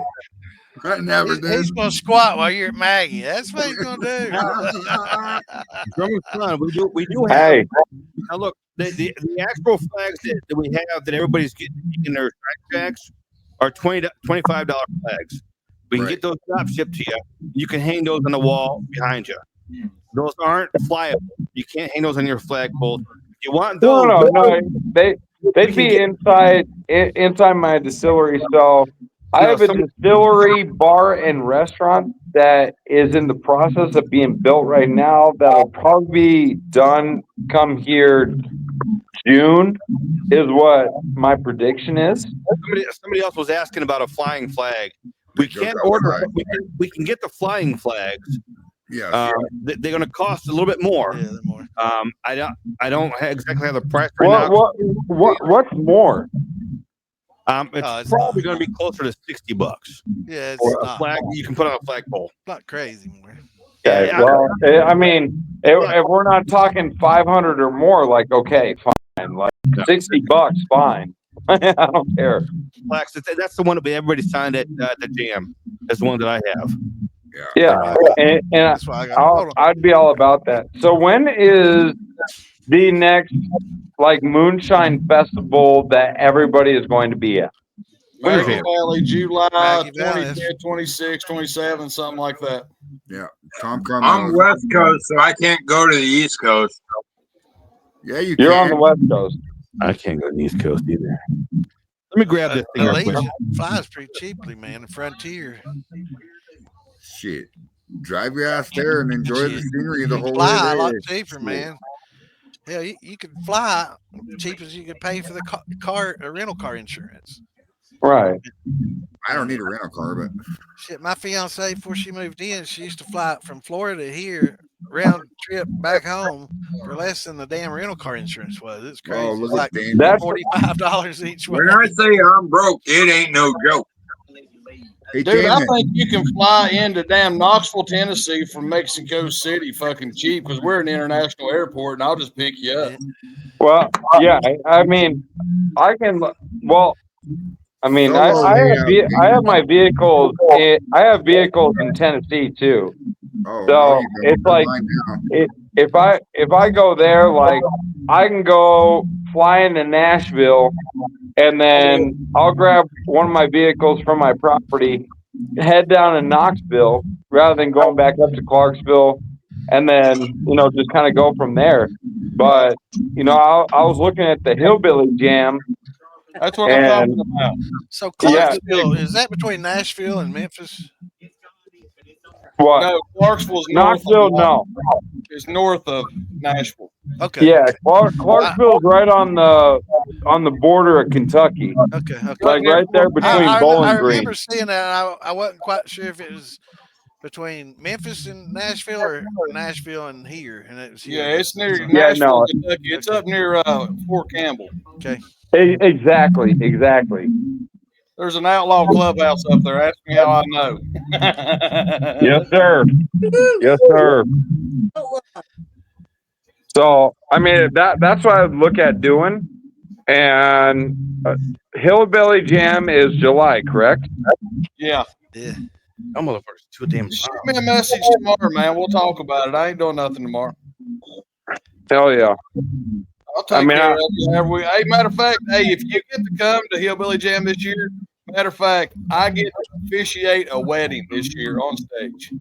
I never did.
He's gonna squat while you're at Maggie. That's what he's gonna do.
Drummer's son, we do have.
Hey.
Now look, the actual flags that we have that everybody's getting in their track jacks are $25 flags. We can get those drop shipped to you. You can hang those on the wall behind you. Those aren't flyable. You can't hang those on your flagpole. If you want those?
No. They'd be inside my distillery. So I have a distillery, bar, and restaurant that is in the process of being built right now. That'll probably be done come here June, is what my prediction is.
Somebody else was asking about a flying flag. We can't order. We can get the flying flags.
Yeah,
they're going to cost a little bit more. Yeah, more. I don't exactly have the price right now.
What's more?
It's probably going to be closer to $60.
Yeah, it's
or a
not
flag you can put on a flagpole.
Not crazy more.
Okay, well, I mean, if we're not talking 500 or more, like, okay, fine, like $60, fine. I don't care.
Flags, that's the one that everybody signed at the jam. That's the one that I have.
Yeah, and I'd be all about that. So when is the next like Moonshine Festival that everybody is going to be at?
Maggie Valley, July 25th, 26th, 27th, something like that.
Yeah,
I'm West Coast, so I can't go to the East Coast.
Yeah,
You're on the West Coast.
I can't go to the East Coast either. Let me grab this thing real quick.
Militia flies pretty cheaply, man. The Frontier.
Shit. Drive your ass there and enjoy the scenery the whole way
Fly
there.
a lot cheaper, man. Hell, you can fly cheap as you can pay for the rental car insurance.
Right.
I don't need a rental car, but
shit, my fiance before she moved in, she used to fly from Florida here, round trip back home for less than the damn rental car insurance was. It's crazy.
Oh, look
it's
at
like $45 each way.
When I say I'm broke, it ain't no joke.
Hey,
dude, I think you can fly into damn Knoxville, Tennessee from Mexico City fucking cheap because we're an international airport and I'll just pick you up.
Well, yeah, I mean, I can, well, I mean, I have my vehicles. I have vehicles in Tennessee too.
Oh,
so it's like if I go there, like I can go fly into Nashville, and then I'll grab one of my vehicles from my property, head down to Knoxville, rather than going back up to Clarksville, and then just kind of go from there. But I was looking at the Hillbilly Jam.
That's what I'm talking about.
So Clarksville, is that between Nashville and Memphis?
What?
No, Clarksville's
Knoxville. No,
it's north of Nashville.
Okay.
Yeah, Clarksville's right on the border of Kentucky.
Okay.
Like right there between Bowling
I
Green.
remember seeing that. I wasn't quite sure if it was between Memphis and Nashville or Nashville and here. And it was here.
Yeah, it's near Nashville,
no.
Kentucky. It's up near Fort Campbell.
Okay.
Exactly.
There's an outlaw clubhouse up there. Ask me how I know.
Yes, sir. Yes, sir. So, I mean, that's what I would look at doing. And Hillbilly Jam is July, correct?
Yeah.
I'm motherfuckers too damn.
Shoot me a message tomorrow, man. We'll talk about it. I ain't doing nothing tomorrow.
Hell yeah.
I'll take care of you. Hey, matter of fact, if you get to come to Hillbilly Jam this year, matter of fact, I get to officiate a wedding this year on stage.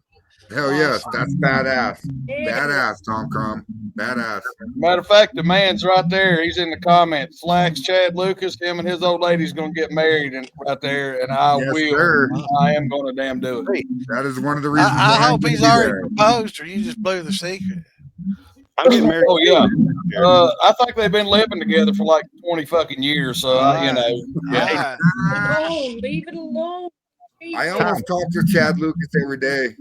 hell yes, that's badass. Badass, Tom Crum. Badass.
Matter of fact, the man's right there. He's in the comments. Slacks Chad Lucas, him and his old lady's gonna get married and right there, and I will. Sir. I am gonna damn do it.
That is one of the reasons.
I hope he's already proposed, or you just blew the secret.
I'm getting married.
Oh yeah. I think they've been living together for like 20 fucking years. So yeah.
Oh, leave it alone.
I almost talk to Chad Lucas every day.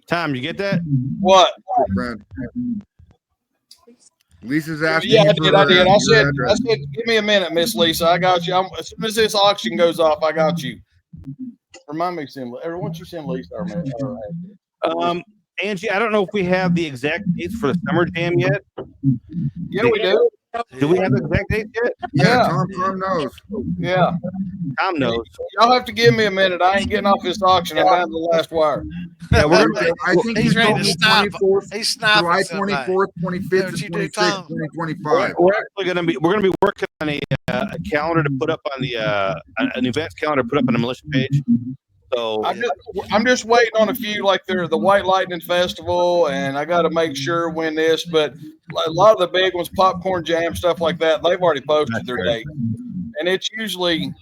Tom, you get that?
What?
Friend. Lisa's asking.
Yeah, I did. I said, give me a minute, Miss Lisa. I got you. As soon as this auction goes off, I got you. Remind me, send. Once you send Lisa,
Angie, I don't know if we have the exact dates for the summer jam yet.
Yeah, we do.
Do we have the exact dates yet?
Yeah, Tom Crum knows.
Yeah.
Tom knows.
Y'all have to give me a minute. I ain't getting off this auction. I'm down to the last wire.
Yeah, we're gonna.
I think
He's
you
ready
told
to
me
snipe.
24th,
He's sniping
July
somebody.
24th, 25th,
What you
and
do,
26th,
Tom?
2025.
We're actually gonna be. We're gonna be working on a calendar to put up on the an events calendar to put up on the militia page. So
I'm just waiting on a few, like the White Lightning Festival, and I got to make sure when this. But a lot of the big ones, Popcorn Jam, stuff like that, they've already posted their date, and it's usually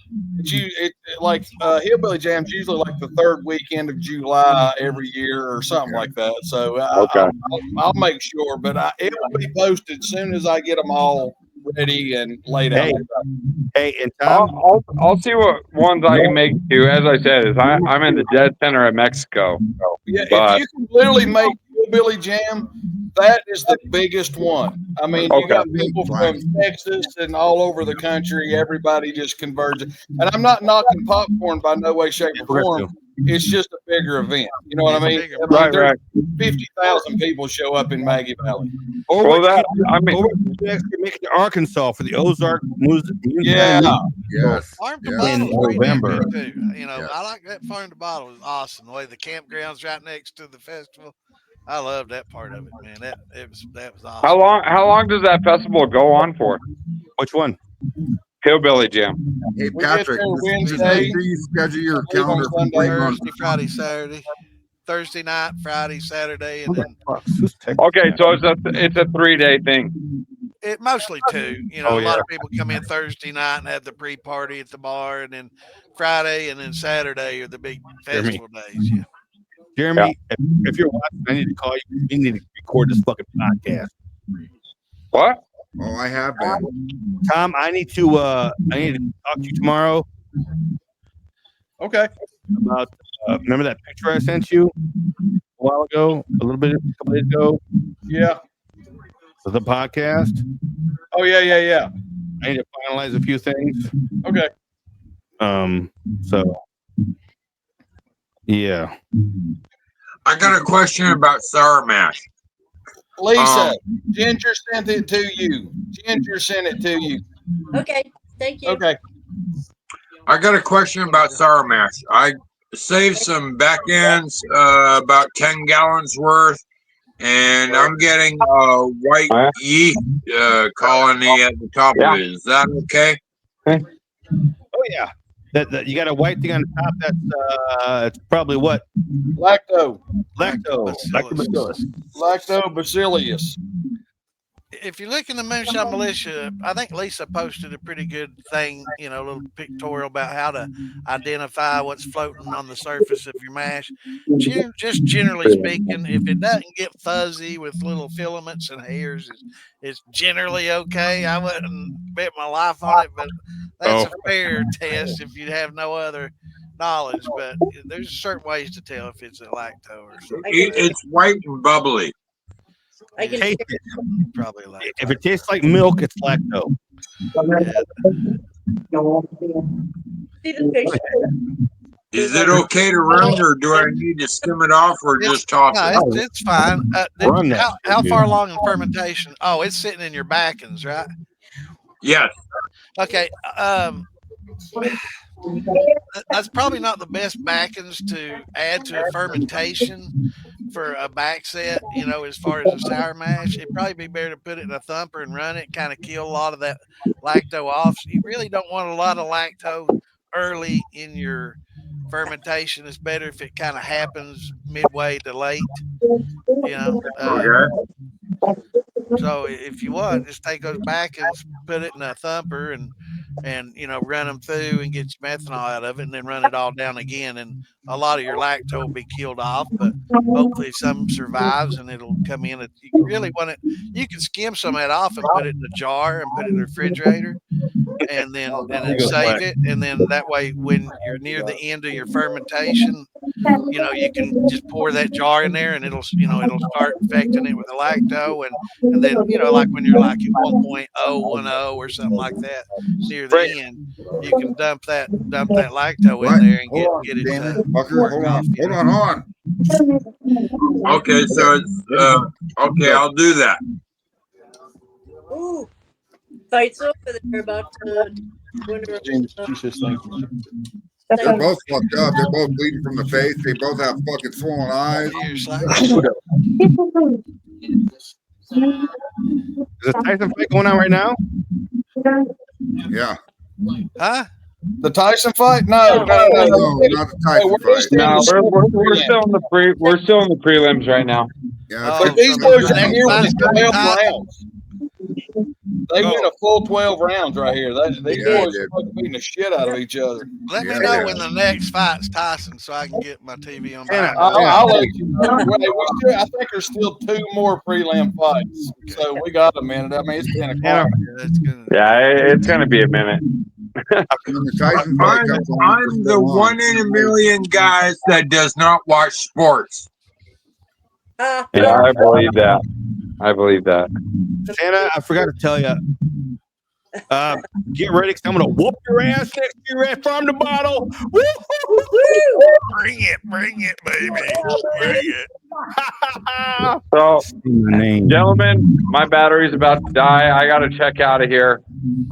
like Hillbilly Jam's usually like the third weekend of July every year or something like that. So I'll make sure, but it will be posted as soon as I get them all ready and laid out.
Hey, and Tom,
I'll see what ones I can make do. As I said, is I'm in the dead center of Mexico.
Yeah,
but
if you can literally make Hillbilly Jam, that is the biggest one. I mean, you got people from Texas and all over the country. Everybody just converges. And I'm not knocking popcorn by no way, shape, or form. It's just a bigger event. You know what I mean?
Right.
50,000 people show up in Maggie Valley.
Or what you actually make it Arkansas for the Ozark Music.
Yeah.
Yes.
Farm to
In
Bottle is pretty damn
November.
good too. You know, I like that Farm to Bottle is awesome. The way the campground's right next to the festival. I love that part of it, man. That was awesome.
How long does that festival go on for?
Which one?
Hillbilly Jam.
Hey, Patrick, just make sure you schedule your calendar for 3 months.
Thursday, Friday, Saturday. Thursday night, Friday, Saturday, and then
Okay, so it's a 3-day thing.
it mostly 2. You know, a lot of people come in Thursday night and have the pre-party at the bar, and then Friday and then Saturday are the big festival days. Yeah.
Jeremy, if you're watching, I need to call you. You need to record this fucking podcast.
What?
Oh, I have been.
Tom, I need to talk to you tomorrow.
Okay.
About remember that picture I sent you a while ago, a couple days ago?
Yeah.
For the podcast.
Oh yeah.
I need to finalize a few things.
Okay.
So yeah.
I got a question about Sour Mash.
Lisa, Ginger sent it to you. Ginger sent it to you.
Okay, thank you.
Okay.
I got a question about Sour Mash. I saved some back ends, about 10 gallons worth, and I'm getting a white yeast colony at the top of it. Is that okay?
Oh yeah. That you got a white thing on the top. That's it's probably what?
Lactobacillus. Lactobacillus.
If you look in the Moonshine Militia, I think Lisa posted a pretty good thing, you know, a little pictorial about how to identify what's floating on the surface of your mash. Just generally speaking, if it doesn't get fuzzy with little filaments and hairs, it's generally okay. I wouldn't bet my life on it, but that's a fair test if you have no other knowledge. But there's certain ways to tell if it's a lacto or something.
It's white and bubbly.
I can
Taste it.
Probably lacto.
If it tastes like milk, it's lacto.
see the picture.
Is it okay to run, or do I need to skim it off, or just toss it?
No, it's fine. How far along in fermentation? Oh, it's sitting in your backends, right?
Yes.
Okay. That's probably not the best backends to add to a fermentation for a back set, you know, as far as a sour mash. It'd probably be better to put it in a thumper and run it, kind of kill a lot of that lacto off. So you really don't want a lot of lacto early in your fermentation. It's better if it kind of happens midway to late, you know. So if you want, just take those back and put it in a thumper and you know, run them through and get some ethanol out of it, and then run it all down again. And a lot of your lacto will be killed off, but hopefully some survives and it'll come in. You really want it. You can skim some of that off and put it in a jar and put it in the refrigerator, and then save it. And then that way, when you're near the end of your fermentation, you know, you can just pour that jar in there and it'll start infecting it with the lacto. And then, you know, like when you're like at 1.010 or something like that near the end, you can dump that lacto in there and get it.
Hold on.
Okay, so it's okay. I'll do that.
Ooh. Fights over there about the winner.
They're both fucked up. They're both bleeding from the face. They both have fucking swollen eyes.
There's a Tyson fight going on right now?
Yeah.
Huh?
The Tyson fight? No,
not the Tyson fight.
No, we're still in the we're still in the prelims right now.
Yeah,
but these boys right here went 12 rounds. They went a full 12 rounds right here. These boys are fucking beating the shit out of each other.
Let me know when the next fight's Tyson so I can get my TV on.
I'll let you know. I think there's still 2 more prelim fights. So we got a minute. I mean, it's 10 o'clock.
Yeah, it's going to be a minute.
I'm the 1 in a million guys that does not watch sports.
Yeah, I believe that.
Santa, I forgot to tell you. Get ready, because I'm gonna whoop your ass next year from the bottle.
Bring it, baby. Bring it.
So, gentlemen, my battery's about to die. I got to check out of here,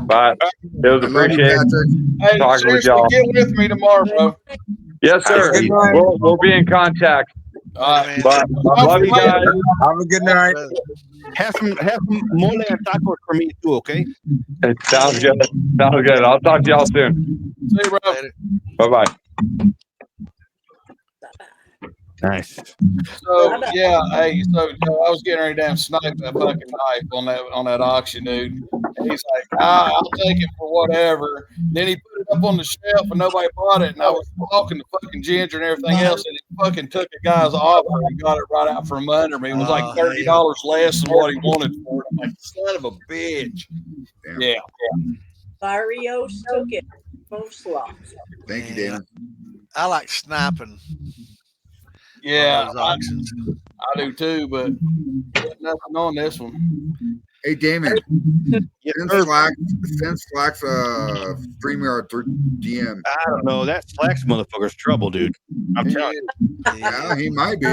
but it was appreciated talking with y'all.
Get with me tomorrow, bro.
Yes, sir. We'll be in contact. But love you guys.
Have a good night.
Have some mole and tacos for me too, okay?
It sounds good. I'll talk to y'all soon.
See you, bro.
Bye-bye.
Nice.
So yeah, hey, so I was getting ready to damn snipe that fucking knife on that auction, dude. And he's like, I'll take it for whatever. Then he put it up on the shelf and nobody bought it. And I was talking to fucking Ginger and everything else, and he fucking took a guy's offer and got it right out from under me. It was like $30 less than what he wanted for it. I'm like, son of a bitch. Yeah.
Barrios took it. Most lost.
Thank you, Damon.
I like sniping.
Yeah, I do too, but nothing on this one.
Hey, Damon, send Slack's StreamYard through DM.
I don't know. That Slack's motherfucker's trouble, dude. I'm telling you.
Yeah, he might be.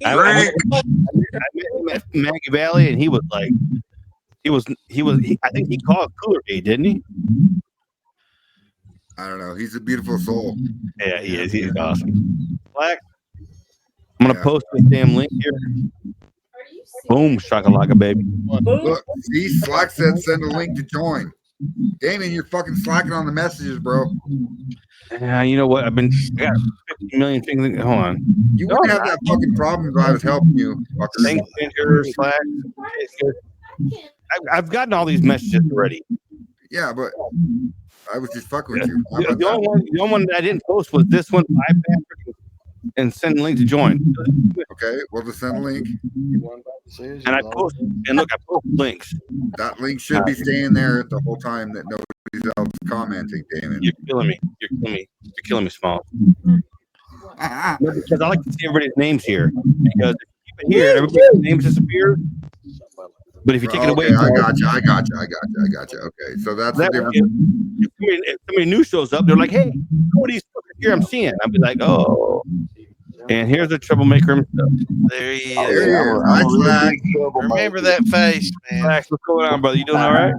I met him at Maggie Valley, and he was like, I think he called Cooler Day, didn't he?
I don't know. He's a beautiful soul.
Yeah, he is. He's awesome. Slack, I'm gonna post this damn link here. Boom, shakalaka, baby.
Look, see, Slack said send a link to join. Damon, you're fucking slacking on the messages, bro.
Yeah, you know what? I got 50 million things. Hold on.
You wouldn't have that fucking problem if I was helping you.
Thanks, Ginger, Slack. I've gotten all these messages already.
Yeah, but I was just fucking with you.
The only one that I didn't post was this one. And send a link to join.
Okay, well, just send a link.
And I post, and look, I post links.
That link should be staying there the whole time that nobody's else commenting, Damon.
You're killing me. You're killing me, Small. Because I like to see everybody's names here. Because if you keep it here, everybody's names disappear. But if you take it away,
I got you. Okay, so that's the difference.
If somebody new shows up, they're like, "Hey, who are these here I'm seeing?" I'll be like, "Oh." And here's the troublemaker himself.
There he is.
Remember
that face, man.
Slack, what's going on, brother? You doing all right?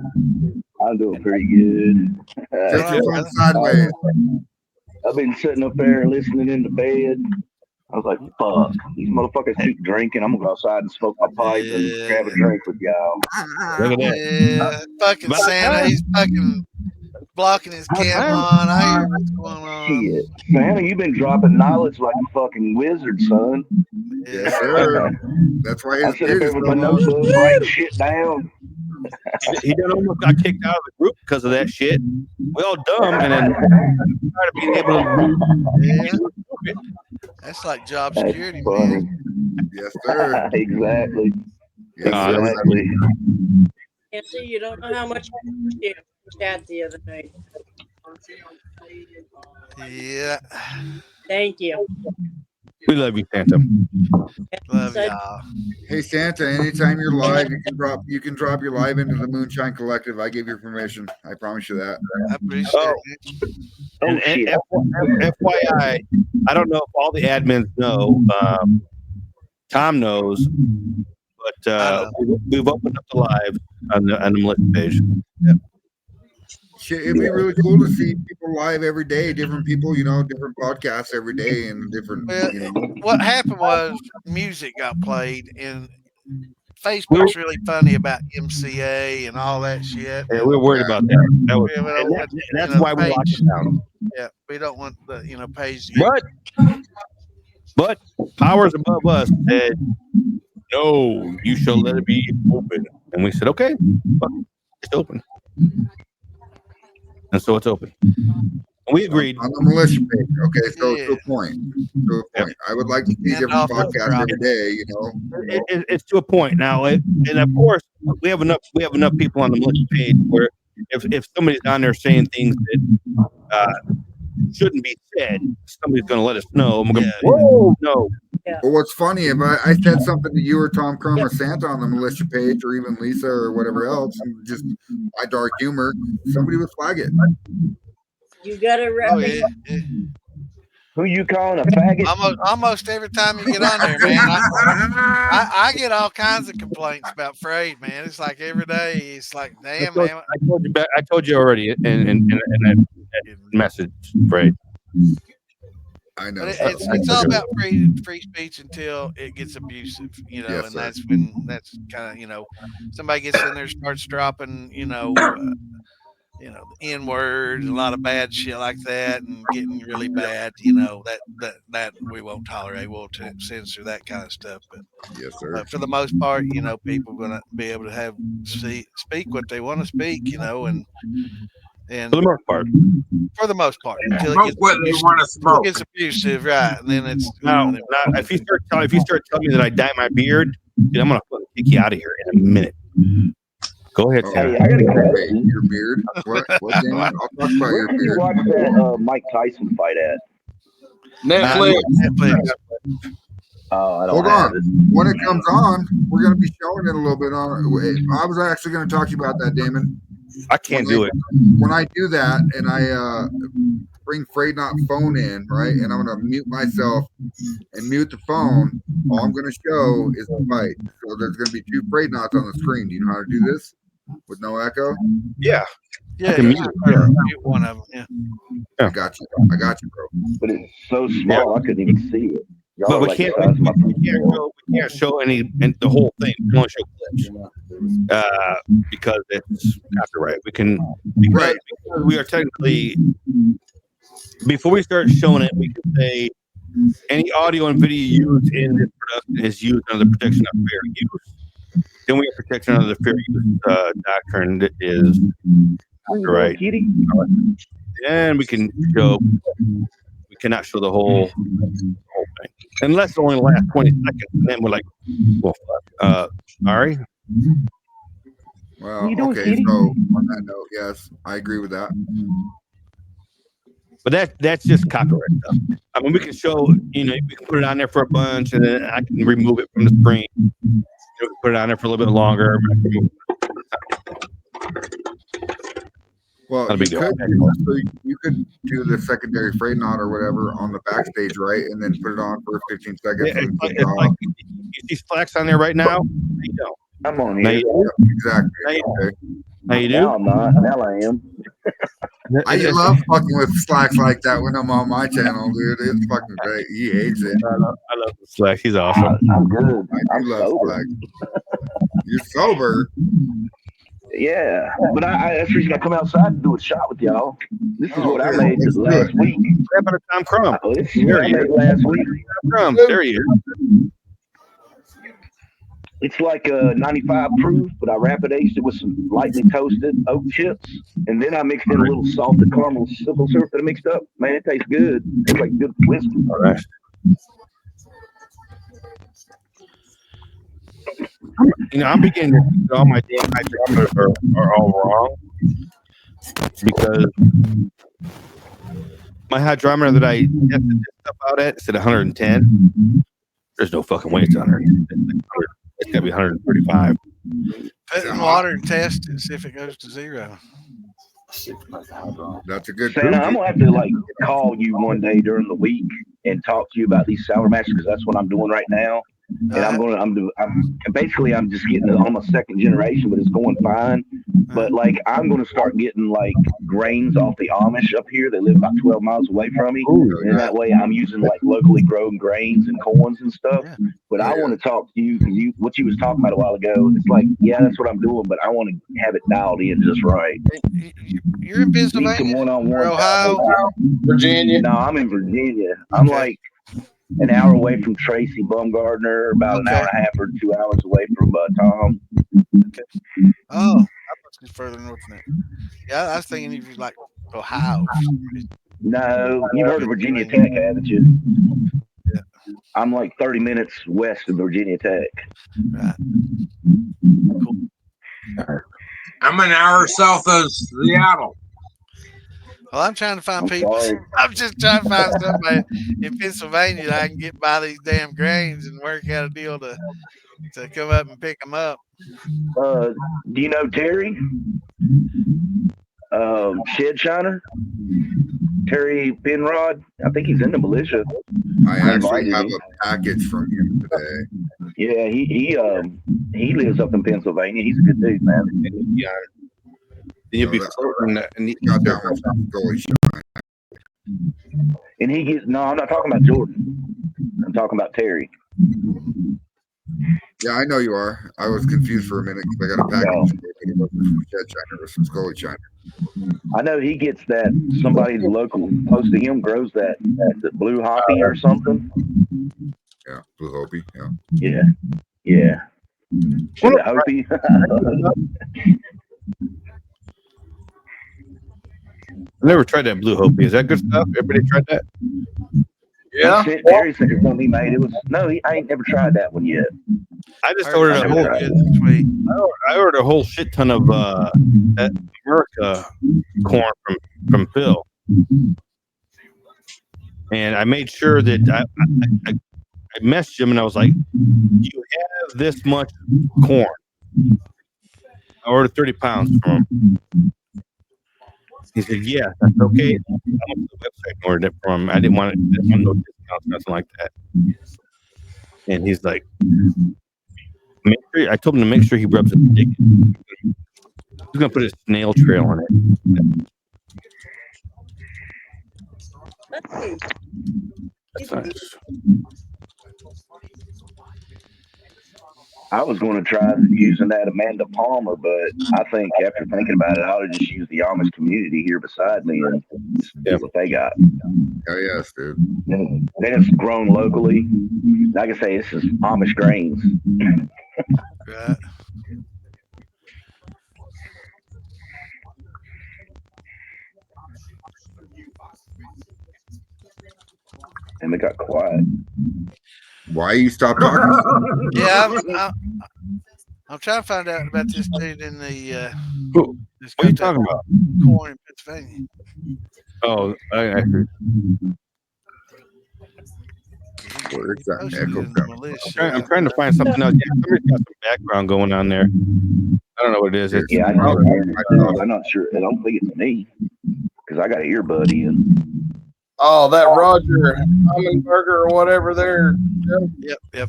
I'm doing pretty good.
Sideways.
I've been sitting up there listening in the bed. I was like, fuck, these motherfuckers keep drinking. I'm going to go outside and smoke my pipe and grab a drink with y'all.
Look at that.
Yeah, fucking Santa. He's fucking blocking his cam on. I hear what's going on.
Shit. Santa, you've been dropping knowledge like a fucking wizard, son.
Yes, sir. That's why
I sit up there with my notebook, writing shit down.
He done almost got kicked out of the group because of that shit. We all dumb, and then try to be able to.
Yeah. That's like job
That's
security,
funny.
man.
Yes, sir.
Exactly.
Yes,
Exactly.
Nancy, you don't know how much I shared the chat the other night.
Yeah.
Thank you.
We love you, Santa.
Love y'all.
Hey Santa, anytime you're live, you can drop your live into the Moonshine Collective. I give you permission. I promise you that.
I appreciate it.
And FYI, I don't know if all the admins know. Tom knows, but we've opened up the live on the Militia page. Yeah.
Shit, it'd be really cool to see people live every day, different people, different podcasts every day, and different.
Well, what happened was music got played, and Facebook's really funny about MCA and all that shit.
Yeah, we were worried about that. That was,
Yeah, we don't
and
want,
that's why we locked it down.
Yeah, we don't want the page to get.
But powers above us said, "No, you shall let it be open." And we said, "Okay, it's open." And so it's open. And we agreed.
On the Militia page. Okay, so to a point. I would like to see different podcasts every day,
It's to a point now. And of course, we have enough people on the Militia page where if somebody's on there saying things that shouldn't be said, somebody's going to let us know. And we're going, whoa, no.
Well, what's funny, if I said something to you or Tom Crumb or Santa on the Militia page, or even Lisa or whatever else, and just my dark humor, somebody would flag it.
You gotta
Who you calling a faggot?
Almost every time you get on there, man. I get all kinds of complaints about Frayed, man. It's like every day. It's like, damn, man.
I told you already in that message, Frayed.
I know.
But it's all about free speech until it gets abusive,
Yes,
and
sir.
that's kind of, somebody gets in there, starts dropping, the N-word, a lot of bad shit like that, and getting really bad, that we won't tolerate. We'll censor that kind of stuff. But
yes, sir.
But for the most part, people are gonna be able to speak what they want to speak, and
for the most part.
For the most part, until
Smoke what they want to smoke.
It gets abusive, right? And then it's
now. If you start telling me that I dye my beard, dude, I'm gonna fucking kick you out of here in a minute. Go ahead, Santa.
Hey, I got a question.
Your beard? What Damon? I'll talk about
Where
your
can you
beard.
watch that Mike Tyson fight at?
Netflix.
Oh, I don't
Hold
have
on.
it.
When it comes on, we're going to be showing it a little bit on. I was actually going to talk to you about that, Damon.
I can't do it.
When I do that and I bring Frayed Not phone in, right, and I'm going to mute myself and mute the phone, all I'm going to show is the fight. So there's going to be two Frayed Nots on the screen. Do you know how to do this with no echo?
Yeah.
Yeah,
mute
one of them.
I got you, bro.
But it's so small, I couldn't even see it. Y'all
But
are
we
like
can't.
the size of my
We can't show any the whole thing. We can only show clips because it's copyright. We can because we are technically before we start showing it, we can say any audio and video used in this production is used under the protection of fair use. Then we have protection under the fair use doctrine that is copyright. And we can show. We cannot show the whole thing unless it's only the last 20 seconds. And then we're like, well, fuck. Sorry.
Well, okay. So on that note, yes, I agree with that.
But that's just copyright stuff. I mean, we can show, we can put it on there for a bunch, and then I can remove it from the screen. We can put it on there for a little bit longer.
Well, you could do the secondary Frayed Knot or whatever on the backstage, right? And then put it on for 15 seconds.
Yeah, it's like you see Flex on there right now? You don't.
I'm on
Now
here.
you
Exactly.
Now you do?
Now I'm not. Now I am.
I love fucking with Slacks like that when I'm on my channel, dude. It's fucking great. He hates it.
I love Slacks. He's awesome.
I'm good.
I love Slacks. You're sober.
Yeah, but that's the reason I come outside and do a shot with y'all. This is what I made
let's do
last
it.
week.
Grab out Tom Crumb.
This is what I made last week.
Crumb. There he is.
It's like a 95 proof, but I rapid aged it with some lightly toasted oak chips, and then I mixed in a little salted caramel simple syrup that I mixed up. Man, it tastes good. It's like good whiskey.
All right. I'm beginning to think that all my damn hydrometers are all wrong because my hydrometer that I tested this stuff out at said 110. There's no fucking way it's 100. It's gotta be 135.
Put it in water and test it, see if it goes to zero.
That's a good.
Santa, I'm gonna have to call you one day during the week and talk to you about these Sour Masters because that's what I'm doing right now. and I'm just getting it almost second generation, but it's going fine. But like I'm going to start getting like grains off the Amish up here. They live about 12 miles away from me, and that way I'm using like locally grown grains and corns and stuff. But I want to talk to you because what you was talking about a while ago. It's like, yeah, that's what I'm doing, but I want to have it dialed in just right.
You're in Pennsylvania,
Need some one-on-one,
Ohio,
Virginia.
No, I'm in Virginia. I'm like an hour away from Tracy Baumgardner, about an hour and a half or 2 hours away from Tom.
Oh, I must be further north than that. Yeah, I was thinking you was like Ohio.
No, you've heard of Virginia Tech, haven't you?
Yeah.
I'm like 30 minutes west of Virginia Tech.
Right. Cool.
I'm an hour south of Seattle.
Well, I'm trying to find people. I'm just trying to find somebody in Pennsylvania that I can get by these damn grains and work out a deal to come up and pick them up.
Do you know Terry? Shed Shiner? Terry Penrod? I think he's in the militia.
I actually have a package from him today.
Yeah, he lives up in Pennsylvania. He's a good dude, man.
Yeah. You'll be floating and
got that one from Scully Shine.
And he gets I'm not talking about Jordan. I'm talking about Terry.
Yeah, I know you are. I was confused for a minute because I got a package from Shed Shiner or from Scully Shiner.
I know he gets that somebody local close to him grows that blue hoppy or something.
Yeah, blue hoppy.
Yeah. Yeah. The hoppy.
I never tried that blue hoppy. Is that good stuff? Everybody tried that?
Yeah.
Terry said it's gonna be made. I ain't never tried that one yet.
I just ordered a whole. I ordered a whole shit ton of that America corn from Phil, and I made sure that I messaged him and I was like, "You have this much corn." I ordered 30 pounds from him. He said, "Yeah, that's okay." I went to the website and ordered it from him. I didn't want no discounts, nothing like that. And he's like, I told him to make sure he rubs it thick. He's gonna put a snail trail on it. That's nice.
I was going to try using that Amanda Palmer, but I think after thinking about it, I ought to just use the Amish community here beside me and see what they got.
Oh yes, dude.
Then it's grown locally. Like I say, this is Amish grains.
Right.
And it got quiet.
Why you stop talking?
Yeah, I'm trying to find out about this dude in the.
What are you talking about?
Corn in Pennsylvania.
Oh, I heard.
Where's that echo?
I'm trying to find something else. Yeah, somebody's got some background going on there. I don't know what it is.
I'm not sure. I don't think it's me because I got an earbud in.
Oh, that Roger Hummenberger or whatever there.
Yep.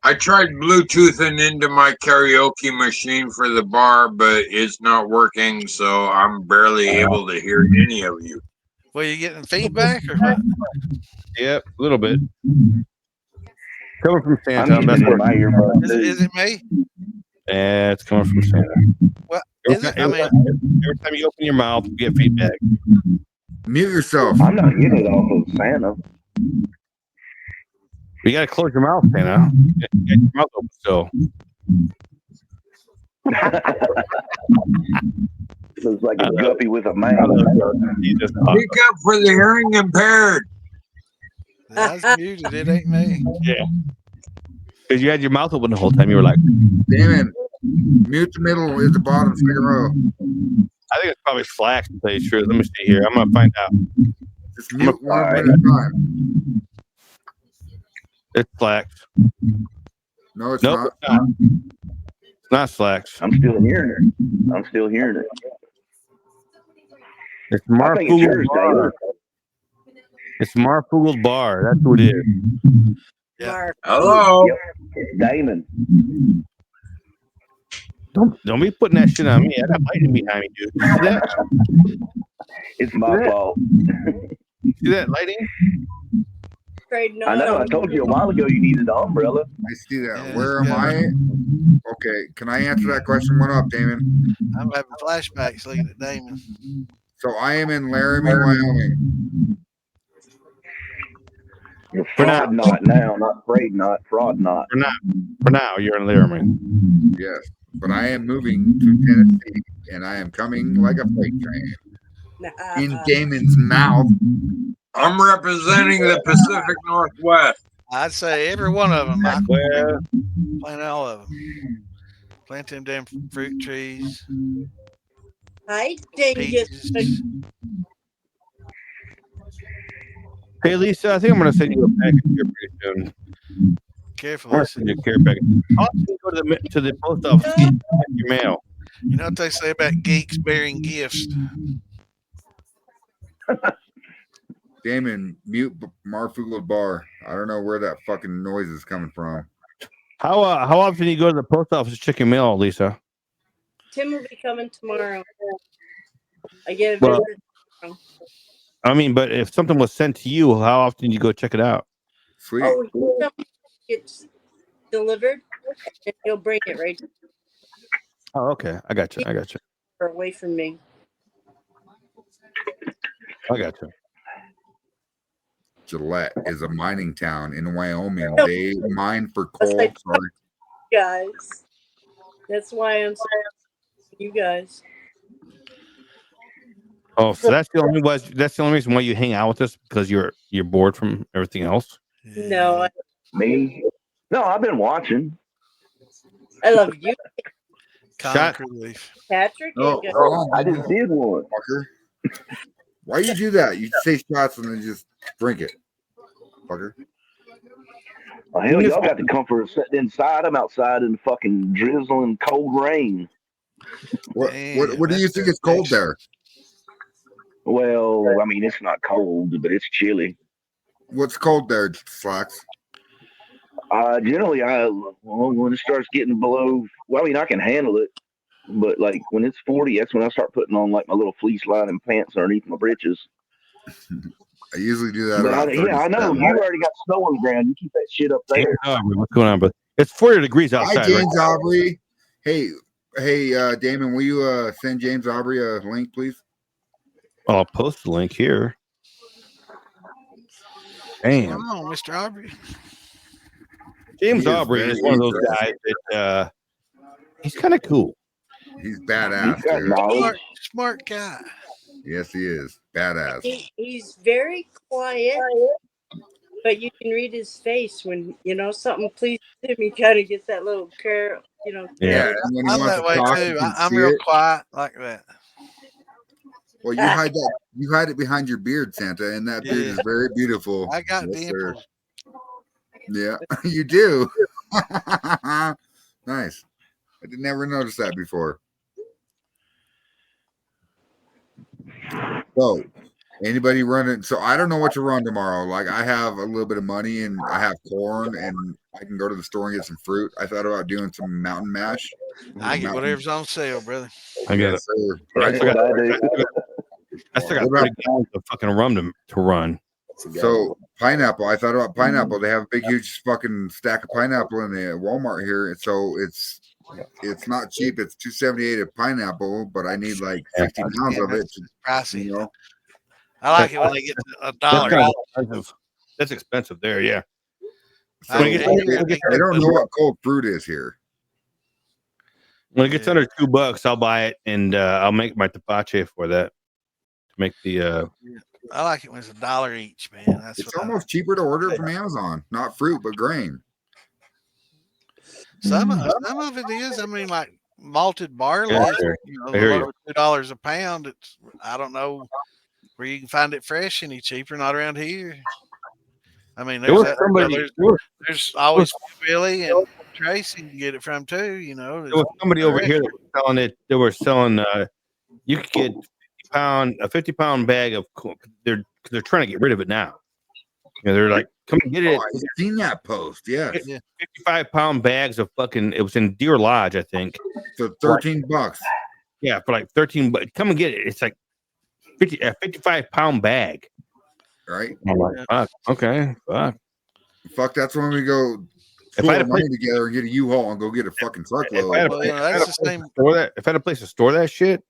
I tried Bluetoothing into my karaoke machine for the bar, but it's not working, so I'm barely able to hear any of you.
Well, you getting feedback or what?
Yep, a little bit. Coming from Santa. That's where
my earbud.
Is it me?
Yeah, it's coming from Santa.
Well,
every time you open your mouth, you get feedback.
Mute yourself.
I'm not getting it off of Santa.
You gotta close your mouth, Santa. Get your mouth open still.
Looks like a guppy with a mouth.
Speak up for the hearing impaired.
That's muted. It ain't me.
Yeah. Because you had your mouth open the whole time. You were like,
damn it. Mute the middle is the bottom second row.
I think it's probably Slacks to tell you the truth. Let me see here. I'm gonna find out.
Just mute one at a time.
It's Slacks.
No, it's
not. It's not Slacks.
I'm still hearing it.
It's
I think it's yours, Taylor.
It's Marfugel's Bar. That's who it is.
Yeah.
Hello.
Yep, it's Damon.
Don't be putting that shit on me. I got lighting behind me, dude. You see that?
It's my fault.
See that lighting?
I know. I told you a while ago you needed an umbrella.
I see that.
Yeah,
Where am
yeah.
I? Okay, can I answer that question? What up, Damon?
I'm having flashbacks looking at Damon.
So I am in Laramie, Wyoming.
You're fraud not now, not afraid not, fraud not.
For now, you're in Laramie.
Yes, but I am moving to Tennessee, and I am coming like a freight train. In Damon's mouth.
I'm representing the Pacific Northwest.
I'd say every one of them. Michael.
Well,
Plant all of them. Plant them damn fruit trees.
Hi, Dingus.
Peaches.
Hey, Lisa, I think I'm going to send you a package here pretty soon.
Careful,
I'm going to
Lisa.
send you a care package. I'll go to the post office and get your mail.
You know what they say about geeks bearing gifts?
Damon, mute Marfugel's Bar. I don't know where that fucking noise is coming from.
How often do you go to the post office to check your mail, Lisa?
Tim will be coming tomorrow. I get a
Well,
visit tomorrow.
I mean, but if something was sent to you, how often do you go check it out?
Sweet.
Oh, it's delivered, and he'll bring it right
Oh, okay. I got you.
away from me.
I got you.
Gillette is a mining town in Wyoming.
No.
They mine for
That's
coal.
like-
Sorry.
Guys, that's why I'm so you guys.
Oh, so that's the only reason why you hang out with us, because you're bored from everything else.
No,
Me? No, I've been watching.
I love you,
Comic relief.
Patrick.
Oh,
and
hold on,
I just did one.
fucker. Why you do that? You say shots and then just drink it, fucker.
Oh, hell, y'all got the comfort of sitting inside. I'm outside in the fucking drizzling cold rain.
What do you think is cold there?
Well, I mean, it's not cold, but it's chilly.
What's cold there, Slacks?
Generally, when it starts getting below, well, I mean, I can handle it, but like when it's 40, that's when I start putting on like my little fleece lining pants underneath my britches.
I usually do that.
But
About
I know you already got snow on the ground. You keep that shit up there.
What's going on, but it's 40 degrees
Hi,
outside.
James
Right?
Aubrey. Hey, Damon, will you send James Aubrey a link, please?
I'll post the link here. Damn.
Come on, Mr. Aubrey.
James
He is
Aubrey
very
is one of those
interesting.
guys that he's kind of cool.
He's badass,
He's got
dude.
knowledge.
Smart guy.
Yes, he is. Badass.
he's very quiet, but you can read his face when something pleases him. He kind of gets that little curl,
Yeah, and when he
I'm
wants
that
to
way
talk,
too.
you can
I'm
see
real
it.
quiet like that.
Well, you hide that. You hide it behind your beard, Santa, and that beard
Yeah.
is very beautiful.
I got
Yes, sir.
dimples.
Yeah, you do. Nice. I did never notice that before. So, anybody running? So I don't know what to run tomorrow. Like I have a little bit of money and I have corn, and I can go to the store and get some fruit. I thought about doing some mountain mash.
I get whatever's on sale, brother.
I got
Yes,
it.
sir.
I
Right.
still got,
I do.
I still got
What about-
30 gallons of fucking rum to run.
So pineapple, I thought about pineapple. They have a big, huge fucking stack of pineapple in the Walmart here. So it's not cheap. It's $2.78 a pineapple, but I need like 60 pounds of it.
Pricey.
You know,
I like it when they get to
That's
$1.
kind of expensive. That's expensive there, yeah.
so
When it gets-
I don't know what cold fruit is here.
When it gets under $2, I'll buy it and I'll make my tapache for that. To make the
I like it when it's $1 each, man. That's
It's
what
almost cheaper to order from Amazon. Not fruit, but grain.
some of it is. I mean, like malted barley,
Yeah,
is,
sure.
a
I hear
little
you.
over $2 a pound. It's I don't know where you can find it fresh any cheaper. Not around here. I mean,
There
there's
was
that,
somebody.
there's always Billy and Tracy can get it from too.
There was somebody over here that was selling it. They were selling. You could get a 50-pound bag of. They're trying to get rid of it now. You know, they're like, come and get it.
Oh, I've seen that post. Yes.
55-pound bags of fucking. It was in Deer Lodge, I think.
So $13.
Yeah, for like 13. But come and get it. It's like a 55-pound bag.
Right.
I'm like, fuck. Okay. Fuck.
Fuck. That's when we go.
If I had a
money
place
together and get a U-Haul and go get a fucking truckload.
If I had a place to store that shit.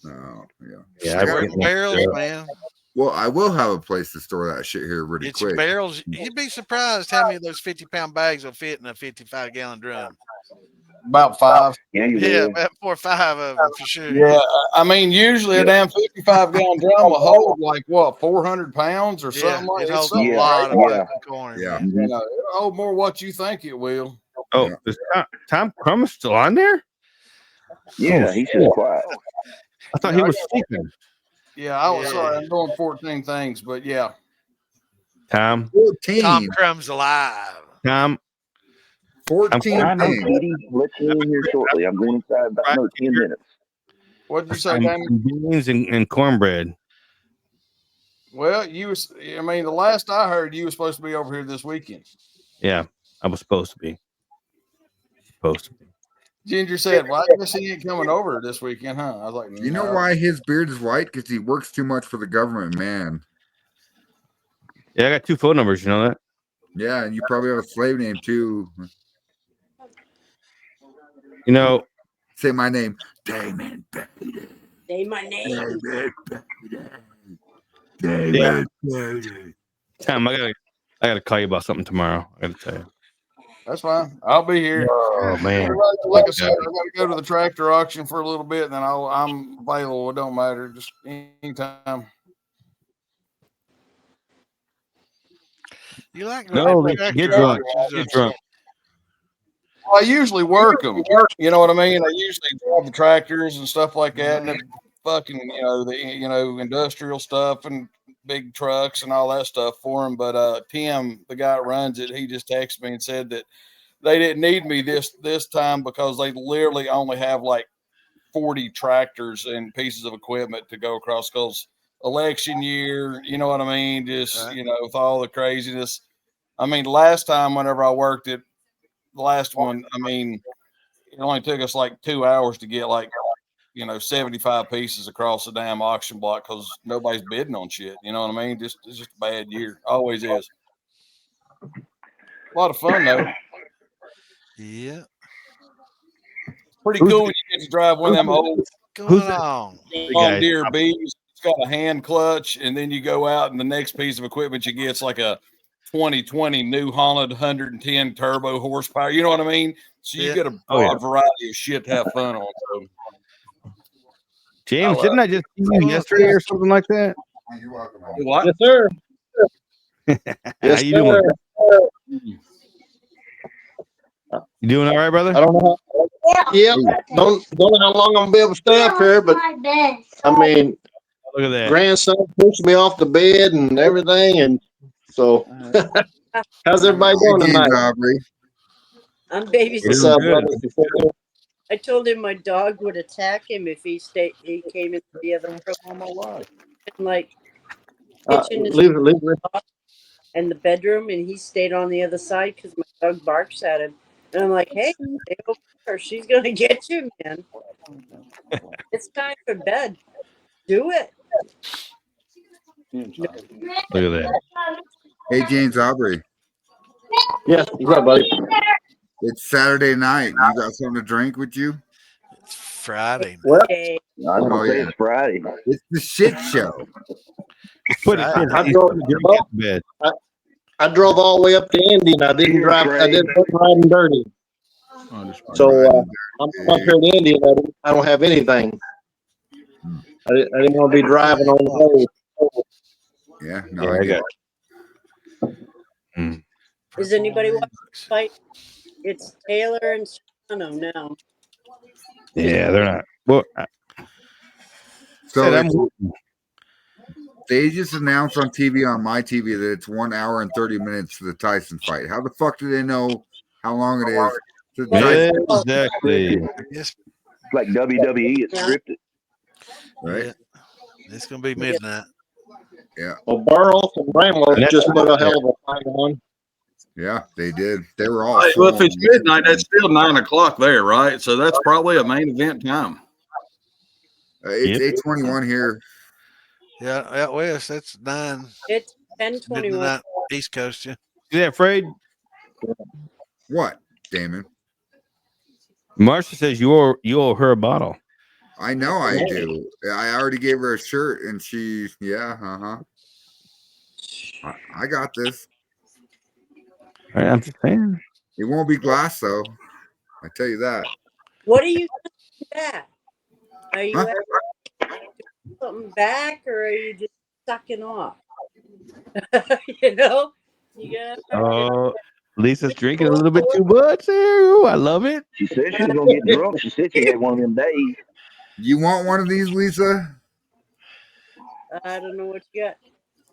Oh, yeah.
Yeah,
barrels, man.
Well, I will have a place to store that shit here really
It's
quick.
barrels. You'd be surprised how many of those 50-pound bags will fit in a 55-gallon drum.
About 5.
Yeah, about 4 or 5 of them for sure.
Yeah, I mean, usually a damn 55-gallon drum will hold like what 400 pounds or something like that.
It holds a lot of corn.
Yeah,
you know, it'll hold more what you think it will.
Oh, is Tom Crumm's still on there?
Yeah, he's still quiet.
I thought he was sleeping.
Yeah, I was sorry. I'm doing 14 things, but yeah.
Tom
14.
Tom Crumb's alive.
Tom
14.
I know, Petey. Let you in here shortly. I'm going inside about another 10 minutes.
What did you say, Damon?
Beans and cornbread.
Well, I mean, the last I heard, you were supposed to be over here this weekend.
Yeah, I was supposed to be.
Ginger said, "Well, I guess he ain't coming over this weekend, huh?" I was like,
You know why his beard is white? Because he works too much for the government, man.
Yeah, I got 2 phone numbers. You know that?
Yeah, and you probably have a slave name too.
You know,
say my name, Damon.
Say my name.
David.
Tom, I gotta call you about something tomorrow. I gotta tell you.
That's fine. I'll be here.
Oh man!
Like I said, I got to go to the tractor auction for a little bit, and then I'm available. It don't matter. Just anytime.
You like
no? Get drunk. Get drunk.
I usually work them. You know what I mean? I usually drive the tractors and stuff like that, and the fucking the industrial stuff and big trucks and all that stuff for him. But Tim, the guy that runs it, he just texted me and said that they didn't need me this time because they literally only have like 40 tractors and pieces of equipment to go across because election year, you know what I mean? Just with all the craziness. I mean, last time whenever I worked it, the last one, I mean, it only took us like 2 hours to get like 75 pieces across the damn auction block because nobody's bidding on shit. You know what I mean? It's just a bad year. Always is. A lot of fun though.
Yeah.
Pretty cool when you get to drive one of them old
John
Deere B's. It's got a hand clutch, and then you go out and the next piece of equipment you get is like a 2020 New Holland 110 turbo horsepower. You know what I mean? So you get a broad variety of shit to have fun on. So.
James, didn't I just see you yesterday or something like that?
You're welcome.
What?
Yes, sir.
How you doing? You doing all right, brother?
I don't know. Yeah, don't know how long I'm gonna be able to stay up here, but I mean,
look at that.
Grandson pushed me off the bed and everything, and so how's everybody doing tonight?
I'm babysitting.
What's up, brother?
I told him my dog would attack him if he came into the other room. And like kitchen is and the bedroom, and he stayed on the other side because my dog barks at him. And I'm like, hey, stay over there. She's gonna get you, man. It's time for bed. Do it.
Look at that.
Hey, James Aubrey.
Yeah, what's up, buddy?
It's Saturday night. You got something to drink with you?
It's Friday.
What?
I was gonna say it's Friday.
It's the shit show.
I drove all the way up to Indy, and I didn't drive. I didn't put riding dirty. So I'm up here in Indy, and I don't have anything. I didn't want to be driving on the road.
Yeah, no, I get
it.
Is anybody watching the fight? It's Taylor and Serrano now.
Yeah, they're not. Well,
so they just announced on TV, on my TV, that it's 1 hour and 30 minutes for the Tyson fight. How the fuck do they know how long it is?
Exactly.
It's like WWE. It's scripted.
Right.
Yeah. It's gonna be midnight.
Yeah.
Well, Burl and Bramwell just put a hell of a fight on.
Yeah, they did. They were all.
Well, if it's midnight, that's still 9 o'clock there, right? So that's probably a main event time.
It's 8:21 here.
Yeah, out west, that's 9.
It's 10:21.
East Coast, yeah.
You afraid?
What, Damon?
Marcia says you owe her a bottle.
I know I do. I already gave her a shirt, and she, I got this.
I'm just saying.
It won't be glass, though. I tell you that.
What are you doing back? Are you doing something back, or are you just sucking off? You know, you got.
Oh, Lisa's drinking a little bit too much here. I love it.
She said she was gonna get drunk. She said she had one of them days.
You want one of these, Lisa?
I don't know what you got.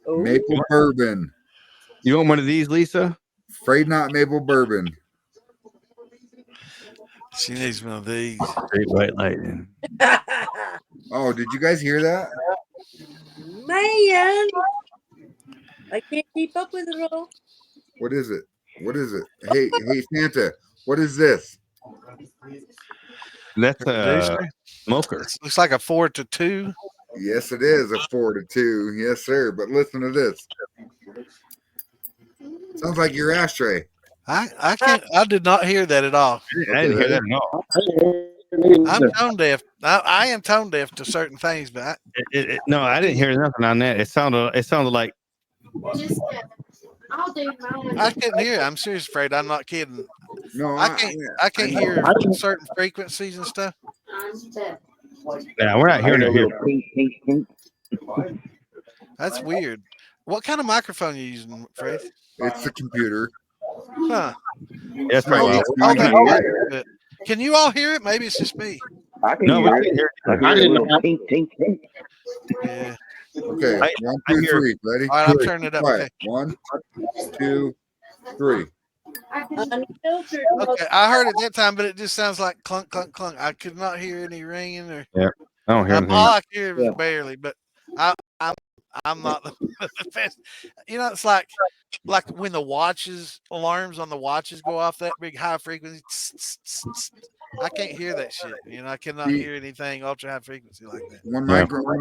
Oh.
Maple bourbon.
You want one of these, Lisa?
Afraid not maple bourbon.
She needs one of these.
Great white lightning.
Oh, did you guys hear that?
Man, I can't keep up with it all.
What is it? What is it? Hey, Santa, what is this?
That's a smoker.
Looks like a 4-2.
Yes, it is a 4-2. Yes, sir. But listen to this. Sounds like your ashtray.
I can't. I did not hear that at all.
I didn't hear that at all.
I'm tone deaf. I am tone deaf to certain things, but
no, I didn't hear nothing on that. It sounded like.
I couldn't hear. I'm serious, Fred. I'm not kidding.
No,
I can't hear certain frequencies and stuff.
Yeah, we're not hearing it here.
That's weird. What kind of microphone are you using, Fred?
It's a computer.
Huh.
That's right.
Can you all hear it? Maybe it's just me.
I can hear it. I didn't know. Tink, tink, tink.
Yeah.
Okay, 1, 2, 3. Ready?
All right, I'm turning it up.
Quiet.
Okay.
1, 2, 3.
Unfiltered.
Okay, I heard it that time, but it just sounds like clunk, clunk, clunk. I could not hear any ringing or.
Yeah, I don't hear anything.
All I could hear was barely, but I'm not the best. You know, it's like when the alarms on the watches go off that big high frequency. I can't hear that shit. You know, I cannot hear anything ultra high frequency like that.
When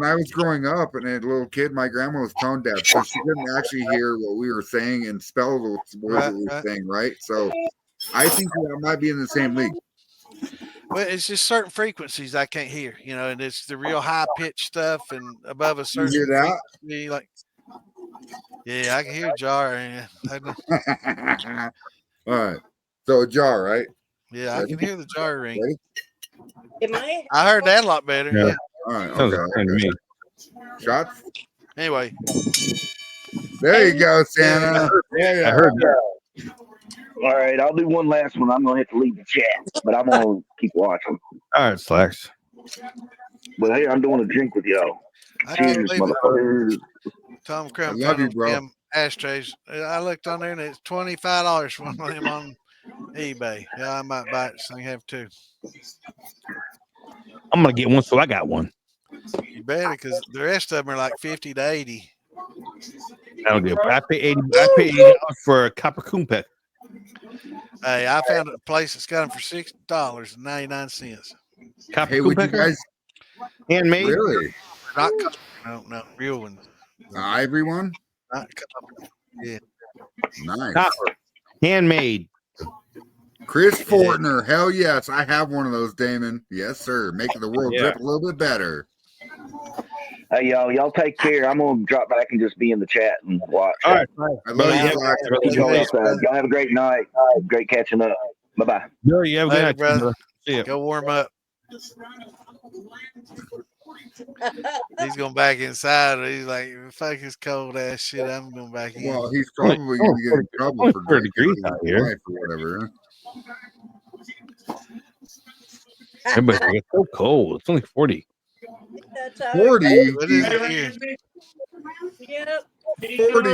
I was growing up and a little kid, my grandma was tone deaf, so she couldn't actually hear what we were saying and spell the words that we were saying, right? So I think that might be in the same league.
Well, it's just certain frequencies I can't hear, you know, and it's the real high pitched stuff and above a certain
hear that?
frequency, like, yeah, I can hear jar. Yeah,
All right. So a jar, right?
Yeah, I can hear the jar ring.
Ready?
I heard that a lot better. Yeah.
All right.
Sounds
Okay.
like me.
Shots.
Anyway.
There you go, Santa.
I heard that.
All right, I'll do one last one. I'm gonna have to leave the chat, but I'm gonna keep watching.
All right, Slacks.
But hey, I'm doing a drink with y'all.
I can't
Cheers,
believe it.
motherfuckers.
Tom Crump.
I love you, bro.
Ashtrays. I looked on there and it's $25 for one of them on eBay. Yeah, I might buy it so I can have two.
I'm gonna get one, so I got one.
You better, because the rest of them are like 50 to 80.
That'll do. I pay $80 for a copper coon peck.
Hey, I found a place that's got them for $6.99.
Copper
Hey,
coon
would you
pecker?
guys
Handmade?
really?
Not no, real ones.
The ivory one?
Not copper. Yeah.
Nice.
Copper. Handmade.
Chris Fortner. Hell yes. I have one of those, Damon. Yes, sir. Making the world
Yeah.
drip a little bit better.
Hey, y'all take care. I'm gonna drop back and just be in the chat and watch.
All right.
I love you, Slack.
Y'all have a great night. Great catching up. Bye bye.
No, you have a good
Later,
night,
brother.
See ya.
Go warm up. He's going back inside. He's like, fuck this cold ass shit. I'm going back in.
Well, he's probably going to get in trouble for
30 degrees
drinking
out
his
here.
wife or whatever.
Everybody's like, it's so cold. It's only 40.
That's how
40.
What is it here?
Yep.
40.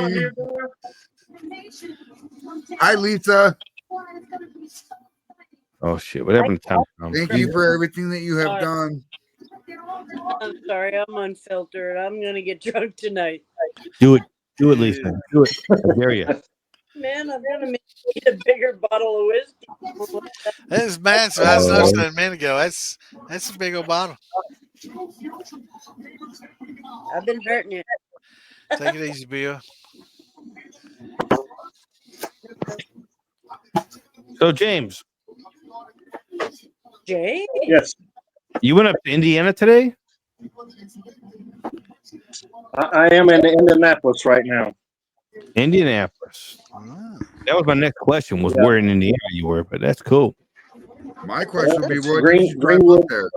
Hi, Lisa.
Oh shit! What happened to time?
Thank you for everything that you have done.
I'm sorry, I'm unfiltered. I'm gonna get drunk tonight.
Do it, Lisa. Do it. I dare you.
Man, I'm gonna make a bigger bottle of whiskey.
That's massive. I noticed that a minute ago. That's a big old bottle.
I've been hurting it.
Take it easy, Bill.
So, James.
James?
Yes.
You went up to Indiana today?
I am in Indianapolis right now.
Indianapolis. That was my next question, was where in Indiana you were, but that's cool.
My question would be,
It's
what did you drive up there?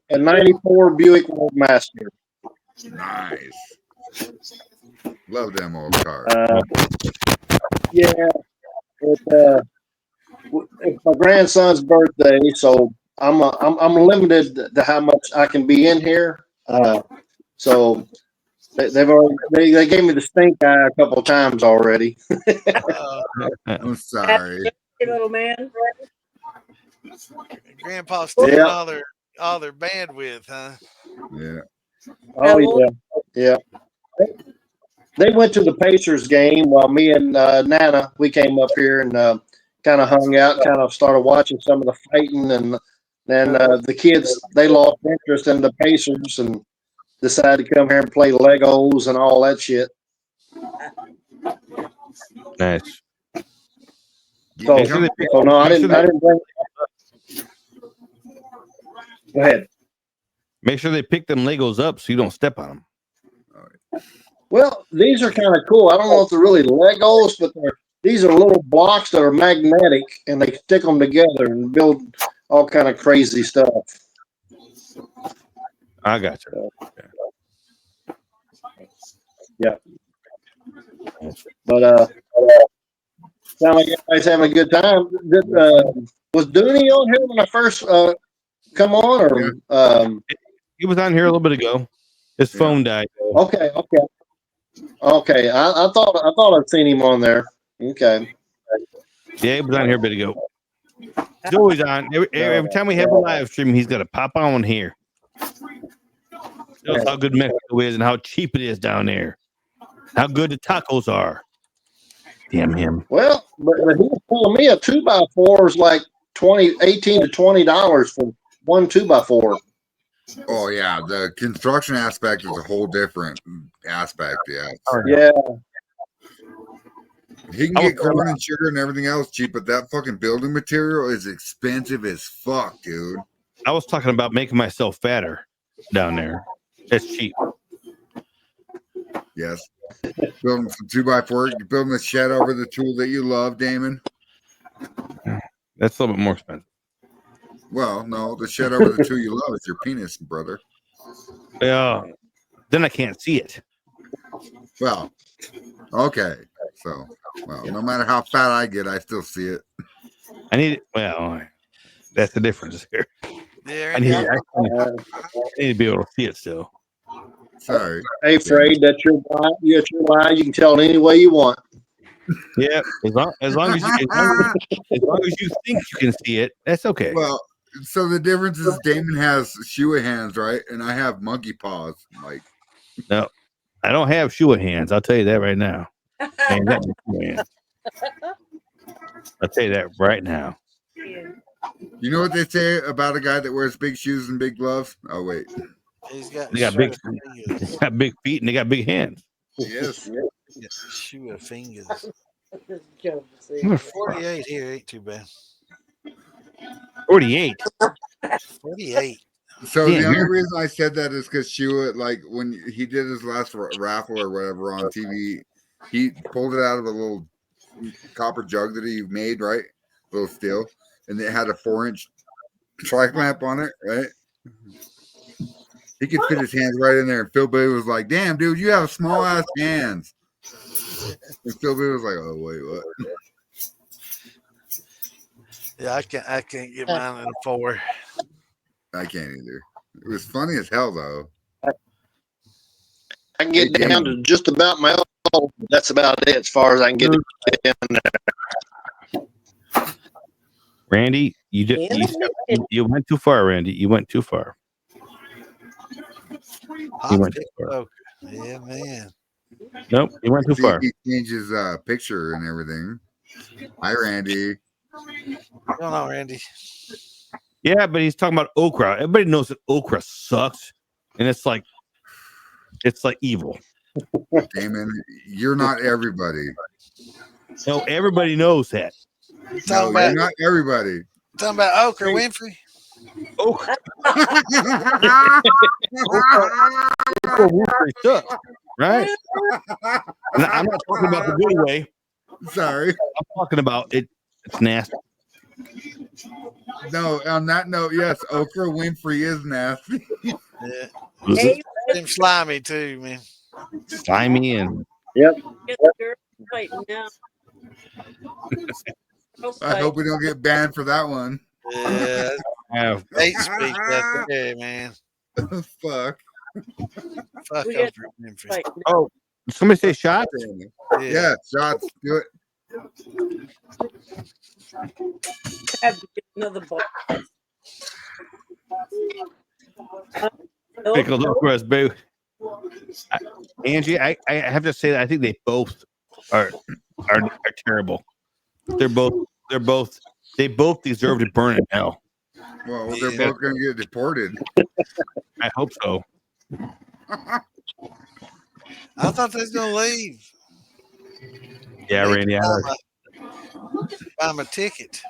A 94 Buick Roadmaster.
Nice. Love them old cars.
Yeah. It's my grandson's birthday, so I'm limited to how much I can be in here. So they gave me the stink eye a couple of times already.
I'm sorry.
Hey, little man.
Grandpa's stealing
Yeah.
all their bandwidth, huh?
Yeah.
Oh yeah. They went to the Pacers game while me and Nana, we came up here and kind of hung out, kind of started watching some of the fighting, and then the kids, they lost interest in the Pacers and decided to come here and play Legos and all that shit.
Nice.
So no, I didn't bring. Go ahead.
Make sure they pick them Legos up so you don't step on them.
Well, these are kind of cool. I don't know if they're really Legos, but these are little blocks that are magnetic, and they stick them together and build all kind of crazy stuff.
I got you.
Yeah. But sound like everybody's having a good time. Was Dooney on here when I first come on, or
he was on here a little bit ago. His phone died.
Okay. I thought I'd seen him on there. Okay.
Yeah, he was on here a bit ago. He's always on. Every time we have a live stream, he's got to pop on here. Shows how good Mexico is and how cheap it is down there. How good the tacos are. Damn him.
Well, but he was telling me a 2x4 is like $18 to $20 for one 2x4.
Oh yeah, the construction aspect is a whole different aspect. Yeah.
Yeah.
He can get corn and sugar and everything else cheap, but that fucking building material is expensive as fuck, dude.
I was talking about making myself fatter down there. It's cheap.
Yes. Building some 2x4, you're building a shed over the tool that you love, Damon.
That's a little bit more expensive.
Well, no, the shed over the tool you love is your penis, brother.
Yeah. Then I can't see it.
Well, okay. So, well, no matter how fat I get, I still see it.
I need it. Well, that's the difference here.
Yeah,
I need to be able to see it still.
Sorry.
Hey, Fred, that's your line. You can tell it any way you want.
Yeah, as long as you think you can see it, that's okay.
Well, so the difference is Damon has Shua hands, right? And I have monkey paws. Like,
no, I don't have Shua hands. I'll tell you that right now. Man, that hands. I'll tell you that right now.
You know what they say about a guy that wears big shoes and big gloves? Oh wait,
they got big feet and they got big hands.
Yes.
Shoe fingers.
48
here ain't too bad.
48.
48.
So the only reason I said that is because Shua, like when he did his last raffle or whatever on TV, he pulled it out of a little copper jug that he made, right? A little steel, and it had a 4-inch tri clamp on it, right? He could fit his hands right in there, and Phil Billy was like, "Damn, dude, you have small ass hands." And Phil Billy was like, "Oh wait, what?"
Yeah, I can't get mine in a 4.
I can't either. It was funny as hell though.
I can get down to just about my elbow. That's about it as far as I can get in there.
Randy, You did. You went too far, Randy. You went too far. You went too far.
Yeah, man.
Nope, you went too far.
He changed his picture and everything. Hi, Randy.
What's going on, Randy?
Yeah, but he's talking about okra. Everybody knows that okra sucks, and it's like evil.
Damon, you're not everybody.
No, everybody knows that.
No, you're not everybody.
Talking about Oprah Winfrey.
Oprah Winfrey sucks, right? And I'm not talking about the good way.
Sorry,
I'm talking about it. It's nasty.
No, on that note, yes, Oprah Winfrey is nasty.
Yeah.
Hey,
Them slimy too, man.
Slimy and
Yep.
get the girls fighting now.
I hope we don't get banned for that one.
Yeah. Hate speech out there, man.
Fuck.
Fuck
We
Oprah
got-
Winfrey.
oh, somebody say shots.
Yeah, shots. Do it.
Have to get another ball.
Pickled okra is boo. Angie, I have to say that I think they both are terrible. They both deserve to burn in hell.
Well, they're both going to get deported.
I hope so.
I thought they was gonna leave.
Yeah, Randy.
Buy them a ticket.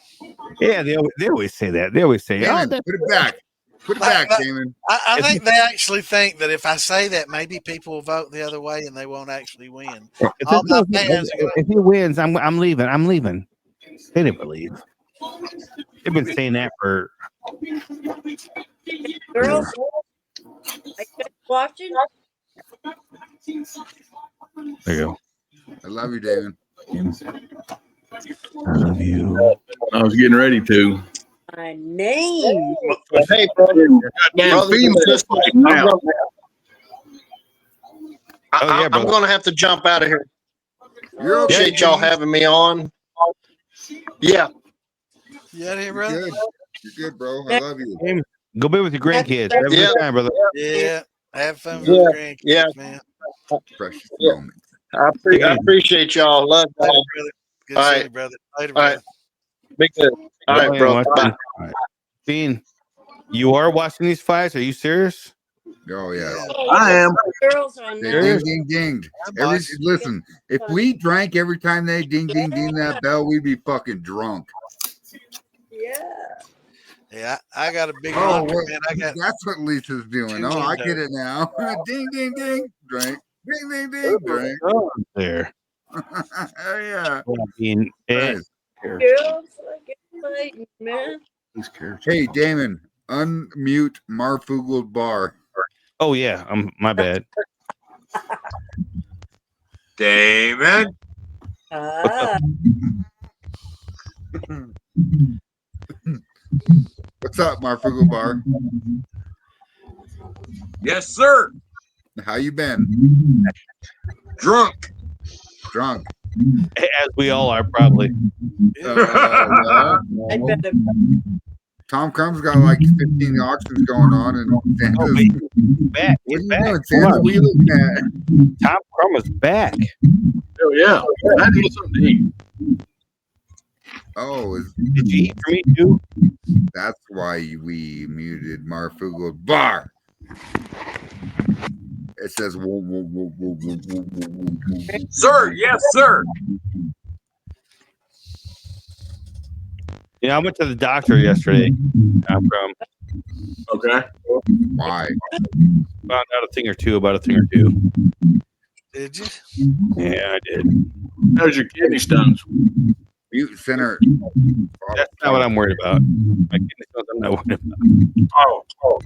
Yeah, they always say that. They always say,
Damon, put it back. Put it back, Damon.
I think they actually think that if I say that, maybe people will vote the other way and they won't actually win. All my fans are
if he wins, I'm leaving. I'm leaving. They never leave. They've been saying that for.
Girls, I kept watching.
There you go.
I love you, Damon.
I love you.
I was getting ready to.
My name.
Hey, brother.
Goddamn female.
I'm going to have to jump out of here.
You're okay,
Appreciate y'all having me on. Yeah.
You out here, brother?
Good. You're good, bro. I love you.
Go be with your grandkids. Have a good time, brother.
Yeah. Have fun with your grandkids, man.
Precious moment.
I appreciate y'all. Love y'all.
Good
All
to see
right.
you, brother. Later,
All right.
brother.
Be good. All right, bro. Bye.
All right. Dean, you are watching these fights? Are you serious?
Oh, yeah.
I am.
Girls on
They
there.
ding, ding, ding. Listen, if we drank every time they ding, ding, ding that bell, we'd be fucking drunk.
Yeah.
Yeah, I got a big
Oh,
laundry, man. I got
that's what Lisa's doing.
two
Oh, I
windows.
get it now. Ding, ding, ding. Drink. Ding, ding, ding. Drink.
There.
Oh, yeah.
I mean,
Nice.
Girls, I get fighting, man.
Hey, Damon, unmute Marfugel Bar.
oh yeah, my bad.
Damon.
Ah.
What's up, Marfugel Bar?
Yes, sir.
How you been?
Drunk.
Drunk.
As we all are probably.
I bet it.
Tom Crumb's got like 15 auctions going on, and Santa's,
He's back.
what are
He's
you
back.
doing, Santa? What are you looking at?
Tom Crum is back.
Oh yeah, I need something to eat.
Oh,
Did you eat for me too?
that's why we muted Marfugel Bar. It says, whoa, whoa, whoa, whoa, whoa, whoa, whoa, whoa, whoa.
Sir, yes, sir.
You know, I went to the doctor yesterday. I'm from.
Okay.
Why?
Found out a thing or two about a thing or two.
Did you?
Yeah, I did.
How's your kidney stones?
Mute center.
That's not what I'm worried about. My kidney stones, I'm not worried about.
Oh.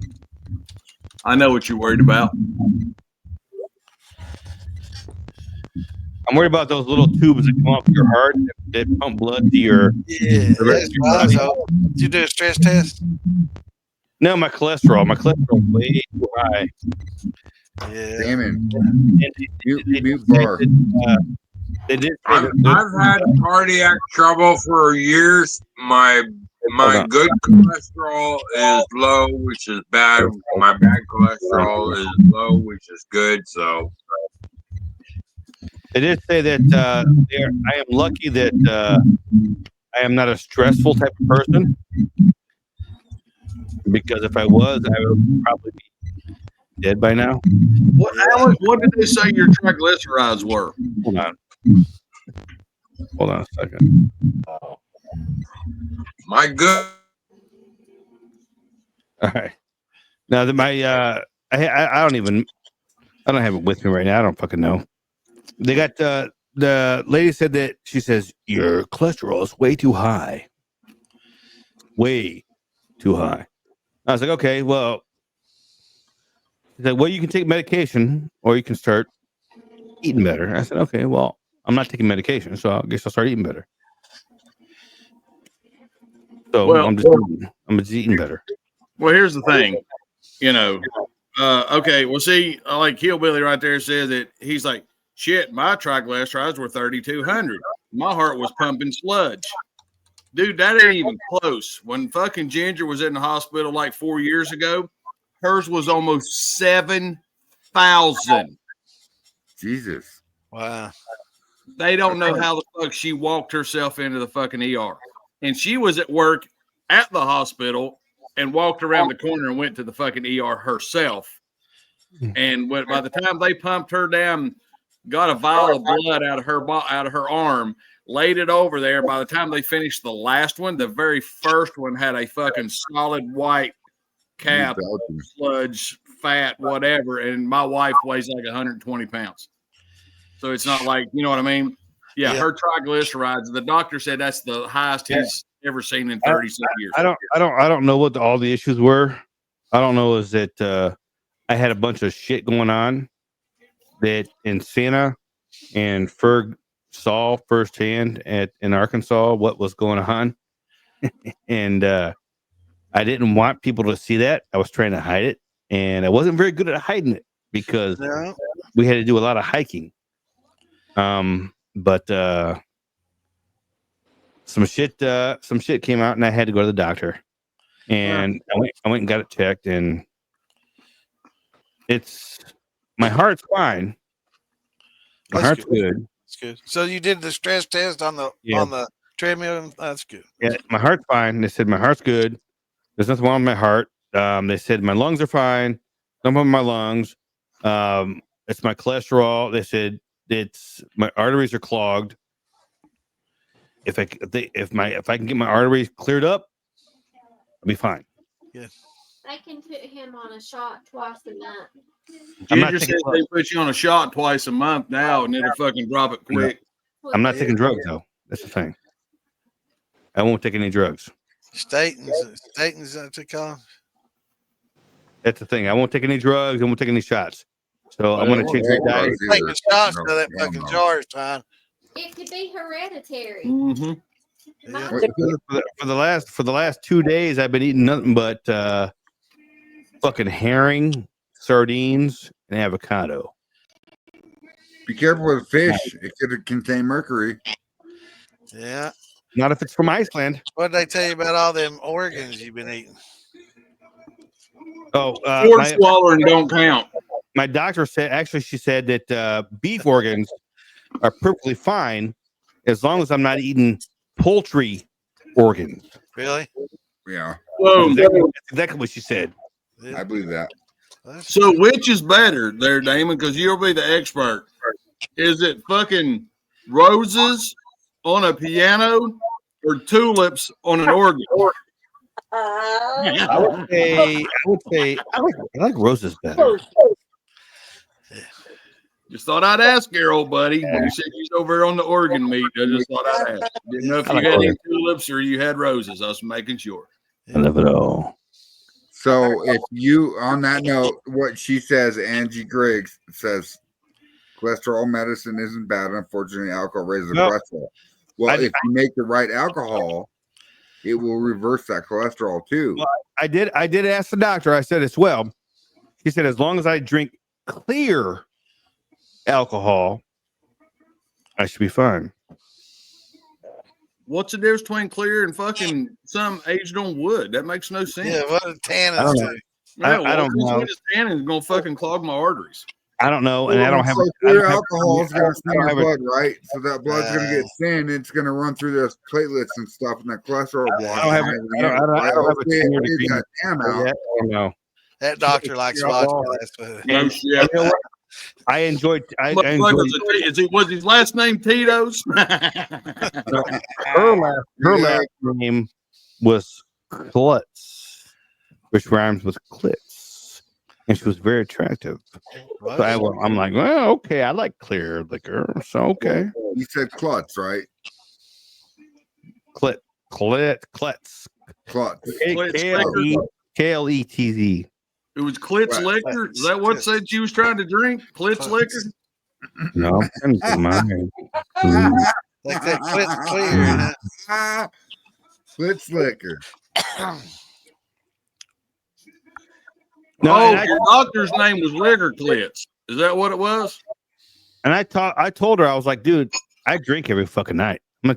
I know what you're worried about.
I'm worried about those little tubes that come off your heart that pump blood to your.
Yeah. That's right. So, did you do a stress test?
No, my cholesterol. My cholesterol is way too high.
Yeah.
Damon.
Mute
Bar.
They did.
I've had cardiac trouble for years. My My good cholesterol is low, which is bad. My bad cholesterol is low, which is good. So
They did say that I am lucky that I am not a stressful type of person, because if I was, I would probably be dead by now.
What, Alex, what did they say your triglycerides were?
Hold on a second.
my good.
All right. Now that my I don't have it with me right now. I don't fucking know. They got the lady said that she says your cholesterol is way too high. Way too high. I was like, okay, well, she's like, well, you can take medication or you can start eating better. I said, okay, well, I'm not taking medication, so I guess I'll start eating better. So
Well,
I'm just eating better.
Well, here's the thing, okay, well, see, like Hillbilly right there said that he's like, shit, my triglycerides were 3,200. My heart was pumping sludge. Dude, that ain't even close. When fucking Ginger was in the hospital like 4 years ago, hers was almost 7,000.
Jesus.
Wow.
They don't know how the fuck she walked herself into the fucking ER. And she was at work at the hospital and walked around the corner and went to the fucking ER herself. And by the time they pumped her down, got a vial of blood out of her arm, laid it over there. By the time they finished the last one, the very first one had a fucking solid white cap, sludge, fat, whatever. And my wife weighs like 120 pounds. So it's not like, you know what I mean? Yeah, her triglycerides, the doctor said that's the highest he's ever seen in 37 years.
I don't know what all the issues were. I don't know is that I had a bunch of shit going on that in Santa and Ferg saw firsthand in Arkansas what was going on. And I didn't want people to see that. I was trying to hide it, and I wasn't very good at hiding it because we had to do a lot of hiking. But some shit came out, and I had to go to the doctor. And I went and got it checked, and my heart's fine. My heart's good.
That's good. So you did the stress test on the treadmill. That's good.
Yeah, my heart's fine. They said my heart's good. There's nothing wrong with my heart. They said my lungs are fine. Nothing wrong with my lungs. It's my cholesterol. They said it's my arteries are clogged. If I can get my arteries cleared up, I'll be fine.
Yeah.
They can put him on a shot twice a month.
Ginger says they put you on a shot twice a month now, and it'll fucking drop it quick.
I'm not taking drugs though. That's the thing. I won't take any drugs.
Statins to call.
That's the thing. I won't take any drugs. I won't take any shots. So I'm going to change my diet.
Taking shots to that fucking jar is fine.
It could be hereditary.
Mm-hmm. For the last 2 days, I've been eating nothing but fucking herring, sardines, and avocado.
Be careful with fish. It could contain mercury.
Yeah.
Not if it's from Iceland.
What did they tell you about all them organs you've been eating?
Oh,
swallowing don't count.
My doctor said, she said that beef organs are perfectly fine as long as I'm not eating poultry organs.
Really?
Yeah.
Whoa.
That's exactly what she said.
I believe that.
So which is better there, Damon? Because you'll be the expert. Is it fucking roses on a piano or tulips on an organ?
I would say I like roses better.
Just thought I'd ask your old buddy. You said he's over on the organ meat. I just thought I'd ask. Didn't know if you had any tulips or you had roses. I was making sure.
I love it all.
So if you, on that note, what she says, Angie Griggs says, cholesterol medicine isn't bad. Unfortunately, alcohol raises the cholesterol. Well, if you make the right alcohol, it will reverse that cholesterol too.
Well, I did ask the doctor. I said as well. He said as long as I drink clear alcohol, I should be fine.
What's the difference between clear and fucking some aged on wood? That makes no sense.
Yeah, what a tannin
I don't
do.
know. I don't know.
Tannin is gonna fucking clog my arteries.
I don't know, and I don't have.
So
I
clear
don't have-
alcohol is going to
I
thin
don't
your
have a-
blood, right? So that blood's going to get thin. It's going to run through those platelets and stuff, and that cholesterol block.
I don't have. I don't have a 10-year degree.
That damn out.
I don't know.
That doctor likes vodka. That's what
No
And
shit.
you know what? I enjoyed.
Was his last name Tito's?
Her last name was Klutz, which rhymes with clits, and she was very attractive. So I'm like, well, okay, I like clear liquor, so okay.
You said Klutz, right?
Klutz.
Klutz.
Kletz.
It was Klitz liquor. Is that what said you was trying to drink? Klitz liquor.
No, mine.
like that Klitz clear.
Klitz liquor.
No,
your doctor's name was Liquor Klitz. Is that what it was?
And I told her, I was like, dude, I drink every fucking night. I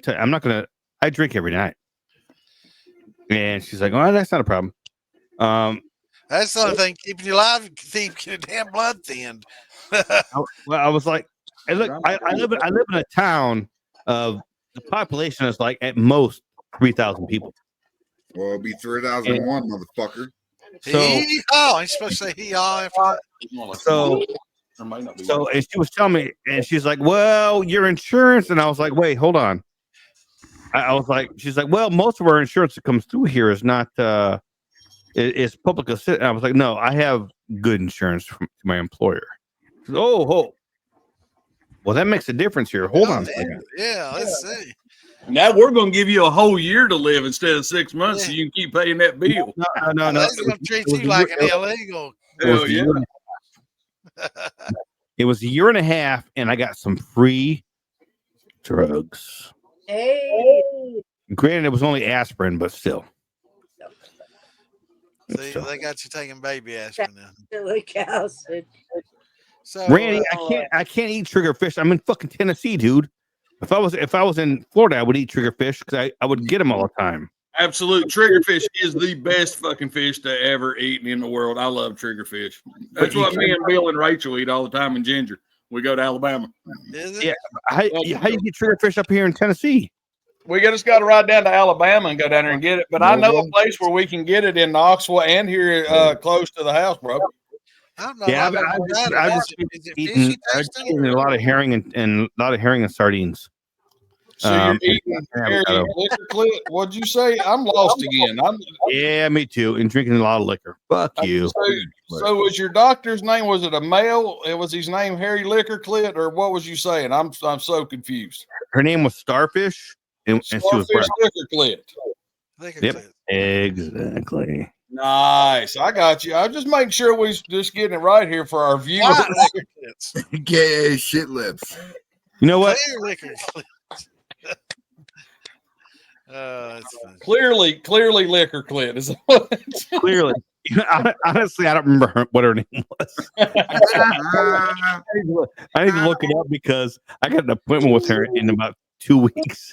drink every night. And she's like, oh, that's not a problem.
That's the only thing keeping you alive, keeping your damn blood thinned.
I was like, hey, look, I live in a town of the population is like at most 3,000 people.
Well, it'll be 3,001, motherfucker.
So,
he's supposed to say after that.
So, and she was telling me, and she's like, well, your insurance. And I was like, wait, hold on. I was like, she's like, well, most of our insurance that comes through here is not, it's public assistance. I was like, no, I have good insurance from my employer. She goes, oh, well, that makes a difference here. Hold on a second.
Yeah, let's see.
Now we're going to give you a whole year to live instead of 6 months, so you can keep paying that bill.
No.
That's going to treat you like an illegal.
It was a year and a half, and I got some free drugs.
Hey.
Granted, it was only aspirin, but still.
See, they got you taking baby aspirin now.
Salicylic acid.
So,
Randy, I can't eat triggerfish. I'm in fucking Tennessee, dude. If I was in Florida, I would eat triggerfish because I would get them all the time.
Absolute triggerfish is the best fucking fish to ever eat in the world. I love triggerfish. That's what me and Bill and Rachel eat all the time in Ginger. We go to Alabama.
Yeah, how you get triggerfish up here in Tennessee?
We just got to ride down to Alabama and go down there and get it. But I know a place where we can get it in Knoxville and here close to the house, bro.
I don't know.
Yeah, I've just eaten a lot of herring and a lot of herring and sardines.
So you're eating liquor clit? What'd you say? I'm lost again.
Yeah, me too. And drinking a lot of liquor. Fuck you.
So was your doctor's name? Was it a male? Was his name Harry Liquor Clit, or what was you saying? I'm so confused.
Her name was Starfish, and she was
Liquor Clit.
Yep, exactly.
Nice. I got you. I'm just making sure we're just getting it right here for our viewers.
Gay shit lips.
You know what?
Clearly, liquor clit is
clearly. Honestly, I don't remember what her name was. I need to look it up because I got an appointment with her in about 2 weeks.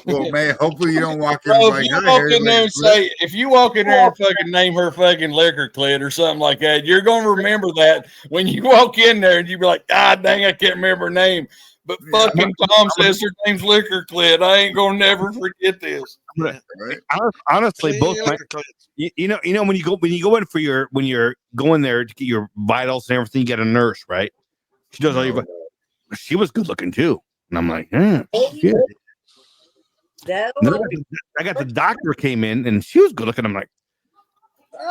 Well, man, hopefully you don't walk in.
Bro, if you walk in there and say, if you walk in there and fucking name her fucking liquor clit or something like that, you're gonna remember that when you walk in there and you be like, God dang, I can't remember her name. But fucking Tom says her name's Liquor Clit. I ain't gonna never forget this.
Honestly, both you know when you go in for when you're going there to get your vitals and everything, you get a nurse, right? She does all your. She was good looking too, and I'm like, shit. I got the doctor came in and she was good looking. I'm like,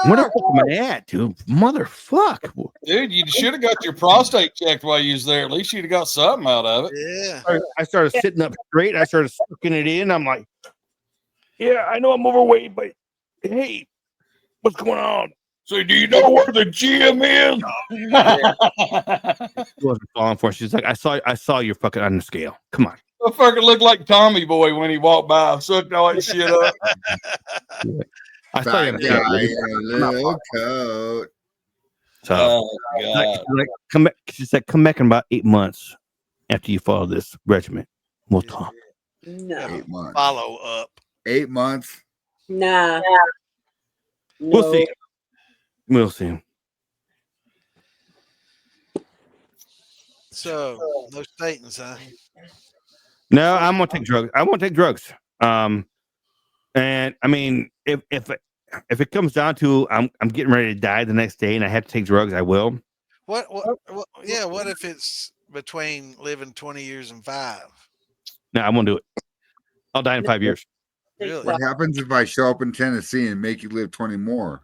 where the fuck am I at, dude? Motherfuck.
Dude, you should have got your prostate checked while you was there. At least you'd have got something out of it.
Yeah.
I started sitting up straight. I started sucking it in. I'm like, yeah, I know I'm overweight, but hey, what's going on?
So do you know where the gym is?
She wasn't falling for it. She's like, I saw you fucking on the scale. Come on.
The fucker looked like Tommy Boy when he walked by. I sucked all that shit up.
I saw you.
Little coat.
So, like, come back. She said, come back in about 8 months after you follow this regimen. We'll talk.
No.
8 months.
Follow up.
8 months.
Nah.
We'll
No.
see. We'll see.
So no statins, huh?
No, I'm gonna take drugs. I won't take drugs. And I mean, if it comes down to I'm getting ready to die the next day and I have to take drugs, I will.
What yeah, what if it's between living 20 years and 5?
No, I won't do it. I'll die in 5 years.
Really?
What happens if I show up in Tennessee and make you live 20 more?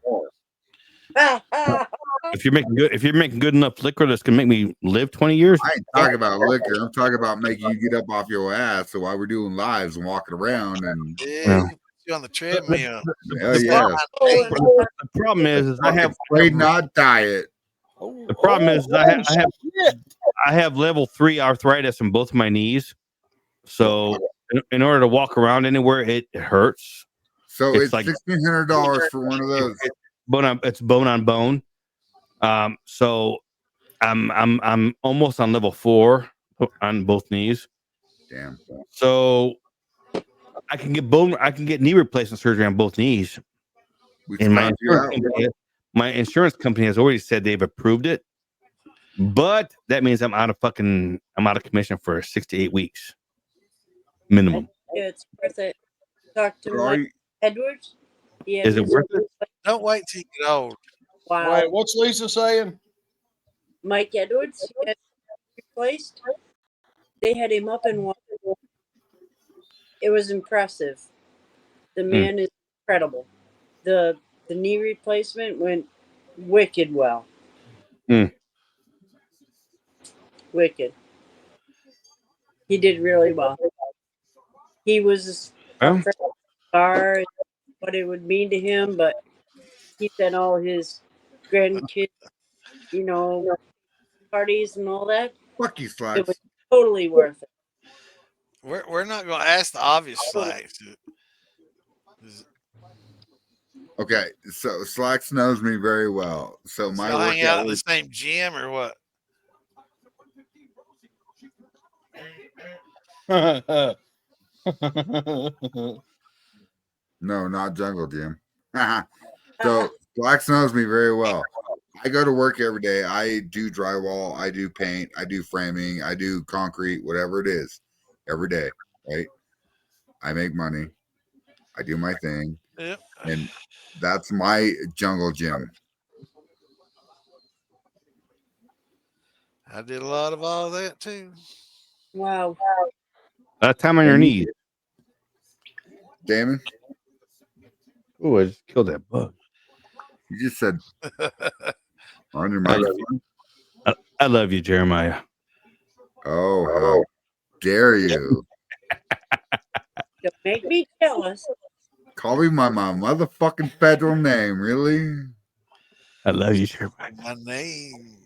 If you're making good enough liquor that's gonna make me live 20 years,
I ain't talking about liquor. I'm talking about making you get up off your ass. So while we're doing lives and walking around and
You on the treadmill.
hell yeah.
The problem is I have
not diet.
The problem is I have level 3 arthritis in both my knees. So in order to walk around anywhere, it hurts.
So it's like $1,600 for one of those.
It's bone on bone. So I'm almost on level 4 on both knees.
Damn.
So I can get knee replacement surgery on both knees. And my insurance company has already said they've approved it. But that means I'm out of commission for 6 to 8 weeks minimum.
Yeah, it's worth it. Talk to Mike Edwards.
Is it worth it?
Don't wait till you get old.
Wow.
Wait, what's Lisa saying?
Mike Edwards got replaced. They had him up in one. It was impressive. The man is incredible. The knee replacement went wicked well. Wicked. He did really well. He was afraid of the scar, what it would mean to him, but he said all his grandkids, parties and all that.
Fuck you, Slacks.
It was totally worth it.
We're not going to ask the obvious Slacks.
Okay, so Slacks knows me very well. So my
y'all hang out in the same gym or what?
No, not Jungle Gym. So Slacks knows me very well. I go to work every day. I do drywall, I do paint, I do framing, I do concrete, whatever it is, every day, right? I make money. I do my thing.
Yep.
And that's my jungle gym.
I did a lot of all that too.
Wow.
Time on your knees.
Damon?
Oh, I just killed that bug.
You just said on your microphone.
I love you, Jeremiah.
Oh, how dare you?
Don't make me jealous.
Call me my motherfucking federal name, really?
I love you, Jeremiah.
My name.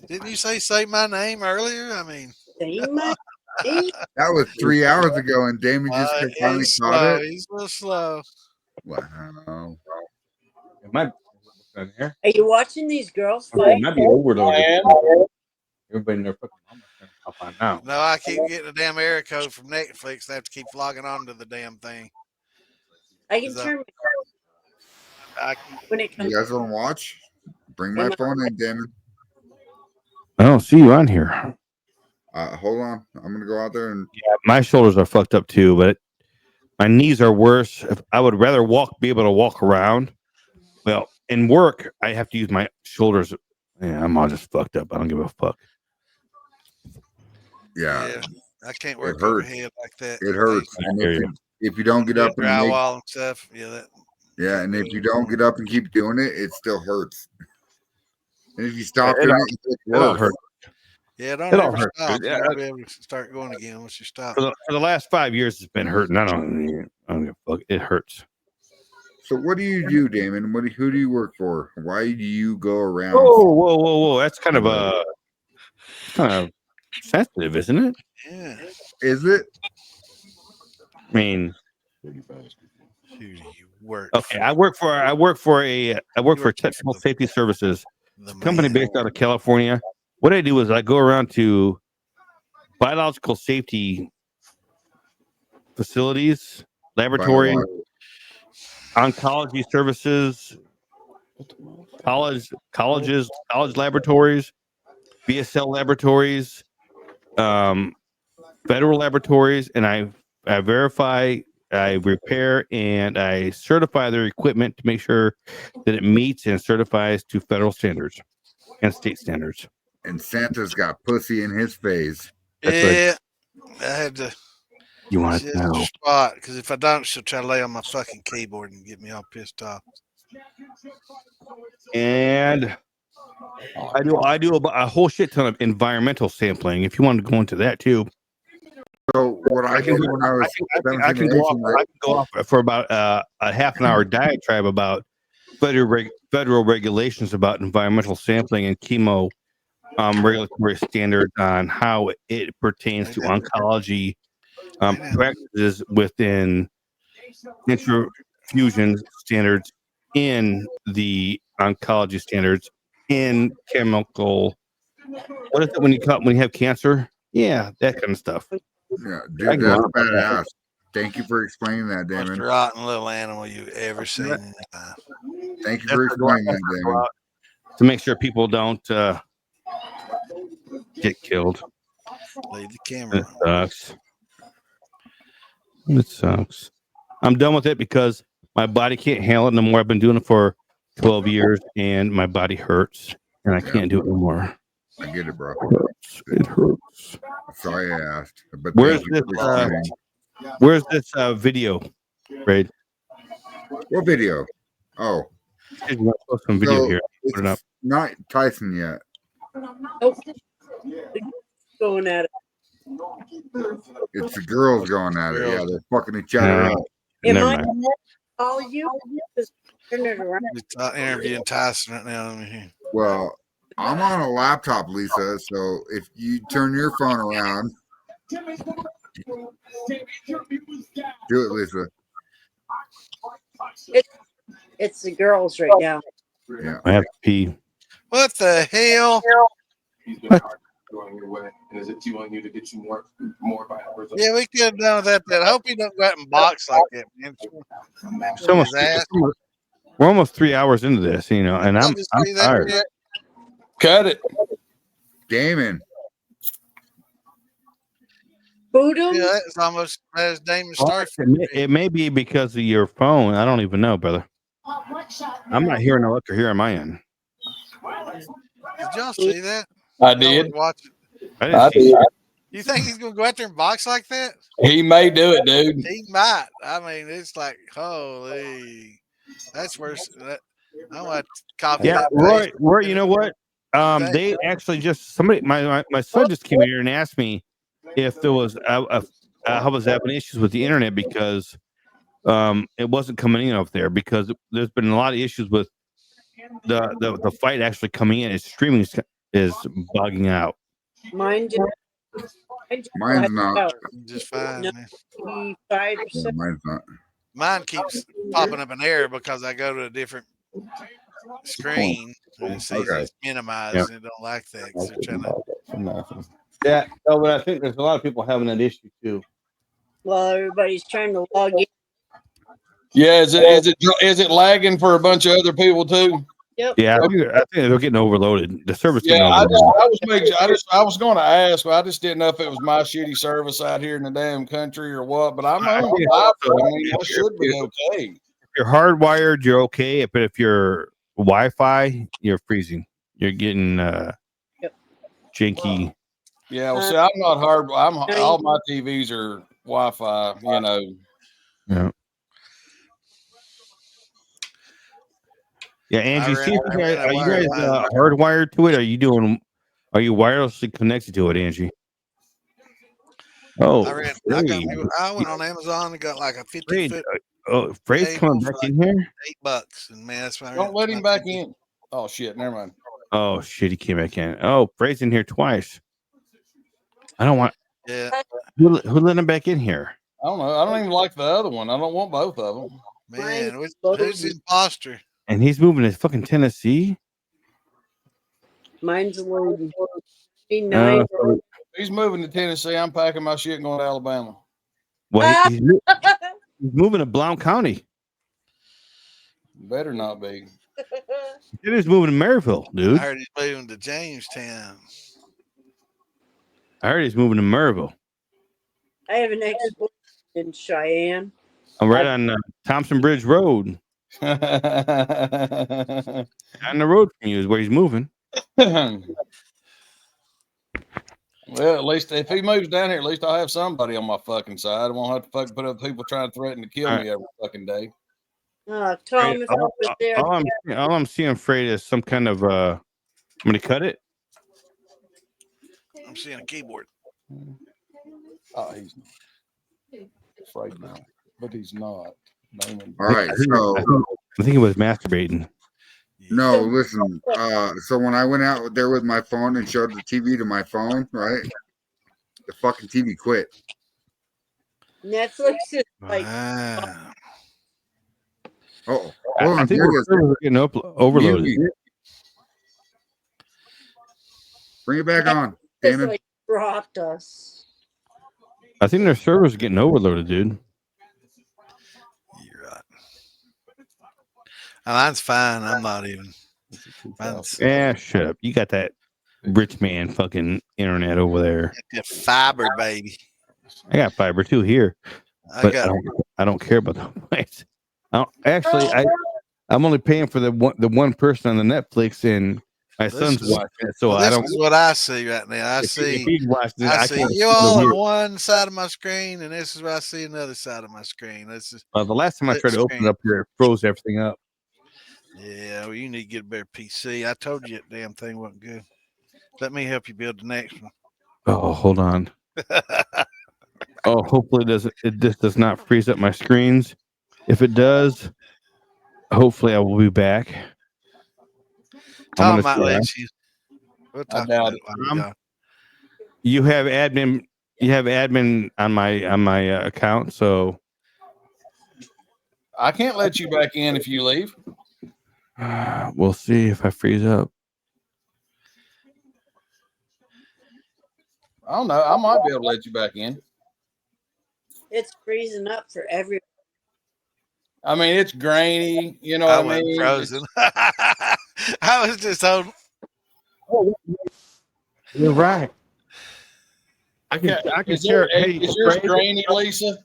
Didn't you say my name earlier? I mean,
say my name.
That was 3 hours ago, and Damon just finally caught it.
He's a little slow.
Wow.
Are you watching these girls fight?
It might be overloaded. Everybody in their fucking mama's gonna hop on now.
No, I keep getting a damn error code from Netflix. I have to keep logging on to the damn thing.
I can turn when it comes.
You guys want to watch? Bring my phone in, Damon.
I don't see you on here.
Hold on. I'm gonna go out there and.
Yeah, my shoulders are fucked up too, but my knees are worse. If I would rather be able to walk around. Well, in work, I have to use my shoulders. Yeah, I'm all just fucked up. I don't give a fuck.
Yeah.
I can't work overhead like that.
It hurts. And if you don't get up and
drywall and stuff,
and if you don't get up and keep doing it, it still hurts. And if you stop doing it, it's worse.
Yeah, don't ever stop. You're gonna be able to start going again once you stop.
For the last 5 years, it's been hurting. I don't give a fuck. It hurts.
So what do you do, Damon? Who do you work for? Why do you go around?
Whoa! That's kind of sensitive, isn't it?
Yeah.
Is it?
I mean,
who do you work?
Okay, I work for Technical Safety Services, a company based out of California. What I do is I go around to biological safety facilities, laboratories, oncology services, colleges, college laboratories, BSL laboratories, federal laboratories, and I verify, I repair, and I certify their equipment to make sure that it meets and certifies to federal standards and state standards.
And Santa's got pussy in his face.
Yeah, I had to.
You want to know?
Spot, because if I don't, she'll try to lay on my fucking keyboard and get me all pissed off.
And I do a whole shit ton of environmental sampling. If you want to go into that too.
So what I did when I was
I can go off for about a half an hour diatribe about federal regulations about environmental sampling and chemo regulatory standards on how it pertains to oncology practices within intrafusion standards, in the oncology standards, in chemical. What is it when you have cancer? Yeah, that kind of stuff.
Yeah, dude, that's badass. Thank you for explaining that, Damon.
Most rotten little animal you ever seen.
Thank you for explaining that, Damon.
To make sure people don't get killed.
Leave the camera.
It sucks. It sucks. I'm done with it because my body can't handle it no more. I've been doing it for 12 years and my body hurts and I can't do it anymore.
I get it, bro.
It hurts.
Sorry I asked. But
Where's this video, Raid?
What video? Oh.
There's some video here. Put it up.
Not Tyson yet.
Nope. Going at it.
It's the girls going at it. Yeah, they're fucking each other up.
Am I all you? Just turn it around.
Interviewing Tyson right now.
Well, I'm on a laptop, Lisa. So if you turn your phone around, do it, Lisa.
It's the girls right now.
Yeah,
I have to pee.
What the hell?
What?
Going your way, and is it you want you to get you more
Yeah, we could have done that. I hope he don't go out and box like that, man.
We're almost 3 hours into this, and I'm tired.
Cut it,
Damon.
Voodoo?
Yeah, it's almost as Damon Starfish.
It may be because of your phone. I don't even know, brother. I'm not hearing no echo here on my end.
Did y'all see that?
I did.
I didn't see that.
You think he's gonna go out there and box like that?
He may do it, dude.
He might. I mean, it's like, holy, that's worse. I want to copy.
Yeah,
that
Roy, you know what? They actually just my son just came in here and asked me if there was I was having issues with the internet because it wasn't coming in up there, because there's been a lot of issues with the fight actually coming in. Its streaming is bugging out.
Mine's
not.
Just fine.
No,
Man.
5%.
Yeah, mine's not.
Mine keeps popping up an error because I go to a different screen and it says it's minimized.
Yep.
And I don't like that because they're trying to.
Yeah, no, but I think there's a lot of people having that issue too.
Well, everybody's trying to log in.
Yeah, is it lagging for a bunch of other people too?
Yep.
Yeah, I think they're getting overloaded. The service.
Yeah, I was going to ask. Well, I just didn't know if it was my shitty service out here in the damn country or what. But I'm on Wi-Fi. I mean, I should be okay.
If you're hardwired, you're okay. But if you're Wi-Fi, you're freezing. You're getting janky.
Yeah, well, see, I'm not hard. All my TVs are Wi-Fi.
Yeah. Yeah, Angie, see if are you guys hardwired to it? Are you wirelessly connected to it, Angie? Oh,
I went on Amazon and got like a 50-foot.
Oh, Frey's coming back in here?
$8, and man, that's why.
Don't let him back in. Oh shit! Never mind.
Oh shit! He came back in. Oh, Frey's in here twice. I don't want.
Yeah.
Who let him back in here?
I don't know. I don't even like the other one. I don't want both of them.
Man, who's the imposter?
And he's moving to fucking Tennessee.
Mine's loading.
He's moving to Tennessee. I'm packing my shit and going to Alabama.
Well, he's moving to Blount County.
Better not be.
It is moving to Maryville, dude.
I heard he's moving to Jamestown.
I heard he's moving to Maryville.
I have an ex-boyfriend in Cheyenne.
I'm right on Thompson Bridge Road.
Well,
On the road from you is where he's moving.
at least if he moves down here, at least I'll have somebody on my fucking side. I won't have to fucking put up people trying to threaten to kill me every fucking day.
Tom, if I was there,
All I'm seeing, Freight, is some kind of I'm gonna cut it.
I'm seeing a keyboard.
Oh, he's afraid now, but he's not.
All right, so
I think he was masturbating.
no, listen. So when I went out there with my phone and showed the TV to my phone, right? The fucking TV quit.
Netflix is like.
Oh,
I think we're getting overloaded.
Bring it back on, damn it.
Like dropped us.
I think their servers are getting overloaded, dude.
You're right. Mine's fine. I'm not even.
Yeah, shut up. You got that rich man fucking internet over there.
Get fiber, baby.
I got fiber too here, but I don't care about the price. I'm only paying for the one person on the Netflix, and my son's watching it. So
this is what I see right now. I see you all on one side of my screen, and this is what I see another side of my screen. This is
the last time I tried to open it up here, it froze everything up.
Yeah, well, you need to get a better PC. I told you that damn thing wasn't good. Let me help you build the next one.
Oh, hold on. Hopefully this does not freeze up my screens. If it does, hopefully I will be back.
Tom might let you. We'll talk about it.
You have admin. You have admin on my account, so
I can't let you back in if you leave.
We'll see if I freeze up.
I don't know. I might be able to let you back in.
It's freezing up for everyone.
I mean, it's grainy. You know what I mean?
Frozen. I was just holding.
You're right. I can share.
Hey, is yours grainy, Lisa?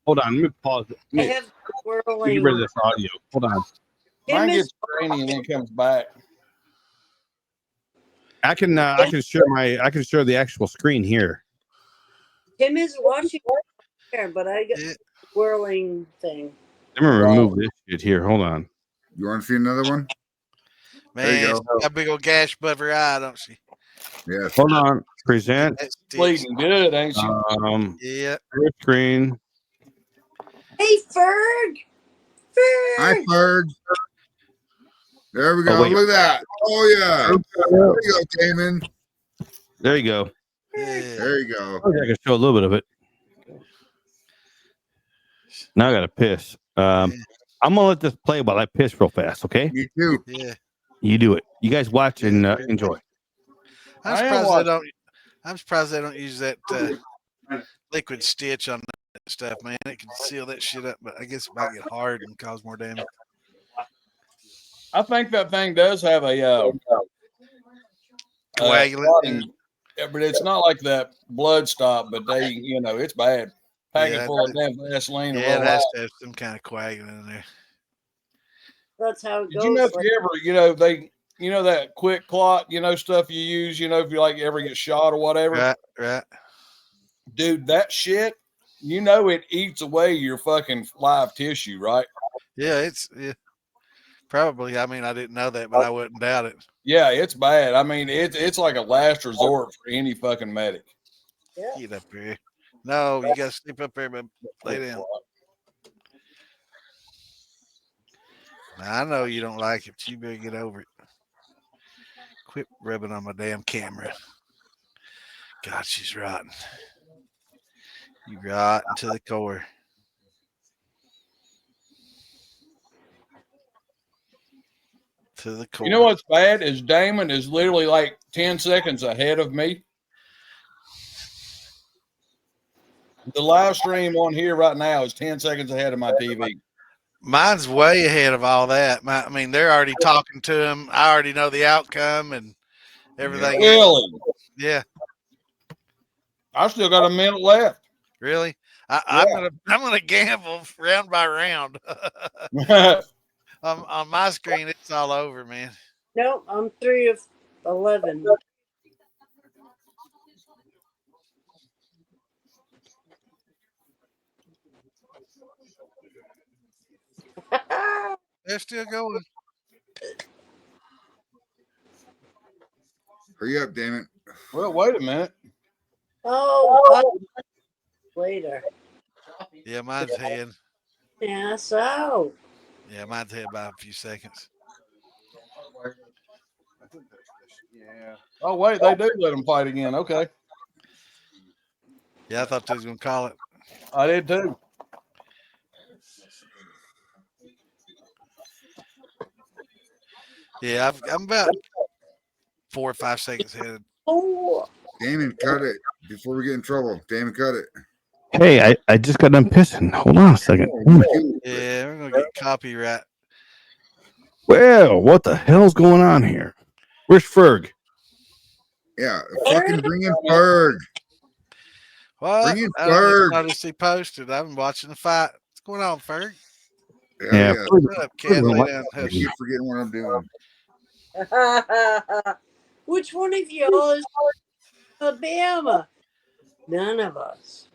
Hold on. Let me pause it.
I have swirling.
Get rid of this audio. Hold on.
Mine gets grainy and then comes back.
I can share the actual screen here.
Tim is watching there, but I got swirling thing.
I'm gonna remove this shit here. Hold on.
You want to see another one?
Man, she's got a big old gash above her eye, don't she?
Yeah.
Hold on. Present.
Bleeding good, ain't she?
Yeah.
Screen.
Hey, Ferg.
Hi, Ferg. There we go. Look at that. Oh yeah. There you go, Damon.
There you go.
There you go.
I can show a little bit of it. Now I gotta piss. I'm gonna let this play while I piss real fast, okay?
You too.
Yeah.
You do it. You guys watch and enjoy.
I'm surprised they don't use that liquid stitch on that stuff, man. It can seal that shit up, but I guess it might get hard and cause more damage.
I think that thing does have a
coagulant,
but it's not like that blood stop. But it's bad. Packet full of damn Vaseline.
Yeah, it has to have some kind of coagulant in there.
That's how it goes.
Did you know if you ever, that quick clot, stuff you use, if you ever get shot or whatever.
Right.
Dude, that shit, it eats away your fucking live tissue, right?
Yeah, probably. I mean, I didn't know that, but I wouldn't doubt it.
Yeah, it's bad. I mean, it's like a last resort for any fucking medic.
Yeah.
Get up here. No, you gotta sleep up here, but lay down. Now, I know you don't like it, but you better get over it. Quit rubbing on my damn camera. God, she's rotten. You rotten to the core. To the core.
You know what's bad is Damon is literally like 10 seconds ahead of me. The live stream on here right now is 10 seconds ahead of my TV.
Mine's way ahead of all that. I mean, they're already talking to him. I already know the outcome and everything.
Really?
Yeah.
I still got a minute left.
Really? I'm gonna gamble round by round. On my screen, it's all over, man.
No, I'm 3 of 11.
They're still going.
Hurry up, damn it.
Well, wait a minute.
Oh, later.
Yeah, mine's ahead.
Yeah, so.
Yeah, mine's ahead by a few seconds.
Yeah. Oh, wait, they do let them fight again. Okay.
Yeah, I thought they was gonna call it.
I did too.
Yeah, I'm about 4 or 5 seconds ahead.
Damon, cut it before we get in trouble. Damon, cut it.
Hey, I just got done pissing. Hold on a second.
Yeah, we're gonna get copyright.
Well, what the hell's going on here? Where's Ferg?
Yeah, fucking bring in Ferg.
What?
Bring in
I don't
Ferg.
notice he posted. I've been watching the fight. What's going on, Ferg?
Yeah,
Shut up, Ken. Lay down.
I keep forgetting what I'm doing.
Which one of y'all is Alabama? None of us.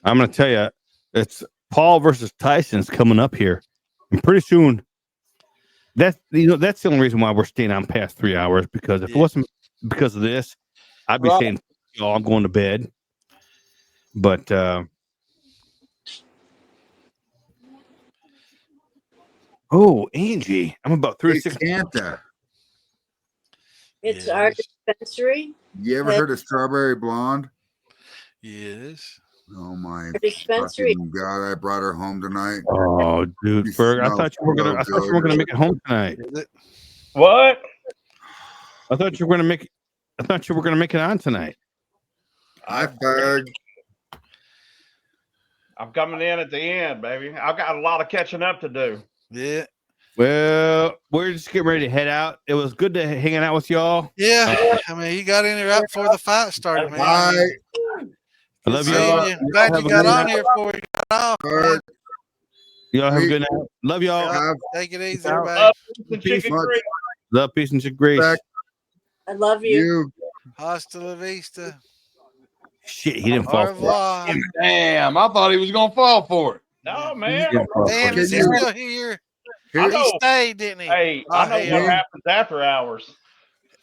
I'm going to tell you, it's Paul versus Tyson's coming up here, and pretty soon. That's that's the only reason why we're staying on past 3 hours. Because if it wasn't because of this, I'd be saying, "Oh, I'm going to bed." But Angie, I'm about 36.
Santa.
It's our dispensary.
You ever heard of Strawberry Blonde?
Yes.
Oh my
dispensary.
fucking God! I brought her home tonight.
Oh, dude, Ferg, I thought you were gonna. I thought you were gonna make it home tonight.
What?
I thought you were gonna make. I thought you were gonna make it on tonight.
Hi, Ferg.
I'm coming in at the end, baby. I've got a lot of catching up to do.
Yeah.
Well, we're just getting ready to head out. It was good to hanging out with y'all.
Yeah, I mean, you got in here right before the fight started, man.
Bye.
I love you.
Glad you got on here before we got off. Man.
Y'all have a good night. Love y'all.
Take it easy, everybody.
Love, peace, and grace.
I love you.
Hasta la vista.
Shit, he didn't fall for it.
Damn, I thought he was gonna fall for it.
No, man.
Damn, is he still here? He stayed, didn't he?
Hey, I know what happens after hours.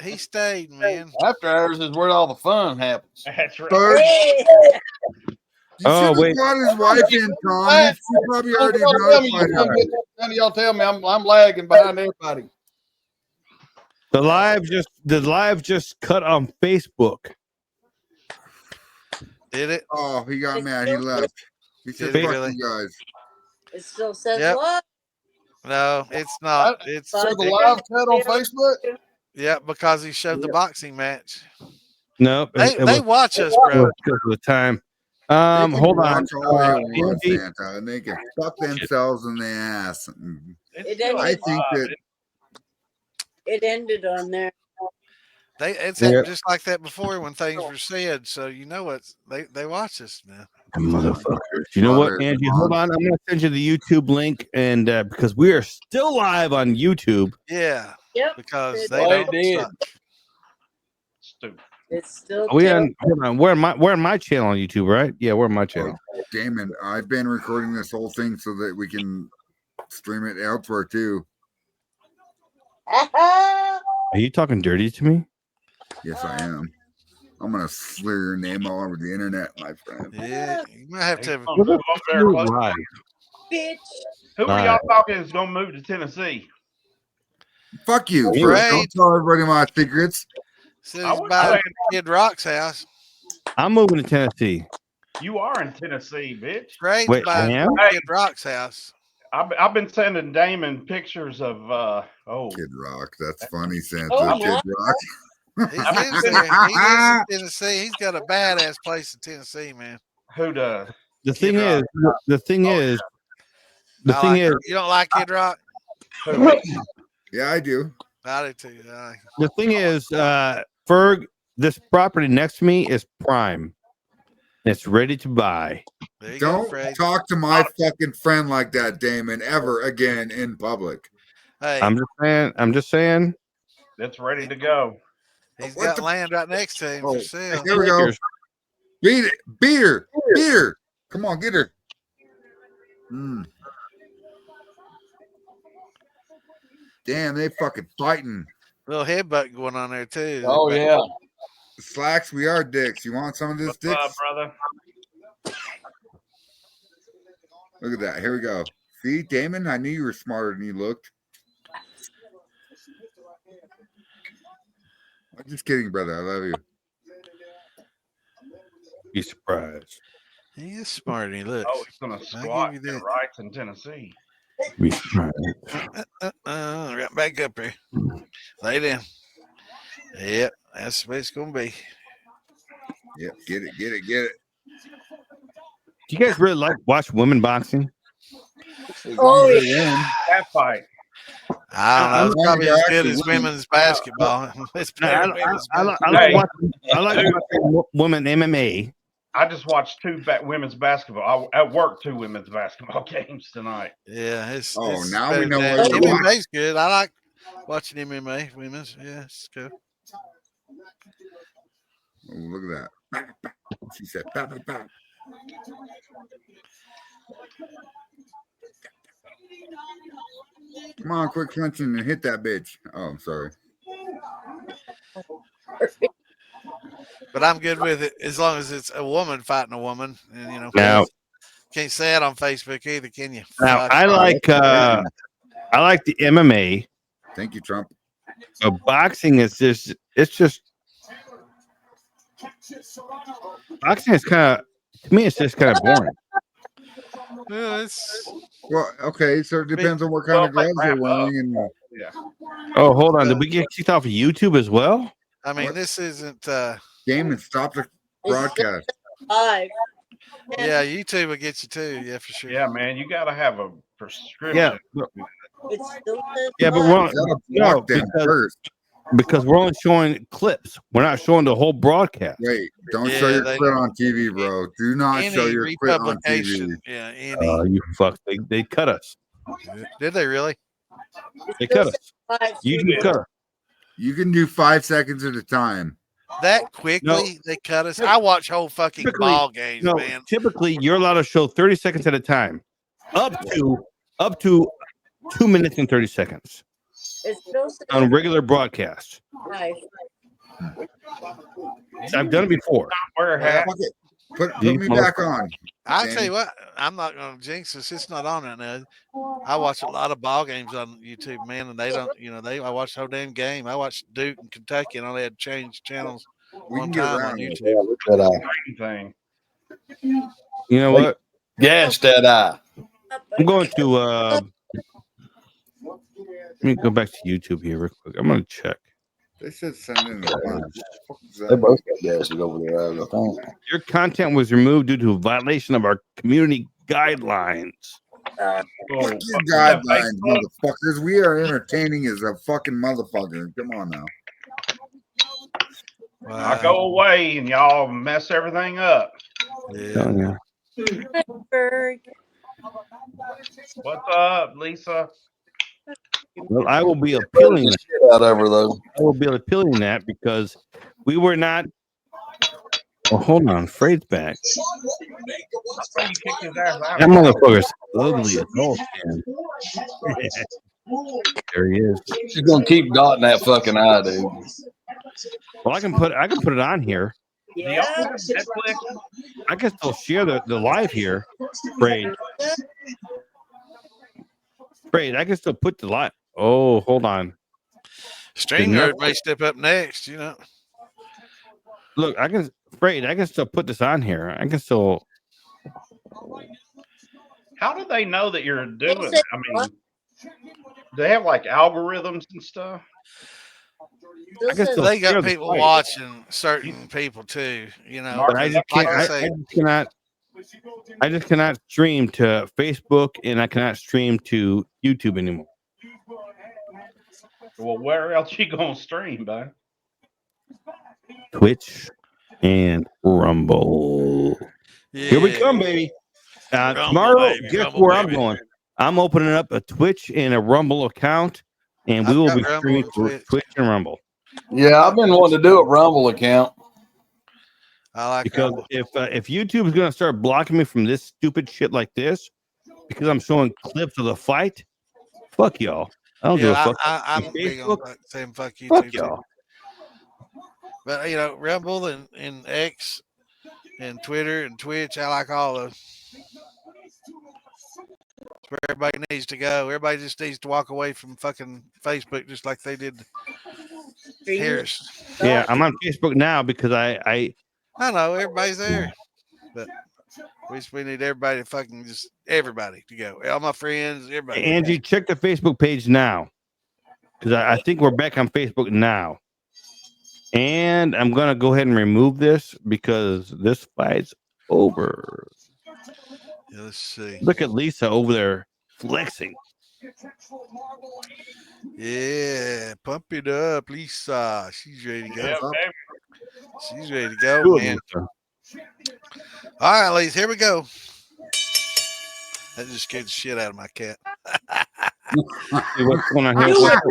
He stayed, man.
After hours is where all the fun happens.
That's right.
Ferg. You
Oh,
should have
wait.
brought his wife in, Tom. She probably already notified her.
None of y'all tell me I'm lagging behind everybody.
The live just cut on Facebook.
Did it?
Oh, he got mad. He left. He said,
Did he
"Fuck
really?
you guys."
It still says
Yep.
what?
No, it's not. It's
So the live cut on Facebook?
Yeah, because he showed the boxing match.
Nope.
They watch us, bro.
Because of the time.
They can
Hold on.
watch all they want,
Angie,
Santa, and they can fuck themselves in the ass.
It ended,
I think that
it ended on there.
It's happened just like that before when things were said. So you know what? They watch us now.
motherfuckers. You know what, Angie? Hold on. I'm going to send you the YouTube link, and because we are still live on YouTube.
Yeah.
Yep.
Because
It
they don't
did.
suck.
Stupid.
It's still.
Are we on? Hold on. We're on my channel on YouTube, right? Yeah, we're on my channel.
Damon, I've been recording this whole thing so that we can stream it elsewhere too.
Are you talking dirty to me?
Yes, I am. I'm gonna slur your name all over the internet, my friend.
Yeah, you might have to.
Right.
Bitch.
Who are y'all talking is going to move to Tennessee?
Fuck you.
Right.
First. Don't tell everybody my secrets.
Says by Kid Rock's house.
I'm moving to Tennessee.
You are in Tennessee, bitch.
Right
Wait,
by
I am?
Kid Rock's house.
I've been sending Damon pictures of
Kid Rock. That's funny, Santa.
Oh,
Kid
yeah.
Rock.
He lives there. He lives in Tennessee. He's got a badass place in Tennessee, man.
Who does?
The thing is,
You don't like Kid Rock?
Yeah, I do.
I do too.
the thing is, Ferg, this property next to me is prime. It's ready to buy.
Don't talk to my fucking friend like that, Damon, ever again in public.
Hey,
I'm just saying.
It's ready to go.
He's got land right next to him for sale.
Here we go. Beat it. Beat her. Come on, get her. Damn, they fucking fighting.
Little headbutt going on there too.
Oh, yeah. Slacks, we are dicks. You want some of this, dicks?
What's up, brother?
Look at that. Here we go. See, Damon, I knew you were smarter than you looked. I'm just kidding, brother. I love you.
Be surprised.
He is smarter than he looks.
Oh, he's gonna squat and get rights in Tennessee.
Be surprised.
Right back up here. Lay down. Yep, that's the way it's gonna be.
Yep, get it.
Do you guys really watch women boxing?
Oh, yeah.
That fight.
I don't know. It's probably as good as women's basketball. It's better than women's basketball.
I like watching women MMA.
I just watched women's basketball. I worked 2 women's basketball games tonight.
Yeah, it's
now we
better
know
than-
what you want.
MMA's good. I like watching MMA women's. Yeah, it's good.
Oh, look at that. She said, "Bap, bap, bap." Come on, quick clenching and hit that bitch. Oh, I'm sorry.
But I'm good with it as long as it's a woman fighting a woman. And
Now-
can't say it on Facebook either, can you?
Now I like the MMA.
Thank you, Trump.
But boxing is just boxing is kind of, to me, it's just kind of boring.
Well, okay, so it depends on what kind of gloves you're wearing. And
Oh, hold on. Did we get kicked off of YouTube as well?
I mean, this isn't.
Damon, stop the broadcast.
Live.
Yeah, YouTube will get you too. Yeah, for sure.
Yeah, man, you got to have a prescription.
Yeah.
It still says
Yeah, but
live.
no, because we're only showing clips. We're not showing the whole broadcast.
Wait, don't show your clit on TV, bro. Do not show your clit on TV.
Yeah,
You fuck. They cut us.
Did they really?
They cut us. YouTube cut us.
You can do 5 seconds at a time.
That quickly they cut us. I watch whole fucking ball games,
No,
man.
typically you're allowed to show 30 seconds at a time, up to 2 minutes and 30 seconds
It still says
on regular broadcasts.
live.
I've done it before.
Wear a hat.
Put me back on.
I'll tell you what, I'm not going to jinx this. It's not on right now. I watch a lot of ball games on YouTube, man, and they don't, I watch the whole damn game. I watched Duke and Kentucky, and I only had to change channels one time on YouTube.
Thing.
You know what?
Gas that eye.
I'm going to let me go back to YouTube here real quick. I'm going to check.
They said send in the lunch.
They both got gas over there. I think.
Your content was removed due to a violation of our community guidelines.
Fuck your guidelines, motherfuckers. We are entertaining as a fucking motherfucker. Come on now.
I go away and y'all mess everything up.
Yeah.
What's up, Lisa?
Well, I will be appealing
that. Out of her, though.
I will be appealing that because we were not. Oh, hold on, Freight's back. That motherfucker's ugly as hell, man. There he is.
She's gonna keep dotting that fucking eye, dude.
Well, I can put it on here.
Yeah.
I can still share the live here, Braid. I can still put the live. Oh, hold on.
StreamYard may step up next,
Look, I can still put this on here. I can still.
How do they know that you're doing it? I mean, they have like algorithms and stuff.
They got people watching certain people too,
But I just can't. I just cannot. I just cannot stream to Facebook and I cannot stream to YouTube anymore.
Well, where else you gonna stream, bud?
Twitch and Rumble.
Yeah.
Here we come, baby.
Rumble,
Tomorrow,
baby,
guess
Rumble,
where I'm
baby.
going? I'm opening up a Twitch and a Rumble account, and we
I've
will
got
be
Rumble
streaming
and
for Twitch and Rumble.
Yeah, I've been wanting to do a Rumble account.
I like
Because
Rumble.
if YouTube is gonna start blocking me from this stupid shit like this, because I'm showing clips of the fight, fuck y'all. I don't give a fuck.
I'm big on saying fuck you
Fuck
too.
y'all.
But Rumble and X and Twitter and Twitch, I like all those. That's where everybody needs to go. Everybody just needs to walk away from fucking Facebook just like they did Harris.
Yeah, I'm on Facebook now because I
know everybody's there, but we need everybody to fucking just everybody to go. All my friends, everybody.
Angie, check the Facebook page now. Because I think we're back on Facebook now. And I'm gonna go ahead and remove this because this fight's over.
Yeah, let's see.
Look at Lisa over there flexing.
Yeah, pump it up, Lisa. She's ready to go.
Yeah, baby.
She's ready to go,
Good,
man.
Lisa.
All right, ladies, here we go. That just scared the shit out of my cat.
See what's going on here? What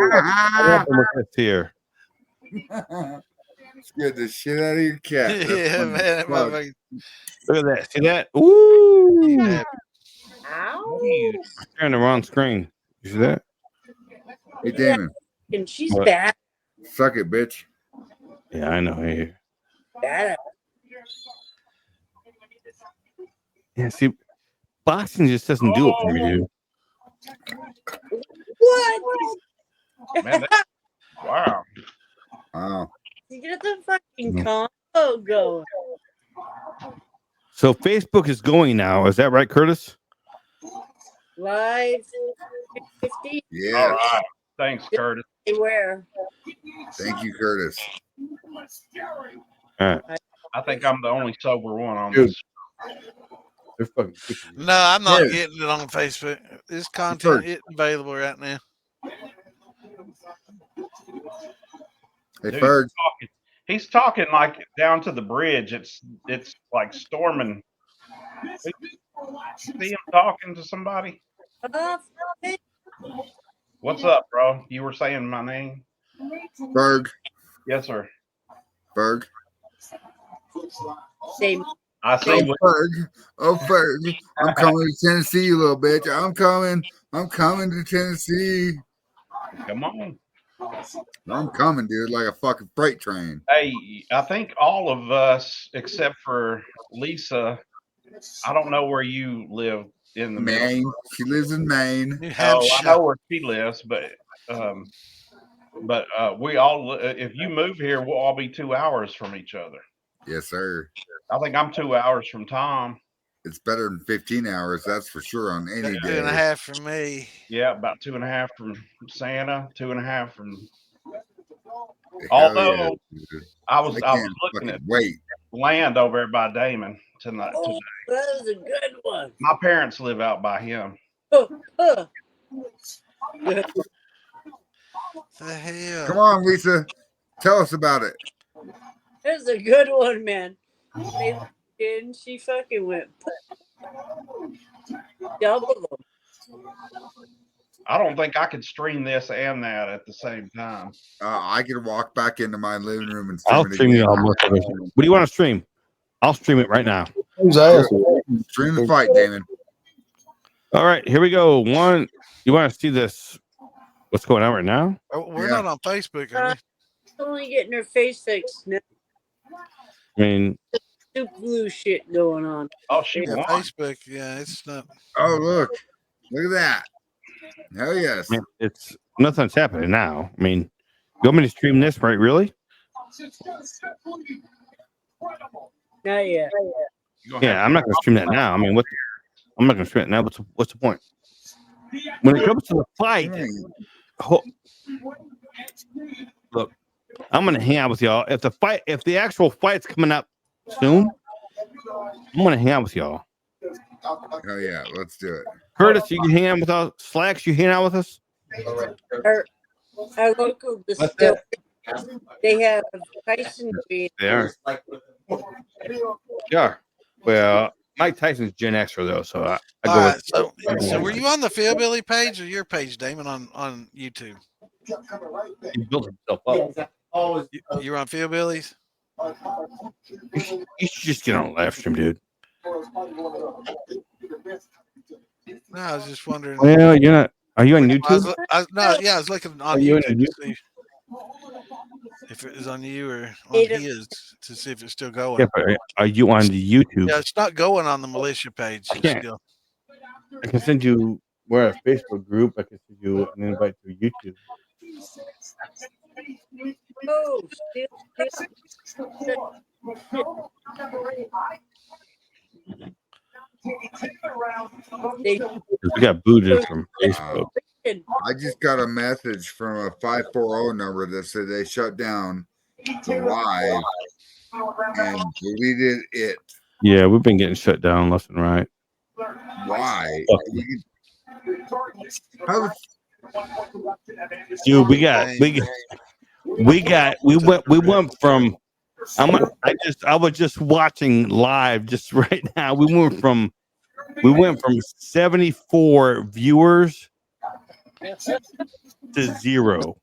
happened with this here?
Scared the shit out of your cat. That's
Yeah,
funny.
man. That
Fuck.
motherfucker.
Look at that. See that? Ooh.
Ow.
You're on the wrong screen. You see that?
Hey, Damon.
And she's
What?
bad.
Suck it, bitch.
Yeah, I know. Hey.
Bad.
Yeah, see, boxing just doesn't do it for me, dude.
What?
Man, wow.
Wow.
You get the fucking combo going.
So Facebook is going now. Is that right, Curtis?
Live 50.
Yeah.
All right. Thanks, Curtis.
Where?
Thank you, Curtis.
All right.
I think I'm the only sober one on this.
No, I'm not
Yeah.
getting it on Facebook. This content isn't available right now.
Hey,
Dude,
Ferg.
he's talking like down to the bridge. It's like storming. See him talking to somebody? What's up, bro? You were saying my name?
Ferg.
Yes, sir.
Ferg.
Same.
I see.
Oh, Ferg. Oh, Ferg. I'm coming to Tennessee, you little bitch. I'm coming to Tennessee.
Come on.
I'm coming, dude, like a fucking freight train.
Hey, I think all of us, except for Lisa, I don't know where you live in the
Maine. She lives in Maine.
New
Oh,
Hampshire.
I know where she lives, but we all, if you move here, we'll all be 2 hours from each other.
Yes, sir.
I think I'm 2 hours from Tom.
It's better than 15 hours, that's for sure, on any day.
2.5 for me.
Yeah, about 2.5 from Santa, 2.5 from.
Hell
Although
yeah, dude.
I was
can't
looking
fucking
at
wait.
land over there by Damon tonight.
Oh,
Today.
that was a good one.
My parents live out by him.
The hell?
Come on, Lisa. Tell us about it.
That's a good one, man. They and she fucking went double them.
I don't think I could stream this and that at the same time.
I could walk back into my living room and
I'll
stream it
stream you
again.
all. What do you want to stream? I'll stream it right now.
Stream the fight, Damon.
All right, here we go. One, you want to see this? What's going on right now?
We're not on Facebook, are we?
Only getting her face fixed now.
I mean,
Super glue shit going on.
Oh, she
Yeah,
won.
Facebook. Yeah, it's not.
Oh, look at that. Hell yes.
I mean, it's nothing's happening now. I mean, you want me to stream this, right? Really?
Not yet.
Yeah, I'm not going to stream that now. I mean, what? I'm not going to stream it now. What's the point? When it comes to the fight, look, I'm going to hang out with y'all. If the actual fight's coming up soon, I'm going to hang out with y'all.
Oh yeah, let's do it.
Curtis, you can hang out with us. Slacks, you hang out with us.
Our local distillery, they have Tyson beer.
They are. Yeah. Well, Mike Tyson's Gen Xer though, so I
All
go
right.
with.
So were you on the Philbilly page or your page, Damon, on YouTube?
He built himself up.
You were on Philbillies?
You should just get on a live stream, dude.
No, I was just wondering.
Well, you're not. Are you on YouTube?
I was looking on
you
YouTube
on
to see if it was on you or on his to see if it's still going.
Yeah, but are you on the YouTube?
Yeah, it's not going on the militia page.
I can't.
Still.
I can send you. We're a Facebook group. I can send you an invite to YouTube.
Oh,
We got booted from Facebook.
I just got a message from a 540 number that said they shut down the live and deleted it.
Yeah, we've been getting shut down left and right.
Why?
Dude, we went from. I was just watching live just right now. We went from 74 viewers to 0.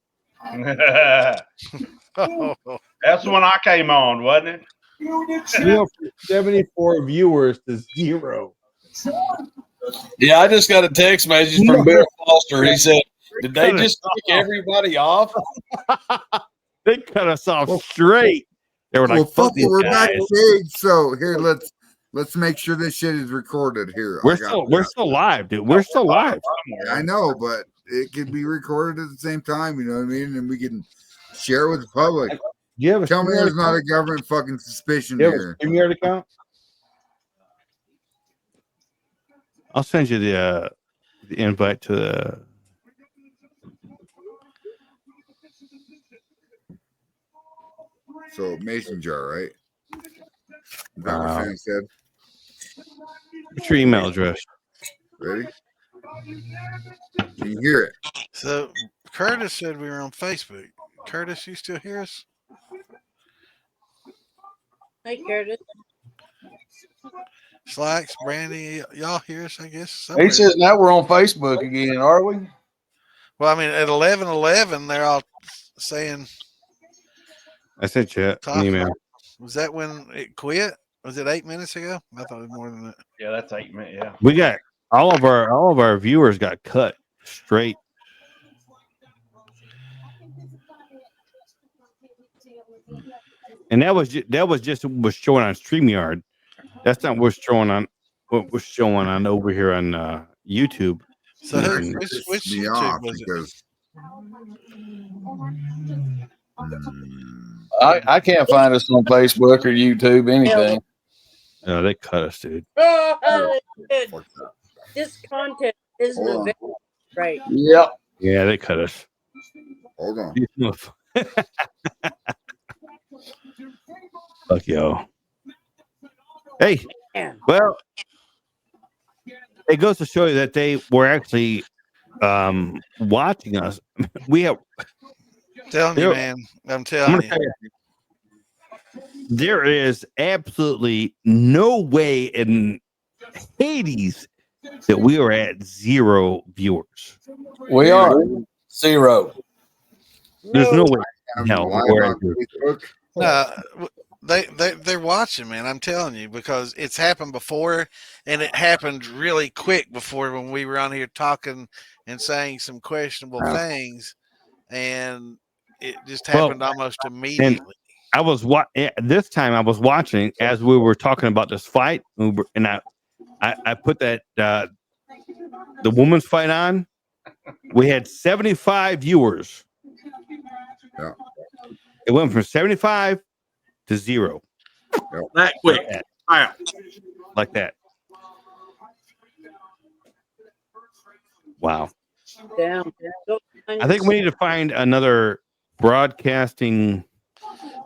That's when I came on, wasn't it?
We went from 74 viewers to 0.
Yeah, I just got a text message from Bill Foster. He said, "Did they just kick everybody off?"
They cut us off straight. They were like,
"Well, fuck it, we're backstage." So here, let's make sure this shit is recorded. Here,
we're still live, dude. We're still live.
I know, but it can be recorded at the same time. You know what I mean? And we can share it with the public. Tell me there's not a government fucking suspicion here.
StreamYard account? I'll send you the invite to the.
So mason jar, right? Is that what Sam said?
What's your email address?
Ready? Can you hear it?
So Curtis said we were on Facebook. Curtis, you still hear us?
Hi, Curtis.
Slacks, Brandy, y'all hear us, I guess.
He
somewhere.
says now we're on Facebook again, are we?
Well, I mean, at 11:11, they're all saying.
I sent you an email.
Was that when it quit? Was it 8 minutes ago? I thought it was more than that.
Yeah, that's 8 minutes. Yeah.
We got all of our viewers got cut straight. And that was just what was showing on StreamYard. That's not what's showing on over here on YouTube.
So which YouTube was it?
I can't find us on Facebook or YouTube, anything.
No, they cut us, dude.
Oh, this content isn't available, right?
Yep.
Yeah, they cut us.
Hold on.
Fuck yo. Hey, well, it goes to show you that they were actually watching us. We have.
Telling you, man. I'm telling you.
Tell you. There is absolutely no way in Hades that we are at 0 viewers.
We are 0.
There's no way. No,
they're watching, man. I'm telling you, because it's happened before, and it happened really quick before when we were on here talking and saying some questionable things, and it just happened almost immediately.
I was this time I was watching as we were talking about this fight, and I put that the women's fight on. We had 75 viewers.
Yeah.
It went from 75 to 0.
That quick.
Like that. Wow.
Down.
I think we need to find another broadcasting.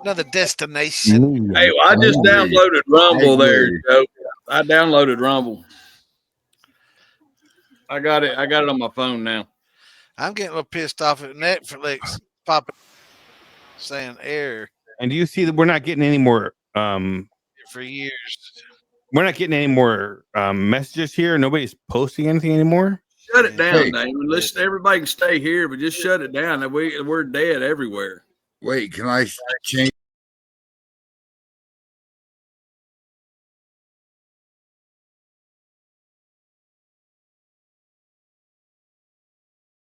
Another destination.
Hey, well, I just downloaded Rumble there, Joe. I downloaded Rumble.
I got it. I got it on my phone now.
I'm getting a little pissed off at Netflix popping saying error
And do you see that we're not getting any more?
for years.
We're not getting any more messages here. Nobody's posting anything anymore.
Shut it down, Damon. Listen, everybody can stay here, but just shut it down. We're dead everywhere.
Wait, can I change